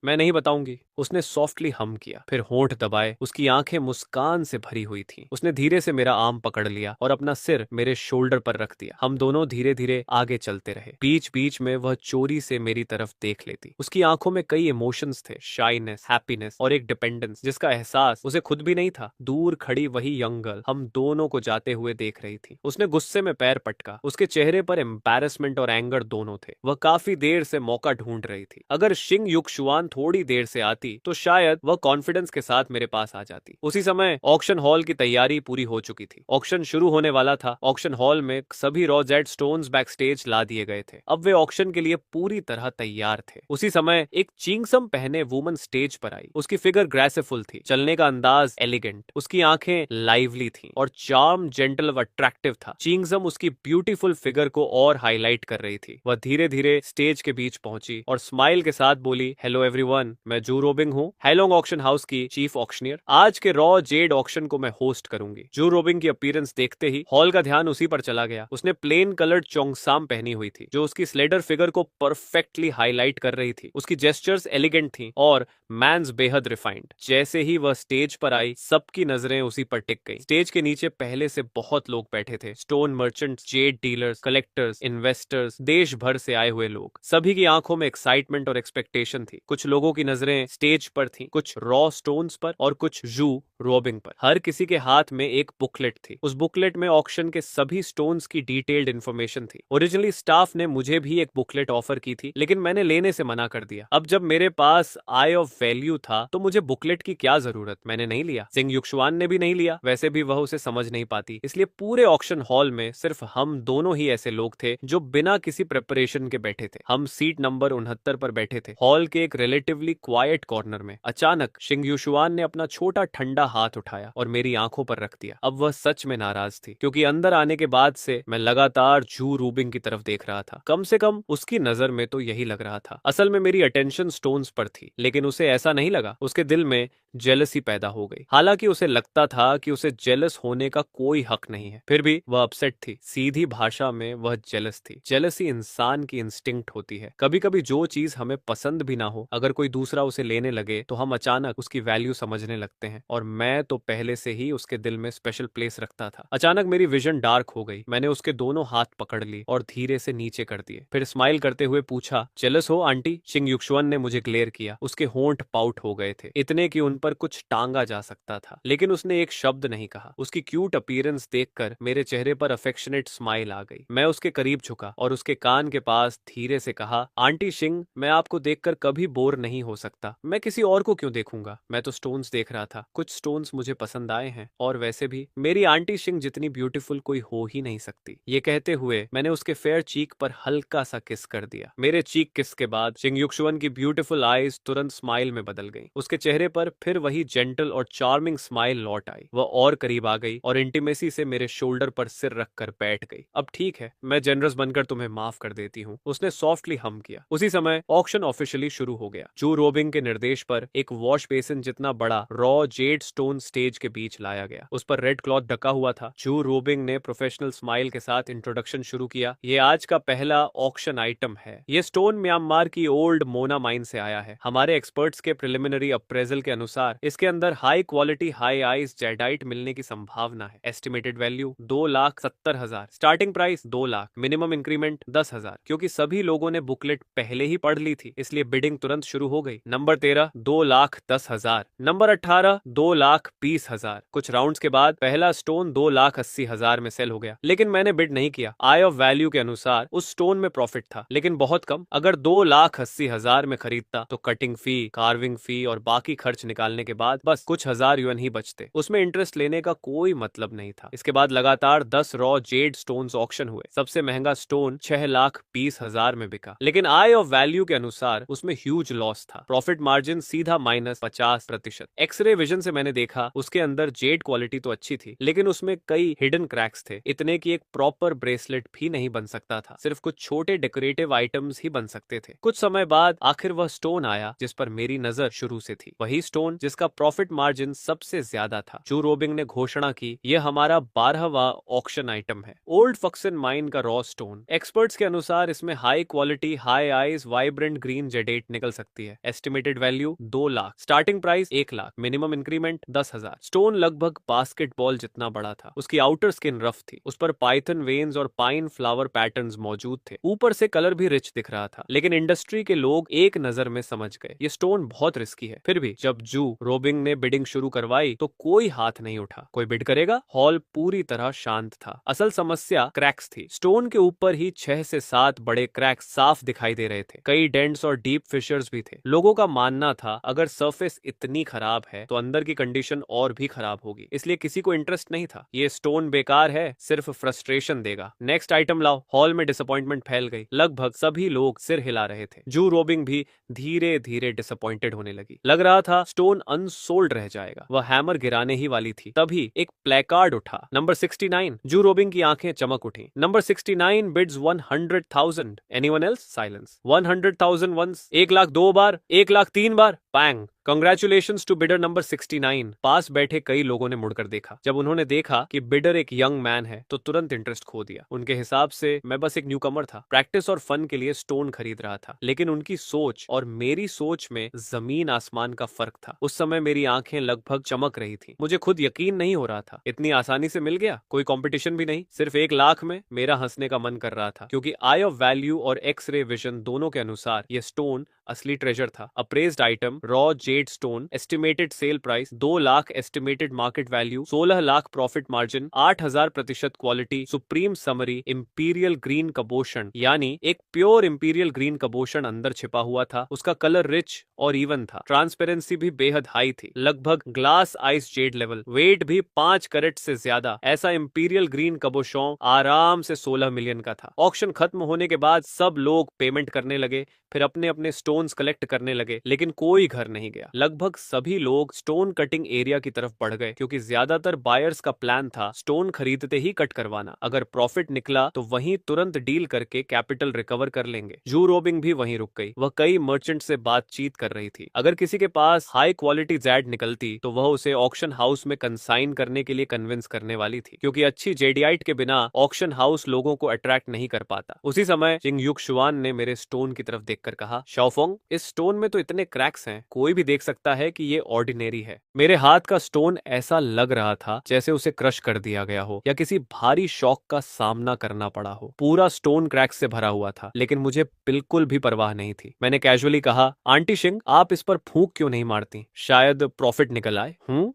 मैं नहीं बताऊंगी। उसने सॉफ्टली हम किया, फिर होंठ दबाए। उसकी आंखें मुस्कान से भरी हुई थी। उसने धीरे से मेरा आर्म पकड़ लिया और अपना सिर मेरे शोल्डर पर रख दिया। हम दोनों धीरे धीरे आगे चलते रहे। बीच बीच में वह चोरी से मेरी तरफ देख लेती। उसकी आंखों में कई इमोशंस थे, शाइनेस, हैप्पीनेस और एक डिपेंडेंस जिसका एहसास उसे खुद भी नहीं था। दूर खड़ी वही यंग गर्ल हम दोनों को जाते हुए देख रही थी। उसने गुस्से में पैर पटका। उसके चेहरे पर एम्बैरेसमेंट और एंगर दोनों थे। वह काफी देर से मौका ढूंढ रही थी। अगर शिंग युक्शुआन थोड़ी देर से आती तो शायद वह कॉन्फिडेंस के साथ मेरे पास आ जाती। उसी समय ऑक्शन हॉल की तैयारी पूरी हो चुकी थी। ऑक्शन शुरू होने वाला था। ऑक्शन हॉल में सभी रोजेट स्टोन्स बैक स्टेज ला दिए गए थे। अब वे ऑक्शन के लिए पूरी तरह तैयार थे। उसी समय एक चिंगसम पहने वुमन स्टेज पर आई। उसकी फिगर ग्रेसफुल थी, चलने का अंदाज एलिगेंट, उसकी आंखें लाइवली थीं और चार्म जेंटल और अट्रैक्टिव था। चिंगसम उसकी ब्यूटीफुल फिगर को और हाईलाइट कर रही थी। वह धीरे धीरे स्टेज के बीच पहुंची और स्माइल के साथ बोली, हेलो एवरीवन, मैं जू रोबिंग हूँ, हैलोंग ऑक्शन हाउस की चीफ ऑक्शनियर। आज के रॉ जेड ऑक्शन को मैं होस्ट करूंगी। जू रोबिंग की अपीयरेंस देखते ही हॉल का ध्यान उसी पर चला गया। उसने प्लेन कलर्ड चोंगसाम पहनी हुई थी जो उसकी स्लेडर फिगर को परफेक्टली हाईलाइट कर रही थी। उसकी जेस्चर्स एलिगेंट थी और मैंस बेहद रिफाइंड। जैसे ही वह स्टेज पर आई, सबकी नजरें उसी पर टिक गई। स्टेज के नीचे पहले से बहुत लोग बैठे थे। Stone merchants, jade dealers, collectors, investors, देश भर से आए हुए लोग। सभी की आंखों में एक्साइटमेंट और एक्सपेक्टेशन थी। कुछ लोगों की नजरें स्टेज पर थी, कुछ रॉ स्टोन्स पर और कुछ जू रोबिंग पर। हर किसी के हाथ में एक बुकलेट थी। उस बुकलेट में ऑक्शन के सभी स्टोन्स की डिटेल्ड इन्फॉर्मेशन थी। ओरिजिनली स्टाफ ने मुझे भी एक बुकलेट ऑफर की थी, लेकिन मैंने लेने से मना कर दिया। अब जब मेरे पास आई ऑफ वैल्यू था तो मुझे बुकलेट की क्या जरूरत, मैंने नहीं लिया। सिंह युक्शुआन ने भी नहीं लिया, वैसे भी वह उसे समझ नहीं पाती। इसलिए पूरे ऑक्शन हॉल में सिर्फ हम दोनों ही ऐसे लोग थे जो बिना किसी प्रिपरेशन के बैठे थे। हम सीट नंबर 69 पर बैठे थे, हॉल के एक रिलेटिवली क्वाइट कॉर्नर में। अचानक सिंह युक्शुआन ने अपना छोटा ठंडा हाथ उठाया और मेरी आंखों पर रख दिया। अब वह सच में नाराज थी, क्योंकि अंदर आने के बाद से मैं लगातार जू रूबिंग की तरफ देख रहा था। कम से कम उसकी नजर में तो यही लग रहा था। असल में मेरी अटेंशन स्टोन्स पर थी, लेकिन उसे ऐसा नहीं लगा। उसके दिल में जेलसी पैदा हो गई। हालांकि उसे लगता था कि उसे जेलस होने का कोई हक नहीं है, फिर भी वह अपसेट थी। सीधी भाषा में वह जेलस थी। जेलसी इंसान की इंस्टिंक्ट होती है। कभी कभी जो चीज हमें पसंद भी ना हो, अगर कोई दूसरा उसे लेने लगे तो हम अचानक उसकी वैल्यू समझने लगते हैं। और मैं तो पहले से ही उसके दिल में स्पेशल प्लेस रखता था। अचानक मेरी विजन डार्क हो गई। मैंने उसके दोनों हाथ पकड़ ली और धीरे से नीचे कर दिए। फिर स्माइल करते हुए पूछा, जेलस हो आंटी? शिंग युक्शुआन ने मुझे ग्लेयर किया। उसके होंठ पाउट हो गए थे, इतने कि उन पर कुछ टांगा जा सकता था, लेकिन उसने एक शब्द नहीं कहा। उसकी क्यूट अपीयरेंस देखकर मेरे चेहरे पर अफेक्शनेट स्माइल आ गई। मैं उसके करीब झुका और उसके कान के पास धीरे से कहा, आंटी शिंग, मैं आपको देखकर कभी बोर नहीं हो सकता। मैं किसी और को क्यों देखूंगा? मैं तो स्टोन्स देख रहा था। कुछ स्टोन्स मुझे पसंद आए हैं, और वैसे भी मेरी आंटी शिंग जितनी ब्यूटीफुल कोई हो ही नहीं सकती। ये कहते हुए मैंने उसके फेयर चीक पर हल्का सा किस कर दिया। मेरे चीक किस के बाद शिंग युक्शुआन की ब्यूटीफुल आईज तुरंत स्माइल में बदल गई। उसके चेहरे पर फिर वही जेंटल और चार्मिंग स्माइल लौट आई। वह और करीब आ गई और इंटीमेसी से मेरे शोल्डर पर सिर रखकर बैठ गई। अब ठीक है, मैं जनरस बनकर तुम्हें माफ कर देती हूँ, उसने सॉफ्टली हम किया। उसी समय ऑक्शन ऑफिशियली शुरू हो गया। जू रोबिंग के निर्देश पर एक वॉश बेसिन जितना बड़ा रॉ जेड स्टोन स्टेज के बीच लाया गया। उस पर रेड क्लॉथ ढका हुआ था। जू रोबिंग ने प्रोफेशनल स्माइल के साथ इंट्रोडक्शन शुरू किया। ये आज का पहला ऑक्शन आइटम है। ये स्टोन म्यांमार की ओल्ड मोना माइन से आया है। हमारे एक्सपर्ट्स के प्रिलिमिनरी अप्रेजल के अनुसार इसके अंदर high quality high ice jadeite मिलने की संभावना है। Estimated value 2,70,000, starting price 2 lakh, minimum increment 10,000। क्योंकि सभी लोगों ने बुकलेट पहले ही पढ़ ली थी, इसलिए बिडिंग तुरंत शुरू हो गई। Number 13 2,10,000, number 18 2,20,000। कुछ राउंड्स के बाद पहला स्टोन 2,80,000 में सेल हो गया, लेकिन मैंने बिड नहीं किया। आई ऑफ वैल्यू के अनुसार उस स्टोन में प्रॉफिट था, लेकिन बहुत कम। अगर 2,80,000 में खरीदता तो कटिंग फी, कार्विंग फी और बाकी खर्च निकालने के बाद बस कुछ हजार युएन ही बचते। उसमें इंटरेस्ट लेने का कोई मतलब नहीं था। इसके बाद लगातार 10 रॉ जेड स्टोन्स ऑक्शन हुए। सबसे महंगा स्टोन 6,20,000 में बिका, लेकिन आई ऑफ वैल्यू के अनुसार उसमें ह्यूज लॉस था। प्रॉफिट मार्जिन सीधा -50%। एक्सरे विजन से मैंने देखा, उसके अंदर जेड क्वालिटी तो अच्छी थी, लेकिन उसमें कई हिडन क्रैक्स थे, इतने कि एक प्रॉपर ब्रेसलेट भी नहीं बन सकता था। सिर्फ कुछ छोटे डेकोरेटिव आइटम्स ही बन सकते थे। कुछ समय बाद आखिर वह स्टोन आया जिस पर मेरी नजर शुरू से थी। वही स्टोन जिसका प्रॉफिट मार्जिन सबसे ज्यादा था। जू रोबिंग ने घोषणा की, यह हमारा 12वां ऑक्शन आइटम है, ओल्ड फक्सन माइन का रॉ स्टोन। एक्सपर्ट्स के अनुसार इसमें high quality high ice vibrant green jadeite निकल सकती है। Estimated value 2 lakh, starting price 1 lakh, minimum increment 10,000। Stone लगभग बास्केटबॉल जितना बड़ा था। उसकी आउटर स्किन रफ थी, उस पर पाइथन वेन्स और पाइन फ्लावर पैटर्न्स मौजूद थे। ऊपर से कलर भी रिच दिख रहा था, लेकिन इंडस्ट्री के लोग एक नजर में समझ गए, ये स्टोन बहुत रिस्की है। फिर भी जब जू रोबिंग ने बिडिंग शुरू करवाई तो कोई हाथ नहीं उठा। कोई बिड करेगा? हॉल पूरी तरह शांत था। असल समस्या क्रैक्स थी। स्टोन के ऊपर ही 6 से 7 बड़े क्रैक्स साफ दिखाई दे रहे थे। कई डेंट्स और डीप फिशर्स भी थे। लोगों का मानना था, अगर सरफेस इतनी खराब है तो अंदर की कंडीशन और भी खराब होगी, इसलिए किसी को इंटरेस्ट नहीं था। ये स्टोन बेकार है, सिर्फ फ्रस्ट्रेशन देगा। नेक्स्ट आइटम लाओ। हॉल में डिसअपॉइंटमेंट फैल गई। लगभग सभी लोग सिर हिला रहे थे। जू रोबिंग भी धीरे धीरे डिसअपॉइंटेड होने लगी। लग रहा था स्टोन अनसोल्ड रह जाएगा। वह हैमर गिराने ही वाली थी, तभी एक प्लेकार्ड उठा, नंबर 69। जू रोबिंग की आंखें चमक उठी। Number 69 bids 100,000। Anyone else? Silence. 100,000 once, 1 lakh 2 बार, 1 लाख 3 बार। पैंग! Congratulations to bidder number 69। पास बैठे कई लोगों ने मुड़कर देखा। जब उन्होंने देखा कि बिडर एक यंग मैन है तो तुरंत इंटरेस्ट खो दिया। उनके हिसाब से मैं बस एक न्यूकमर था, प्रैक्टिस और फन के लिए स्टोन खरीद रहा था। लेकिन उनकी सोच और मेरी सोच में जमीन आसमान का फर्क था। उस समय मेरी आंखें लगभग चमक रही थी। मुझे खुद यकीन नहीं हो रहा था, इतनी आसानी से मिल गया। कोई कंपटीशन भी नहीं, सिर्फ 1 लाख में। मेरा हंसने का मन कर रहा था, क्योंकि आई ऑफ वैल्यू और एक्स-रे विजन दोनों के अनुसार यह स्टोन असली ट्रेजर था। Appraised item raw jade stone, estimated sale price 2 lakh, estimated market value 16 lakh, profit margin 8,000% quality, supreme summary imperial green cabochon, यानी एक प्योर इंपीरियल ग्रीन कबोशन अंदर छिपा हुआ था। उसका कलर रिच और इवन था। ट्रांसपेरेंसी भी बेहद हाई थी, लगभग glass ice jade level. Weight भी 5 कैरेट से ज्यादा। ऐसा इंपीरियल ग्रीन कबोशों आराम से 16 मिलियन का था। ऑक्शन खत्म होने के बाद सब लोग पेमेंट करने लगे, फिर अपने अपने स्टोन्स कलेक्ट करने लगे, लेकिन कोई घर नहीं गया। लगभग सभी लोग स्टोन कटिंग एरिया की तरफ बढ़ गए, क्योंकि ज्यादातर बायर्स का प्लान था स्टोन खरीदते ही कट करवाना। अगर प्रॉफिट निकला तो वहीं तुरंत डील करके कैपिटल रिकवर कर लेंगे। जू रोबिंग भी वहीं रुक गई। वह कई मर्चेंट से बातचीत कर रही थी। अगर किसी के पास हाई क्वालिटी जेड निकलती तो वह उसे ऑक्शन हाउस में कंसाइन करने के लिए कन्विंस करने वाली थी, क्योंकि अच्छी जेडियाइट के बिना ऑक्शन हाउस लोगों को अट्रैक्ट नहीं कर पाता। उसी समय चिंग युक शुआन ने मेरे स्टोन की तरफ देखकर कहा, शाओफोंग, इस स्टोन में तो इतने क्रैक्स हैं, कोई भी देख सकता है कि ये ऑर्डिनरी है। मेरे हाथ का स्टोन ऐसा लग रहा था जैसे उसे क्रश कर दिया गया हो या किसी भारी शॉक का सामना करना पड़ा हो। पूरा स्टोन क्रैक्स से भरा हुआ था, लेकिन मुझे बिल्कुल भी परवाह नहीं थी। मैंने कैजुअली कहा, आंटी शिंग, आप इस पर फूंक क्यों नहीं मारती? शायद प्रॉफिट निकल आए।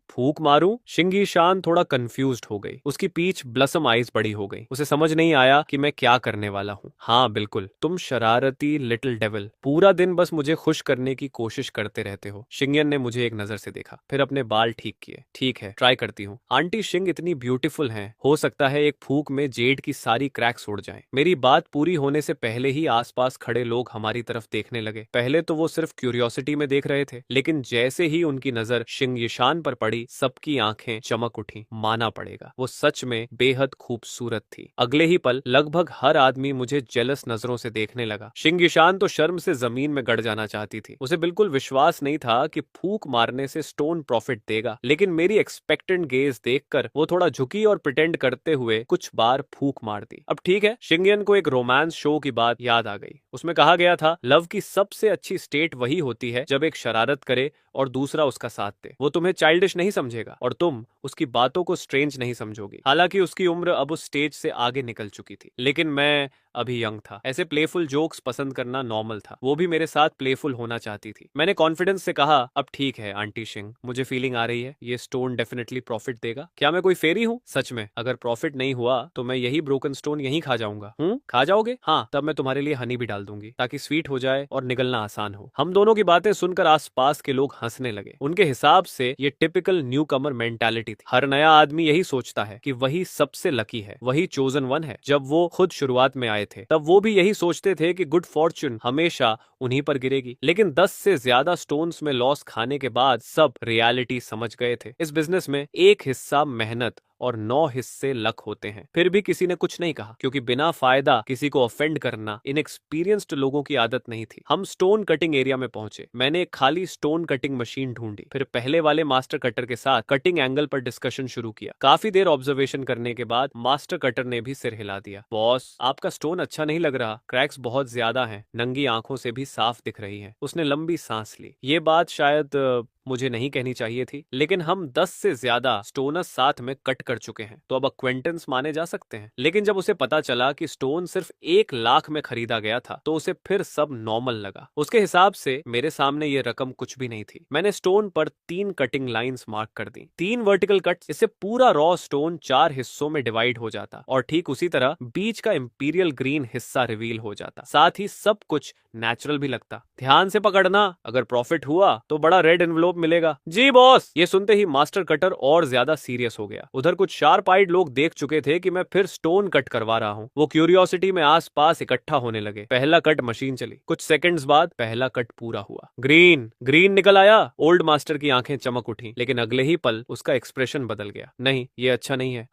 फूंक मारूं? शिंग यीशान थोड़ा कंफ्यूज्ड हो गई। उसकी पीछ ब्लसम आइज बड़ी हो गई। उसे समझ नहीं आया कि मैं क्या करने वाला हूँ। हाँ बिल्कुल, तुम शरारती लिटिल डेविल, पूरा दिन बस मुझे खुश करने की कोशिश करते रहते हो। शिंगयन ने मुझे एक नजर से देखा, फिर अपने बाल ठीक किए। ठीक है, ट्राई करती हूँ। आंटी शिंग इतनी ब्यूटीफुल हैं, हो सकता है एक फूंक में जेड की सारी क्रैक्स उड़ जाएं। मेरी बात पूरी होने से पहले ही आसपास खड़े लोग हमारी तरफ देखने लगे। पहले तो वो सिर्फ क्यूरियोसिटी में देख रहे थे, लेकिन जैसे ही उनकी नजर शिंग यीशान पर पड़ी, सबकी आंखें चमक उठी। माना पड़ेगा, वो सच में बेहद खूबसूरत थी। अगले ही पल लगभग हर आदमी मुझे जेलस नजरों से देखने लगा। शिंग यीशान तो शर्म से जमीन में गड़ जाना चाहती थी। उसे बिल्कुल विश्वास नहीं था था कि फूक मारने से स्टोन प्रॉफिट देगा, लेकिन मेरी एक्सपेक्टेंट गेज देखकर वो थोड़ा झुकी और प्रिटेंड करते हुए कुछ बार फूक मार दी। अब ठीक है, शिंगियन को एक रोमांस शो की बात याद आ गई। उसमें कहा गया था, लव की सबसे अच्छी स्टेट वही होती है जब एक शरारत करे और दूसरा उसका साथ दे। वो तुम्हें चाइल्डिश नहीं समझेगा और तुम उसकी बातों को स्ट्रेंज नहीं समझोगी। हालांकि उसकी उम्र अब उस स्टेज से आगे निकल चुकी थी, लेकिन मैं अभी यंग था। ऐसे प्लेफुल जोक्स पसंद करना नॉर्मल था। वो भी मेरे साथ प्लेफुल होना चाहती थी। मैंने कॉन्फिडेंस से कहा, अब ठीक है आंटी शिंग, मुझे फीलिंग आ रही है ये स्टोन डेफिनेटली प्रॉफिट देगा। क्या मैं कोई फेरी हूँ? सच में अगर प्रॉफिट नहीं हुआ तो मैं यही ब्रोकन स्टोन यहीं खा जाऊंगा। खा जाओगे? हाँ, तब मैं तुम्हारे लिए हनी भी डाल दूंगी ताकि स्वीट हो जाए और निगलना आसान हो। हम दोनों की बातें सुनकर आसपास के लोग हंसने लगे। उनके हिसाब से ये टिपिकल न्यू कमर मेंटालिटी थी। हर नया आदमी यही सोचता है कि वही सबसे लकी है, वही चोजन वन है। जब वो खुद शुरुआत में आए थे तब वो भी यही सोचते थे कि गुड फॉर्च्यून हमेशा उन्हीं पर गिरेगी। लेकिन 10 से ज्यादा स्टोन्स में लॉस खाने के बाद सब रियलिटी समझ गए थे। इस बिजनेस में एक हिस्सा मेहनत और 9 हिस्से लक होते हैं। फिर भी किसी ने कुछ नहीं कहा, क्योंकि बिना फायदा किसी को ऑफेंड करना इनएक्सपीरियंस्ड लोगों की आदत नहीं थी। हम स्टोन कटिंग एरिया में पहुंचे। मैंने एक खाली स्टोन कटिंग मशीन ढूंढी, फिर पहले वाले मास्टर कटर के साथ कटिंग एंगल पर डिस्कशन शुरू किया। काफी देर ऑब्जर्वेशन करने के बाद मास्टर कटर ने भी सिर हिला दिया। बॉस, आपका स्टोन अच्छा नहीं लग रहा, क्रैक्स बहुत ज्यादा हैं, नंगी आंखों से भी साफ दिख रही है। उसने लंबी सांस ली। ये बात शायद मुझे नहीं कहनी चाहिए थी, लेकिन हम 10 से ज्यादा स्टोनस साथ में कट कर चुके हैं, तो अब अक्वेंटेंस माने जा सकते हैं। लेकिन जब उसे पता चला कि स्टोन सिर्फ 1 लाख में खरीदा गया था तो उसे फिर सब नॉर्मल लगा। उसके हिसाब से मेरे सामने ये रकम कुछ भी नहीं थी। मैंने स्टोन पर 3 कटिंग लाइंस मार्क कर दी, 3 वर्टिकल कट्स। इससे पूरा रॉ स्टोन 4 हिस्सों में डिवाइड हो जाता और ठीक उसी तरह बीच का इंपीरियल ग्रीन हिस्सा रिवील हो जाता। साथ ही सब कुछ नेचुरल भी लगता। ध्यान से पकड़ना, अगर प्रॉफिट हुआ तो बड़ा रेड एनवलप मिलेगा। जी बॉस। ये सुनते ही मास्टर कटर और ज्यादा सीरियस हो गया। उधर कुछ शार्प आइड लोग देख चुके थे कि मैं फिर स्टोन कट करवा रहा हूँ। वो क्यूरियोसिटी में आसपास इकट्ठा होने लगे। पहला कट मशीन चली। कुछ सेकंड्स बाद पहला कट पूरा हुआ। ग्रीन ग्रीन निकल आया। ओल्ड मास्टर की आंखें चमक उठी, लेकिन अगले ही पल उसका एक्सप्रेशन बदल गया। नहीं, ये अच्छा नहीं है।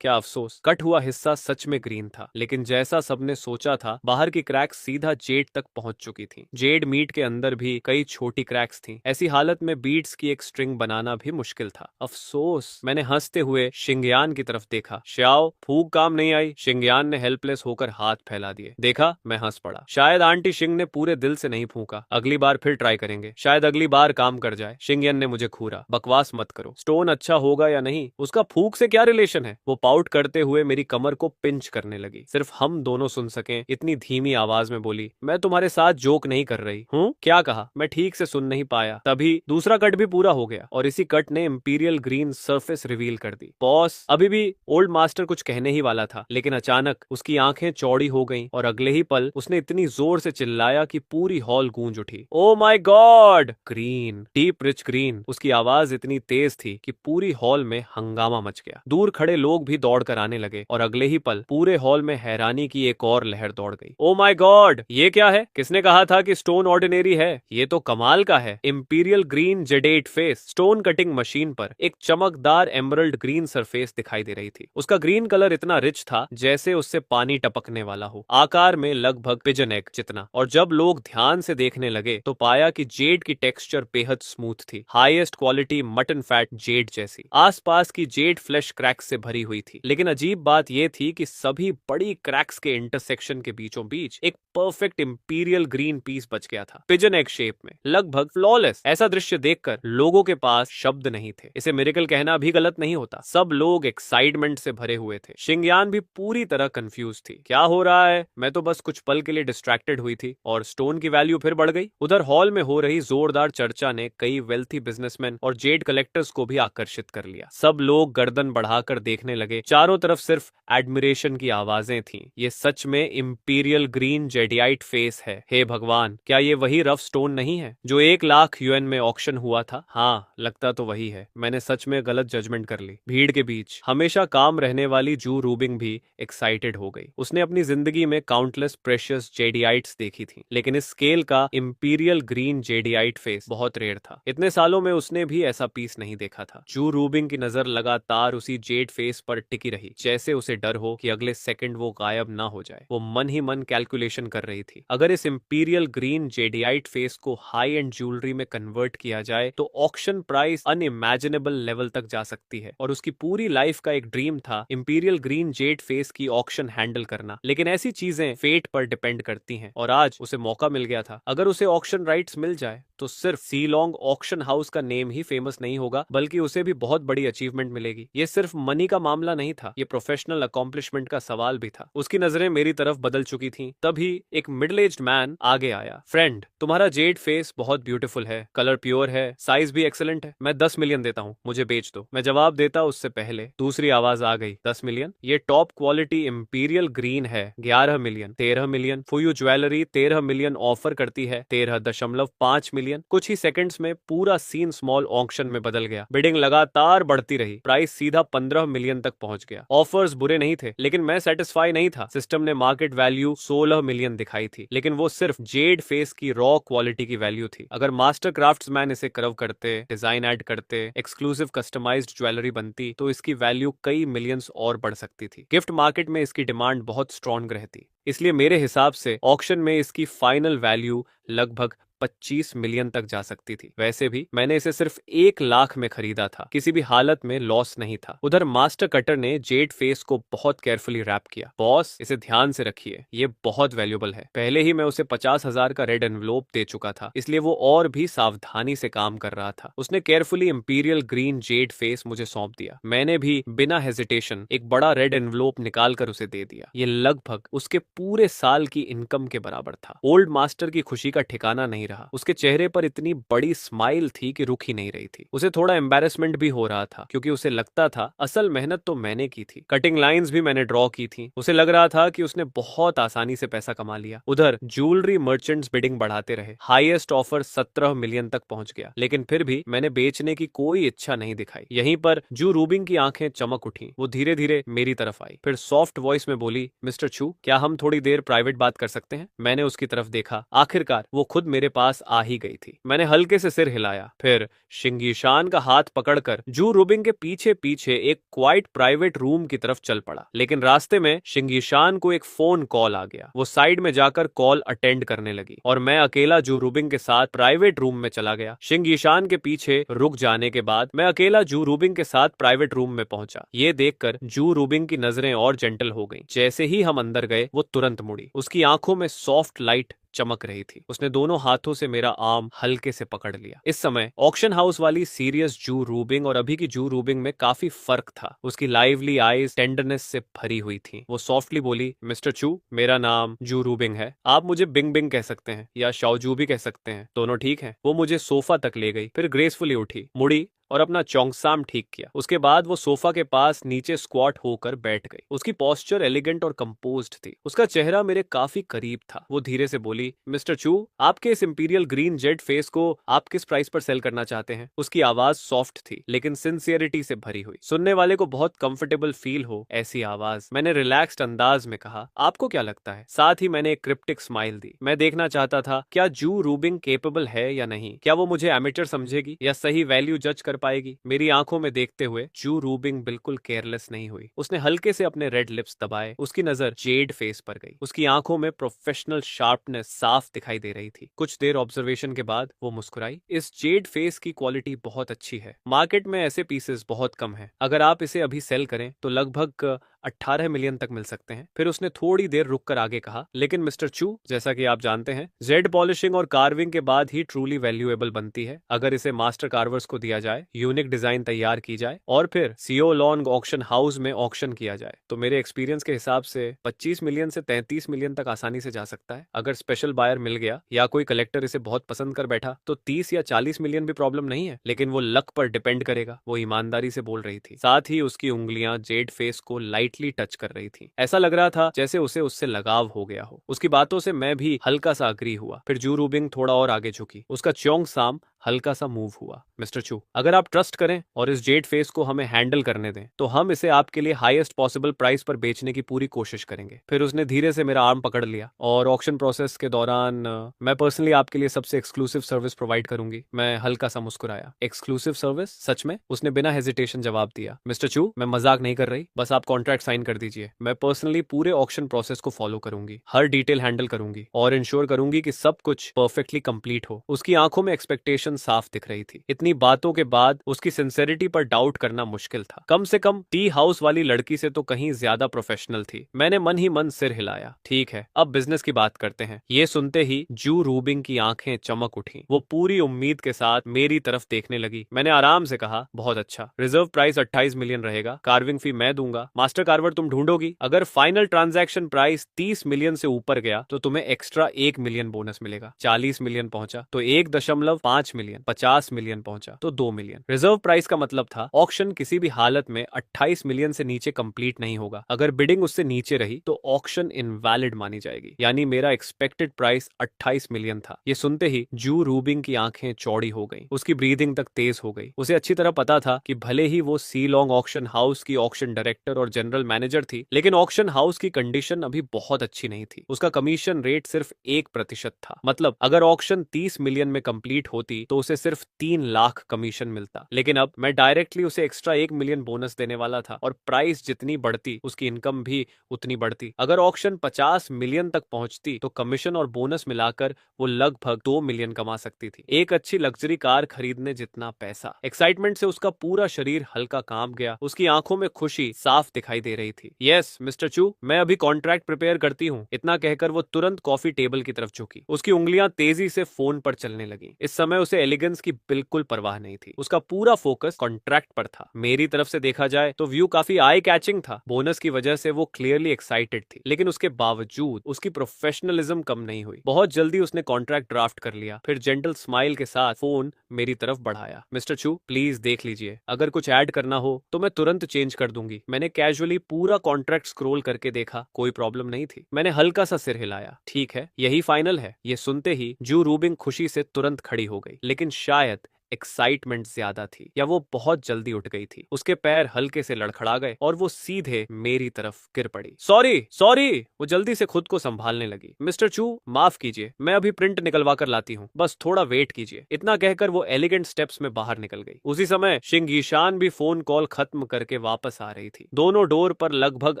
क्या अफसोस। कट हुआ हिस्सा सच में ग्रीन था, लेकिन जैसा सबने सोचा था, बाहर की क्रैक्स सीधा जेड तक पहुंच चुकी थी। जेड मीट के अंदर भी कई छोटी क्रैक्स थी। ऐसी हालत में बीड्स की एक स्ट्रिंग बनाना भी मुश्किल था। अफसोस। मैंने हंसते हुए शिंगयान की तरफ देखा। श्याओ, फूक काम नहीं आई। शिंगयान ने हेल्पलेस होकर हाथ फैला दिए। देखा, मैं हंस पड़ा। शायद आंटी शिंग ने पूरे दिल से नहीं फूका। अगली बार फिर ट्राई करेंगे, शायद अगली बार काम कर जाए। शिंगयन ने मुझे घूरा। बकवास मत करो, स्टोन अच्छा होगा या नहीं उसका फूक से क्या रिलेशन है। वो आउट करते हुए मेरी कमर को पिंच करने लगी। सिर्फ हम दोनों सुन सकें इतनी धीमी आवाज में बोली, मैं तुम्हारे साथ जोक नहीं कर रही हूँ। क्या कहा? मैं ठीक से सुन नहीं पाया। तभी दूसरा कट भी पूरा हो गया और इसी कट ने इंपीरियल ग्रीन सरफेस रिवील कर दी। बॉस, अभी भी ओल्ड मास्टर कुछ कहने ही वाला था, लेकिन अचानक उसकी आंखें चौड़ी हो गईं और अगले ही पल उसने इतनी जोर से चिल्लाया कि पूरी हॉल गूंज उठी। ओ my God! Green, deep rich green. उसकी आवाज इतनी तेज थी कि पूरी हॉल में हंगामा मच गया। दूर खड़े लोग भी दौड़ कर आने लगे और अगले ही पल पूरे हॉल में हैरानी की एक और लहर दौड़ गई। ओ माय गॉड, ये क्या है? किसने कहा था कि स्टोन ऑर्डिनरी है? ये तो कमाल का है। Imperial green jadeite face. Stone cutting machine पर एक चमकदार एमरल्ड ग्रीन सरफेस दिखाई दे रही थी। उसका ग्रीन कलर इतना रिच था जैसे उससे पानी टपकने वाला हो, आकार में लगभग पिजन एग जितना। और जब लोग ध्यान से देखने लगे तो पाया कि जेड की टेक्सचर बेहद स्मूथ थी, highest quality mutton fat Z जैसी। आसपास की जेड फ्लैश क्रैक्स से भरी हुई थी, लेकिन अजीब बात यह थी कि सभी बड़ी क्रैक्स के इंटरसेक्शन के बीचों बीच एक परफेक्ट इंपीरियल ग्रीन पीस बच गया था, पिजन एग शेप में, लगभग फ्लॉलेस। ऐसा दृश्य देखकर लोगों के पास शब्द नहीं थे। इसे मिरेकल कहना भी गलत नहीं होता। सब लोग एक्साइटमेंट से भरे हुए थे। शिंगयान भी पूरी तरह कंफ्यूज थी। क्या हो रहा है? मैं तो बस कुछ पल के लिए डिस्ट्रैक्टेड हुई थी और स्टोन की वैल्यू फिर बढ़ गई। उधर हॉल में हो रही जोरदार चर्चा ने कई वेल्थी बिजनेसमैन और जेड कलेक्टर्स को भी आकर्षित कर लिया। सब लोग गर्दन बढ़ाकर देखने लगे। चारों तरफ सिर्फ एडमिरेशन की आवाजें थीं। ये सच में इंपीरियल ग्रीन जेडियाइट फेस है। हे भगवान, क्या ये वही रफ स्टोन नहीं है जो 1 लाख यूएन में ऑक्शन हुआ था? हाँ, लगता तो वही है। मैंने सच में गलत जजमेंट कर ली। भीड़ के बीच हमेशा काम रहने वाली जू रूबिंग भी एक्साइटेड हो गई। उसने अपनी जिंदगी में काउंटलेस प्रेशियस जेडियाइट्स देखी थी, लेकिन इस स्केल का इंपीरियल ग्रीन जेडियाइट फेस बहुत रेयर था। इतने सालों में उसने भी ऐसा पीस नहीं देखा था। जू रूबिंग की नजर लगातार उसी जेड फेस पर टिकी रही, जैसे उसे डर हो कि अगले सेकंड वो गायब ना हो जाए। वो मन ही मन कैलकुलेशन कर रही थी, अगर इस इंपीरियल ग्रीन जेडियाइट फेस को हाई एंड ज्वेलरी में कन्वर्ट किया जाए तो ऑक्शन प्राइस अनइमेजिनेबल लेवल तक जा सकती है। और उसकी पूरी लाइफ का एक ड्रीम था इंपीरियल ग्रीन जेड फेस की ऑक्शन हैंडल करना। लेकिन ऐसी चीजें फेट पर डिपेंड करती हैं, और आज उसे मौका मिल गया था। अगर उसे ऑक्शन राइट्स मिल जाए तो सिर्फ सीलोंग ऑक्शन हाउस का नेम ही फेमस नहीं होगा, बल्कि उसे भी बहुत बड़ी अचीवमेंट मिलेगी। ये सिर्फ मनी का मामला नहीं था, ये प्रोफेशनल अकॉम्प्लिशमेंट का सवाल भी था। उसकी नजरें मेरी तरफ बदल चुकी थीं। तभी एक मिडिल एज्ड मैन आगे आया। फ्रेंड, तुम्हारा जेड फेस बहुत ब्यूटीफुल है, कलर प्योर है, साइज भी एक्सेलेंट है। मैं 10 मिलियन देता हूँ, मुझे बेच दो। मैं जवाब देता उससे पहले दूसरी आवाज आ गई। 10 मिलियन? ये टॉप क्वालिटी इंपीरियल ग्रीन है। 11 million? 13 million? Fuyu jewellery 13 million offer करती है। 13.5 मिलियन। कुछ ही सेकंड्स में पूरा सीन स्मॉल ऑक्शन में बदल गया। बिडिंग लगातार बढ़ती रही, प्राइस सीधा 15 मिलियन तक पहुंच गया। ऑफर्स बुरे नहीं थे, लेकिन मैं सेटिस्फाई नहीं था। सिस्टम ने मार्केट वैल्यू 16 मिलियन दिखाई थी, लेकिन वो सिर्फ जेड फेस की रॉ क्वालिटी की वैल्यू थी। अगर मास्टर क्राफ्ट्समैन इसे कर्व करते, डिजाइन ऐड करते, एक्सक्लूसिव कस्टमाइज्ड ज्वेलरी बनती, तो इसकी वैल्यू कई मिलियंस और बढ़ सकती थी। गिफ्ट मार्केट में इसकी डिमांड बहुत स्ट्रॉन्ग रहती, इसलिए मेरे हिसाब से ऑक्शन में इसकी फाइनल वैल्यू लगभग 25 मिलियन तक जा सकती थी। वैसे भी मैंने इसे सिर्फ 1 लाख में खरीदा था, किसी भी हालत में लॉस नहीं था। उधर मास्टर कटर ने जेड फेस को बहुत केयरफुली रैप किया। बॉस, इसे ध्यान से रखिए, ये बहुत वैल्यूएबल है। पहले ही मैं उसे 50,000 का रेड एनवलोप दे चुका था, इसलिए वो और भी सावधानी से काम कर रहा था। उसने carefully imperial green Z face मुझे सौंप दिया। मैंने भी बिना हेजिटेशन एक बड़ा रेड एनवलोप निकाल कर उसे दे दिया। ये लगभग उसके पूरे साल की इनकम के बराबर था। ओल्ड मास्टर की खुशी का ठिकाना नहीं रहा। उसके चेहरे पर इतनी बड़ी स्माइल थी कि रुक ही नहीं रही थी। उसे थोड़ा एम्बैरेसमेंट भी हो रहा था, क्योंकि उसे लगता था असल मेहनत तो मैंने की थी। कटिंग लाइंस भी मैंने ड्रॉ की थी। उसे लग रहा था कि उसने बहुत आसानी से पैसा कमा लिया। उधर ज्वेलरी मर्चेंट्स बिडिंग बढ़ाते रहे। हाईएस्ट ऑफर 17 मिलियन तक पहुंच गया, लेकिन फिर भी मैंने बेचने की कोई इच्छा नहीं दिखाई। यहीं पर जू रूबिंग की आंखें चमक उठी। वो धीरे धीरे मेरी तरफ आई, फिर सॉफ्ट वॉइस में बोली, मिस्टर चू, क्या हम थोड़ी देर प्राइवेट बात कर सकते हैं? मैंने उसकी तरफ देखा। आखिरकार वो खुद मेरे पास आ ही गई थी। मैंने हल्के से सिर हिलाया, फिर शिंगीशान का हाथ पकड़कर जू रूबिंग के पीछे पीछे एक क्वाइट प्राइवेट रूम की तरफ चल पड़ा। लेकिन रास्ते में शिंगीशान को एक फोन कॉल आ गया। वो साइड में जाकर कॉल अटेंड करने लगी और मैं अकेला जू रूबिंग के साथ प्राइवेट रूम में चला गया। शिंगीशान के पीछे रुक जाने के बाद मैं अकेला जू रूबिंग के साथ प्राइवेट रूम में पहुंचा। ये देखकर जू रूबिंग की नजरें और जेंटल हो गईं। जैसे ही हम अंदर गए वो तुरंत मुड़ी। उसकी आंखों में सॉफ्ट लाइट चमक रही थी। उसने दोनों हाथों से मेरा आर्म हल्के से पकड़ लिया। इस समय ऑक्शन हाउस वाली सीरियस जू रूबिंग और अभी की जू रूबिंग में काफी फर्क था। उसकी लाइवली आईज टेंडरनेस से भरी हुई थी। वो सॉफ्टली बोली, मिस्टर चू, मेरा नाम जू रूबिंग है। आप मुझे बिंग बिंग कह सकते हैं या शाओजू भी कह सकते हैं, दोनों ठीक है। वो मुझे सोफा तक ले गई, फिर ग्रेसफुली उठी, मुड़ी और अपना चौंगसाम ठीक किया। उसके बाद वो सोफा के पास नीचे स्क्वाट होकर बैठ गई। उसकी पोस्चर एलिगेंट और कंपोज्ड थी। उसका चेहरा मेरे काफी करीब था। वो धीरे से बोली, मिस्टर चू, आपके इस इंपीरियल ग्रीन जेड फेस को आप किस प्राइस पर सेल करना चाहते हैं? उसकी आवाज सॉफ्ट थी, लेकिन सिंसियरिटी से भरी हुई। सुनने वाले को बहुत कंफर्टेबल फील हो ऐसी आवाज। मैंने रिलैक्स्ड अंदाज में कहा, आपको क्या लगता है? साथ ही मैंने एक क्रिप्टिक स्माइल दी। मैं देखना चाहता था क्या जू रूबिंग केपेबल है या नहीं। क्या वो मुझे एमेचर समझेगी या सही वैल्यू जज कर पाएगी? मेरी आंखों में देखते हुए जू रूबिंग बिल्कुल केयरलेस नहीं हुई। उसने हल्के से अपने रेड लिप्स दबाए। उसकी नजर जेड फेस पर गई। उसकी आंखों में प्रोफेशनल शार्पनेस साफ दिखाई दे रही थी। कुछ देर ऑब्जर्वेशन के बाद वो मुस्कुराई। इस जेड फेस की क्वालिटी बहुत अच्छी है। मार्केट में ऐसे पीसेस बहुत कम है। अगर आप इसे अभी सेल करें तो लगभग 18 मिलियन तक मिल सकते हैं। फिर उसने थोड़ी देर रुककर आगे कहा, लेकिन मिस्टर चू, जैसा कि आप जानते हैं, जेड पॉलिशिंग और कार्विंग के बाद ही ट्रूली वैल्यूएबल बनती है। अगर इसे मास्टर कार्वर्स को दिया जाए, यूनिक डिजाइन तैयार की जाए और फिर सीओ लॉन्ग ऑक्शन हाउस में ऑक्शन किया जाए, तो मेरे एक्सपीरियंस के हिसाब से 25 मिलियन से 33 मिलियन तक आसानी से जा सकता है। अगर स्पेशल बायर मिल गया या कोई कलेक्टर इसे बहुत पसंद कर बैठा तो 30 या 40 मिलियन भी प्रॉब्लम नहीं है। लेकिन वो लक पर डिपेंड करेगा। वो ईमानदारी से बोल रही थी, साथ ही उसकी उंगलियां जेड फेस को लाइटली टच कर रही थी। ऐसा लग रहा था जैसे उसे उससे लगाव हो गया हो। उसकी बातों से मैं भी हल्का सा अग्री हुआ। फिर जू रूबिंग थोड़ा और आगे झुकी। उसका चोंग साम हल्का सा मूव हुआ। मिस्टर चू, अगर आप ट्रस्ट करें और इस जेड फेस को हमें हैंडल करने दें तो हम इसे आपके लिए हाईएस्ट पॉसिबल प्राइस पर बेचने की पूरी कोशिश करेंगे। फिर उसने धीरे से मेरा आर्म पकड़ लिया और ऑक्शन प्रोसेस के दौरान मैं पर्सनली आपके लिए सबसे एक्सक्लूसिव सर्विस प्रोवाइड करूंगी। मैं हल्का सा मुस्कुराया। Exclusive service? सच में? उसने बिना हेजिटेशन जवाब दिया। मिस्टर चू, मैं मजाक नहीं कर रही, बस आप कॉन्ट्रैक्ट साइन कर दीजिए। मैं पर्सनली पूरे ऑक्शन प्रोसेस को फॉलो करूंगी, हर डिटेल हैंडल करूंगी और इंश्योर करूंगी कि सब कुछ परफेक्टली कंप्लीट हो। उसकी आंखों में एक्सपेक्टेशन साफ दिख रही थी। इतनी बातों के बाद उसकी सिंसेरिटी पर डाउट करना मुश्किल था। कम से कम टी हाउस वाली लड़की से तो कहीं ज्यादा प्रोफेशनल थी। मैंने मन ही मन सिर हिलाया। ठीक है, अब बिजनेस की बात करते हैं। ये सुनते ही जू रूबिंग की आंखें चमक उठी। वो पूरी उम्मीद के साथ मेरी तरफ देखने लगी। मैंने आराम से कहा, बहुत अच्छा। रिजर्व प्राइस 28 मिलियन रहेगा, कार्विंग फी मैं दूंगा, मास्टर कार्वर तुम ढूंढोगी। अगर फाइनल ट्रांजैक्शन प्राइस 30 मिलियन से ऊपर गया तो तुम्हें एक्स्ट्रा 1 मिलियन बोनस मिलेगा। 40 मिलियन पहुंचा तो 1.5 मिलियन, 50 मिलियन पहुंचा तो 2 मिलियन। रिजर्व प्राइस का मतलब था ऑक्शन किसी भी हालत में 28 मिलियन से नीचे कंप्लीट नहीं होगा। अगर बिडिंग उससे नीचे रही तो ऑक्शन इनवैलिड मानी जाएगी। यानी मेरा एक्सपेक्टेड प्राइस 28 मिलियन था। ये सुनते ही जू रूबिंग की आंखें चौड़ी हो गई। उसकी ब्रीदिंग तक तेज हो गई। उसे अच्छी तरह पता था कि भले ही वो सी लॉन्ग ऑक्शन हाउस की ऑक्शन डायरेक्टर और जनरल मैनेजर थी, लेकिन ऑक्शन हाउस की कंडीशन अभी बहुत अच्छी नहीं थी। उसका कमीशन रेट सिर्फ 1% था। मतलब अगर ऑक्शन 30 मिलियन में कंप्लीट होती तो उसे सिर्फ 3 लाख कमीशन मिलता। लेकिन अब मैं डायरेक्टली उसे एक्स्ट्रा 1 मिलियन बोनस देने वाला था और प्राइस जितनी बढ़ती उसकी इनकम भी उतनी बढ़ती। अगर ऑक्शन 50 मिलियन तक पहुंचती तो कमीशन और बोनस मिलाकर वो लगभग 2 मिलियन कमा सकती थी। एक अच्छी लग्जरी कार खरीदने जितना पैसा। एक्साइटमेंट से उसका पूरा शरीर हल्का कांप गया। उसकी आंखों में खुशी साफ दिखाई दे रही थी। यस मिस्टर चू, मैं अभी कॉन्ट्रैक्ट प्रिपेयर करती हूँ। इतना कहकर वो तुरंत कॉफी टेबल की तरफ झुकी। उसकी उंगलियां तेजी से फोन पर चलने लगी। इस समय उसे एलिगेंस की बिल्कुल परवाह नहीं थी। उसका पूरा फोकस कॉन्ट्रैक्ट पर था। मेरी तरफ से देखा जाए तो व्यू काफी आई कैचिंग था। बोनस की वजह से वो क्लियरली एक्साइटेड थी, लेकिन उसके बावजूद उसकी प्रोफेशनलिज्म कम नहीं हुई। बहुत जल्दी उसने कॉन्ट्रैक्ट ड्राफ्ट कर लिया, फिर जेंटल स्माइल के साथ फोन मेरी तरफ बढ़ाया। मिस्टर चू, प्लीज देख लीजिए, अगर कुछ ऐड करना हो तो मैं तुरंत चेंज कर दूंगी। मैंने कैजुअली पूरा कॉन्ट्रैक्ट स्क्रॉल करके देखा, कोई प्रॉब्लम नहीं थी। मैंने हल्का सा सिर हिलाया। ठीक है, यही फाइनल है। ये सुनते ही जू रूबिंग खुशी से तुरंत खड़ी हो गई, लेकिन शायद एक्साइटमेंट ज्यादा थी या वो बहुत जल्दी उठ गई थी। उसके पैर हल्के से लड़खड़ा गए और वो सीधे मेरी तरफ गिर पड़ी। सॉरी सॉरी, वो जल्दी से खुद को संभालने लगी। मिस्टर चू, माफ कीजिए, मैं अभी प्रिंट निकलवा कर लाती हूँ, बस थोड़ा वेट कीजिए। इतना कहकर वो एलिगेंट स्टेप्स में बाहर निकल गई। उसी समय शिंग ईशान भी फोन कॉल खत्म करके वापस आ रही थी। दोनों डोर पर लगभग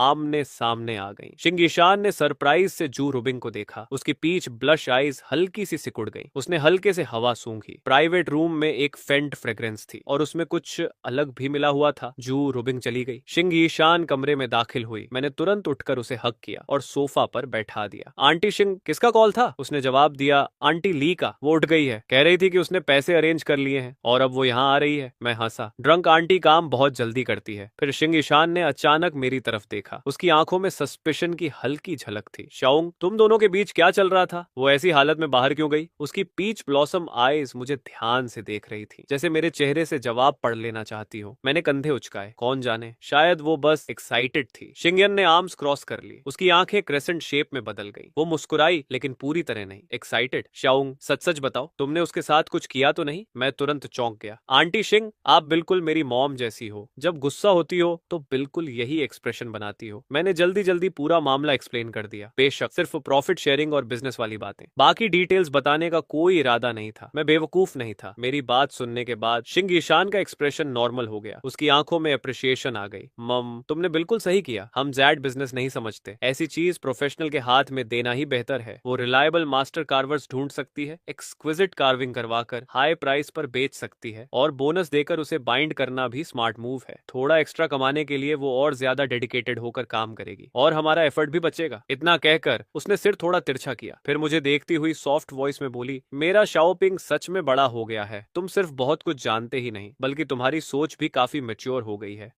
आमने सामने आ गई। शिंग ईशान ने सरप्राइज से जू रूबिंग को देखा। उसकी पीच ब्लश आईज हल्की सी सिकुड़ गई। उसने हल्के से हवा सूंघी। प्राइवेट रूम में एक फेंट फ्रेग्रेंस थी और उसमें कुछ अलग भी मिला हुआ था। जू रूबिंग चली गई। शिंग ईशान कमरे में दाखिल हुई। मैंने तुरंत उठकर उसे हक किया और सोफा पर बैठा दिया। आंटी शिंग, किसका कॉल था? उसने जवाब दिया, आंटी ली का। वो उठ गई है, कह रही थी कि उसने पैसे अरेंज कर लिए हैं और अब वो यहाँ आ रही है। मैं हंसा। ड्रंक आंटी काम बहुत जल्दी करती है। फिर शिंग ईशान ने अचानक मेरी तरफ देखा। उसकी आंखों में सस्पिशन की हल्की झलक थी। शाओंग, तुम दोनों के बीच क्या चल रहा था? वो ऐसी हालत में बाहर क्यों गई? उसकी पीच ब्लॉसम आईज मुझे ध्यान से देख रही थी, जैसे मेरे चेहरे से जवाब पढ़ लेना चाहती हो। मैंने कंधे उचकाए। कौन जाने, शायद वो बस एक्साइटेड थी। शिंगयन ने आर्म्स क्रॉस कर ली। उसकी आंखें क्रेसेंट शेप में बदल गई। वो मुस्कुराई, लेकिन पूरी तरह नहीं। एक्साइटेड? शाओंग, सच सच बताओ, तुमने उसके साथ कुछ किया तो नहीं? मैं तुरंत चौंक गया। आंटी शिंग, आप बिल्कुल मेरी मॉम जैसी हो। जब गुस्सा होती हो तो बिल्कुल यही एक्सप्रेशन बनाती हो। मैंने जल्दी जल्दी पूरा मामला एक्सप्लेन कर दिया। बेशक सिर्फ प्रॉफिट शेयरिंग और बिजनेस वाली बातें, बाकी डिटेल्स बताने का कोई इरादा नहीं था। मैं बेवकूफ नहीं था। मेरी बात सुनने के बाद शिंग ईशान का एक्सप्रेशन नॉर्मल हो गया। उसकी आंखों में अप्रिशिएशन आ गई। मम, तुमने बिल्कुल सही किया। हम जैड बिजनेस नहीं समझते। ऐसी चीज प्रोफेशनल के हाथ में देना ही बेहतर है। वो रिलायबल मास्टर कार्वर्स ढूंढ सकती है, एक्सक्विजिट कार्विंग करवाकर हाई प्राइस पर बेच सकती है और बोनस देकर उसे बाइंड करना भी स्मार्ट मूव है। थोड़ा एक्स्ट्रा कमाने के लिए वो और ज्यादा डेडिकेटेड होकर काम करेगी और हमारा एफर्ट भी बचेगा। इतना कहकर उसने सिर थोड़ा तिरछा किया, फिर मुझे देखती हुई सॉफ्ट वॉइस में बोली, मेरा शाओपिंग सच में बड़ा हो गया है। तुम सिर्फ बहुत कुछ जानते ही नहीं, बल्कि तुम्हारी सोच भी काफी मैच्योर हो गई है।